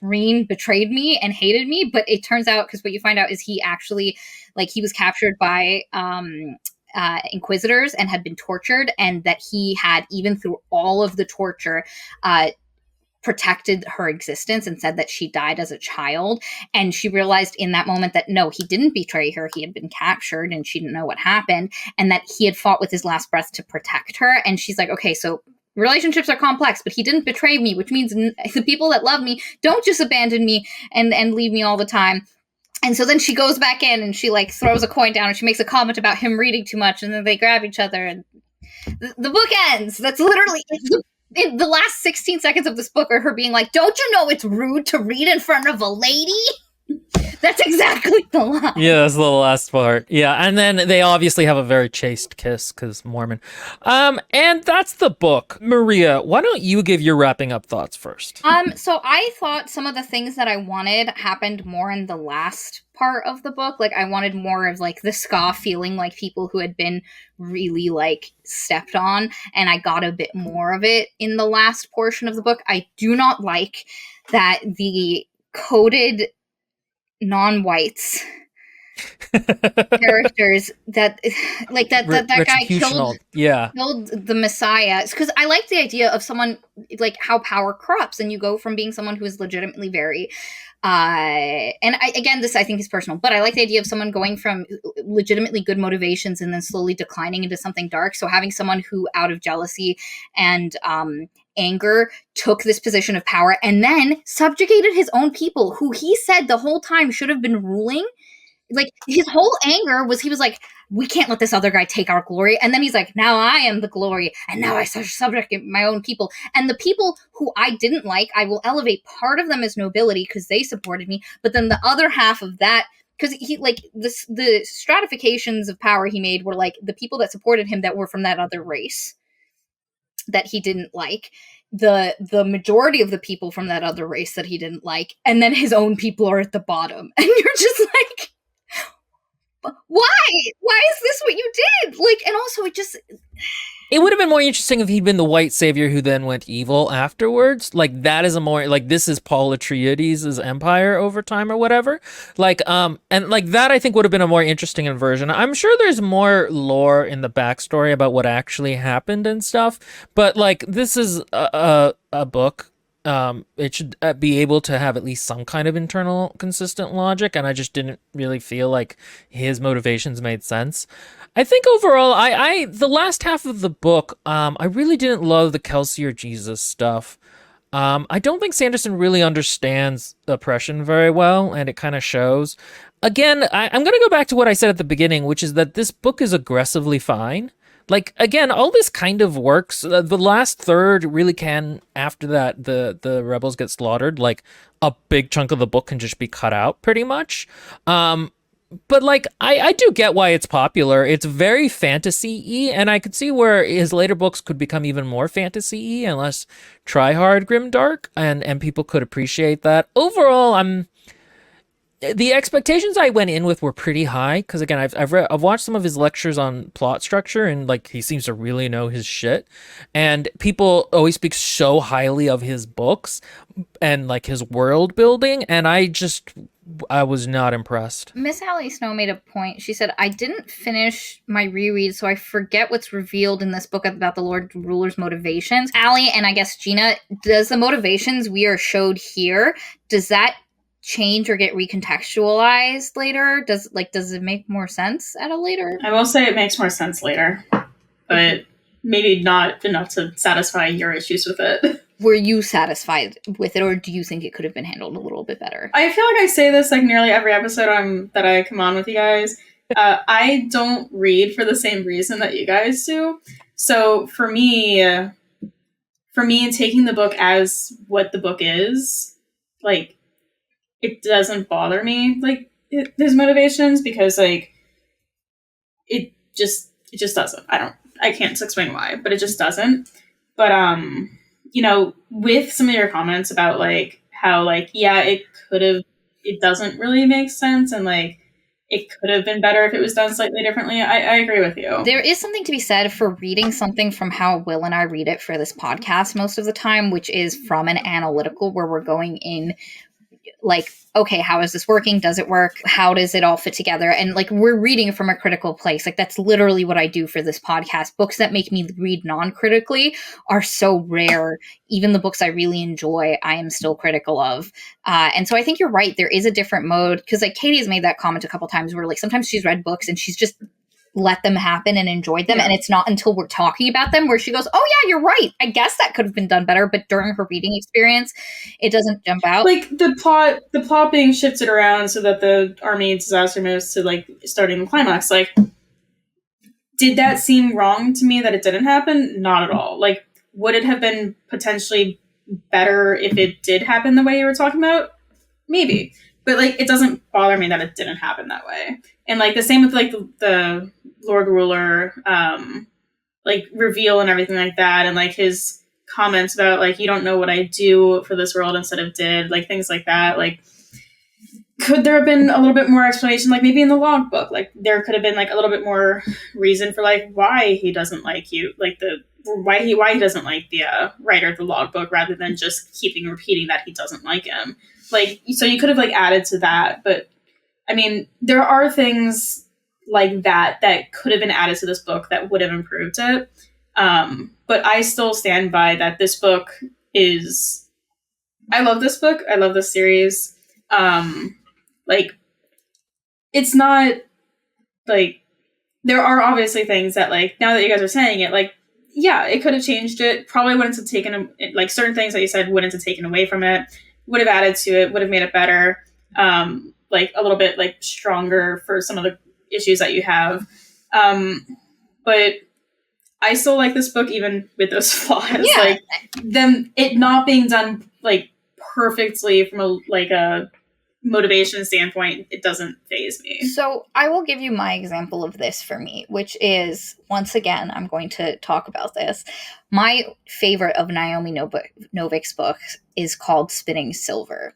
Reen betrayed me and hated me. But it turns out, because what you find out is he actually, like, he was captured by Inquisitors and had been tortured, and that he had, even through all of the torture, protected her existence and said that she died as a child. And she realized in that moment that no, he didn't betray her. He had been captured and she didn't know what happened, and that he had fought with his last breath to protect her. And she's like, okay, so relationships are complex, but he didn't betray me, which means the people that love me don't just abandon me and leave me all the time. And so then she goes back in and she like throws a coin down and she makes a comment about him reading too much, and then they grab each other and the book ends. That's literally the last 16 seconds of this book are her being like, don't you know it's rude to read in front of a lady? That's exactly the line. Yeah, that's the last part. Yeah, and then they obviously have a very chaste kiss because Mormon. And that's the book. Maria, why don't you give your wrapping up thoughts first? So I thought some of the things that I wanted happened more in the last part of the book. Like, I wanted more of like the ska feeling like people who had been really like stepped on, and I got a bit more of it in the last portion of the book. I do not like that the coded non-whites characters that like that guy killed the Messiah, because I like the idea of someone like how power corrupts, and you go from being someone who is legitimately very and this I think is personal, but I like the idea of someone going from legitimately good motivations and then slowly declining into something dark. So having someone who out of jealousy and anger took this position of power and then subjugated his own people, who he said the whole time should have been ruling. Like, his whole anger was, he was like, we can't let this other guy take our glory. And then he's like, now I am the glory, and now I subjugate my own people. And the people who I didn't like, I will elevate part of them as nobility because they supported me, but then the other half of that, because he like the stratifications of power he made were like the people that supported him that were from that other race that he didn't like, the majority of the people from that other race that he didn't like, and then his own people are at the bottom. And you're just like, why is this what you did? Like, and also it would have been more interesting if he'd been the white savior who then went evil afterwards. Like, that is a more, like, this is Paul Atreides' empire over time or whatever. Like, and like that I think would have been a more interesting inversion. I'm sure there's more lore in the backstory about what actually happened and stuff, but like, this is a book. It should be able to have at least some kind of internal consistent logic, and I just didn't really feel like his motivations made sense. I think overall, I the last half of the book, I really didn't love the Kelsey or Jesus stuff. I don't think Sanderson really understands oppression very well, and it kind of shows. Again, I'm going to go back to what I said at the beginning, which is that this book is aggressively fine. Like, again, all this kind of works. The last third really can, after that, the rebels get slaughtered, like, a big chunk of the book can just be cut out, pretty much. But, like, I do get why it's popular. It's very fantasy-y, and I could see where his later books could become even more fantasy-y and less try-hard grimdark, and people could appreciate that. Overall, the expectations I went in with were pretty high, because, again, I've watched some of his lectures on plot structure, and, like, he seems to really know his shit, and people always speak so highly of his books and, like, his world building, and I was not impressed. Miss Allie Snow made a point. She said, I didn't finish my reread, so I forget what's revealed in this book about the Lord Ruler's motivations. Allie, and I guess Gina, does the motivations we are showed here, does that change or get recontextualized later? Does it make more sense at a later? I will say it makes more sense later, but maybe not enough to satisfy your issues with it. Were you satisfied with it, or do you think it could have been handled a little bit better? I feel like I say this like nearly every episode that I come on with you guys. I don't read for the same reason that you guys do. So for me, taking the book as what the book is, like, it doesn't bother me, like, his motivations, because, like, it just doesn't. I can't explain why, but it just doesn't. But, with some of your comments about, like, how, like, yeah, it doesn't really make sense, and, like, it could have been better if it was done slightly differently. I agree with you. There is something to be said for reading something from how Will and I read it for this podcast most of the time, which is from an analytical, where we're going in like, okay, how is this working? Does it work? How does it all fit together? And like, we're reading from a critical place. Like, that's literally what I do for this podcast. Books that make me read non-critically are so rare. Even the books I really enjoy, I am still critical of. And so I think you're right. There is a different mode, because like Katie has made that comment a couple times where like sometimes she's read books and she's just let them happen and enjoyed them. Yeah. And it's not until we're talking about them where she goes, oh yeah, you're right. I guess that could have been done better. But during her reading experience, it doesn't jump out. Like the plot being shifted around so that the army disaster moves to like starting the climax. Like, did that seem wrong to me that it didn't happen? Not at all. Like, would it have been potentially better if it did happen the way you were talking about? Maybe. But like, it doesn't bother me that it didn't happen that way. And like the same with like the Lord Ruler like reveal and everything like that, and like his comments about like, you don't know what I do for this world instead of did, like things like that. Like, could there have been a little bit more explanation, like maybe in the logbook? Like there could have been like a little bit more reason for like why he doesn't like you, like why he doesn't like the writer of the logbook, rather than just keeping repeating that he doesn't like him. Like, so you could have like added to that, but I mean, there are things like that could have been added to this book that would have improved it. But I still stand by that this book is... I love this book. I love this series. Like, it's not... Like, there are obviously things that, like, now that you guys are saying it, like, yeah, it could have changed it. Probably wouldn't have taken... Like, certain things that you said wouldn't have taken away from it. Would have added to it. Would have made it better. Like, a little bit, like, stronger for some of the issues that you have. But I still like this book even with those flaws. Yeah. Like, them it not being done like perfectly from a motivation standpoint, it doesn't faze me. So I will give you my example of this for me, which is, once again, I'm going to talk about this. My favorite of Naomi Novik's books is called Spinning Silver.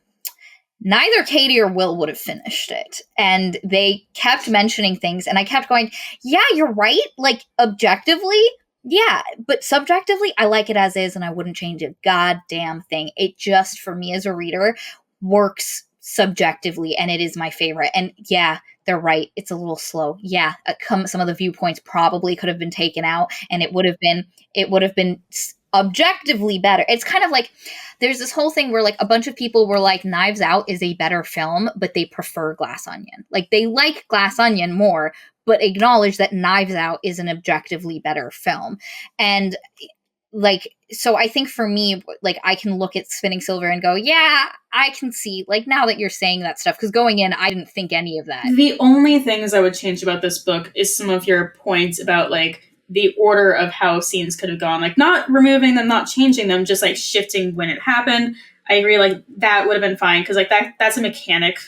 Neither Katie or Will would have finished it. And they kept mentioning things, and I kept going, yeah, you're right. Like, objectively, yeah. But subjectively, I like it as is, and I wouldn't change a goddamn thing. It just, for me as a reader, works subjectively, and it is my favorite. And yeah, they're right. It's a little slow. Yeah, some of the viewpoints probably could have been taken out, and it would have been objectively better. It's kind of like there's this whole thing where like a bunch of people were like, Knives Out is a better film, but they prefer Glass Onion. Like, they like Glass Onion more, but acknowledge that Knives Out is an objectively better film. And like, so I think for me, like, I can look at Spinning Silver and go, yeah, I can see, like, now that you're saying that stuff, because going in, I didn't think any of that. The only things I would change about this book is some of your points about like the order of how scenes could have gone, like not removing them, not changing them, just like shifting when it happened. I agree, like that would have been fine, because like that's a mechanic,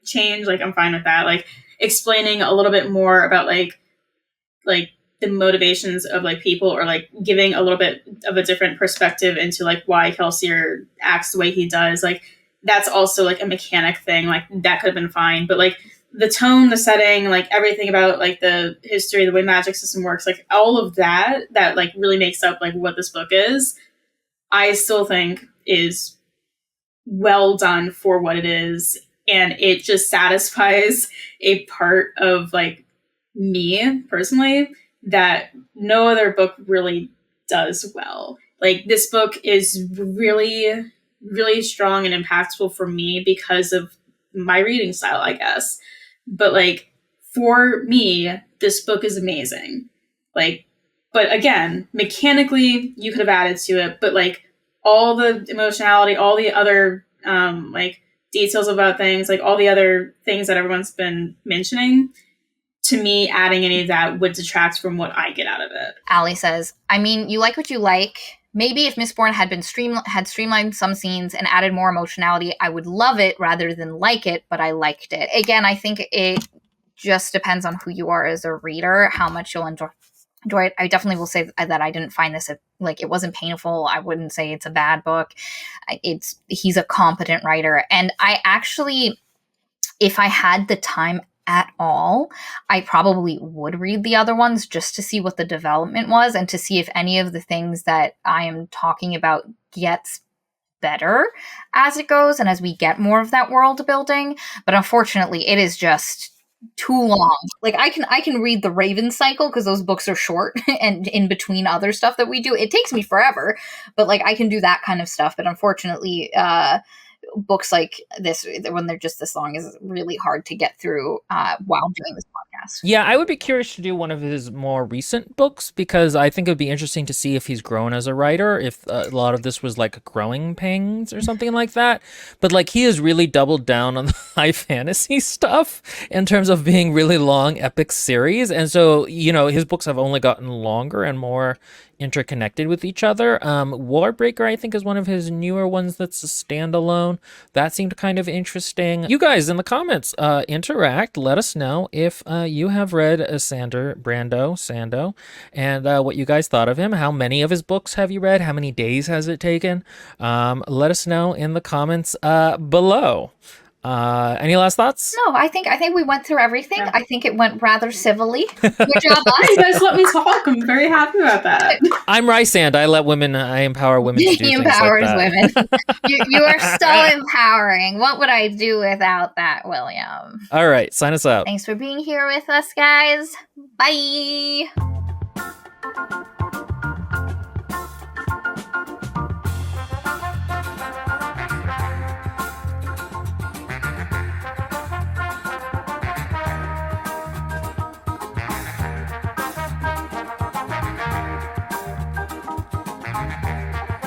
change. Like, I'm fine with that. Like, explaining a little bit more about like the motivations of like people, or like giving a little bit of a different perspective into like why Kelsier acts the way he does. Like, that's also like a mechanic thing. Like, that could have been fine, but like the tone, the setting, like everything about like the history, the way magic system works, like all of that like really makes up like what this book is, I still think is well done for what it is. And it just satisfies a part of like me personally that no other book really does well. Like, this book is really, really strong and impactful for me because of my reading style, I guess. But like, for me, this book is amazing. Like, but again, mechanically, you could have added to it, but like all the emotionality, all the other like details about things, like all the other things that everyone's been mentioning, to me, adding any of that would detract from what I get out of it. Allie says, I mean, you like what you like. Maybe if Mistborn had streamlined some scenes and added more emotionality, I would love it rather than like it, but I liked it. Again, I think it just depends on who you are as a reader, how much you'll enjoy it. I definitely will say that I didn't find this, like, it wasn't painful. I wouldn't say it's a bad book. He's a competent writer. And I actually, if I had the time at all, I probably would read the other ones just to see what the development was and to see if any of the things that I am talking about gets better as it goes and as we get more of that world building. But unfortunately, it is just too long. Like I can read the Raven Cycle because those books are short and in between other stuff that we do. It takes me forever, but like I can do that kind of stuff. But unfortunately, books like this, when they're just this long, is really hard to get through while doing this podcast. Yeah, I would be curious to do one of his more recent books because I think it would be interesting to see if he's grown as a writer, if a lot of this was like growing pains or something like that. But like he has really doubled down on the high fantasy stuff in terms of being really long epic series. And so, his books have only gotten longer and more interconnected with each other. Warbreaker, I think, is one of his newer ones that's a standalone. That seemed kind of interesting. You guys in the comments, interact. Let us know if you have read Sando, and what you guys thought of him. How many of his books have you read? How many days has it taken? Let us know in the comments below. Any last thoughts? No, I think we went through everything. Yeah. I think it went rather civilly. Good job, us. You guys let me talk. I'm very happy about that. I'm Rysand. I empower women to do he things empowers like that. women. you are so empowering. What would I do without that, William? All right, sign us out. Thanks for being here with us, guys. Bye.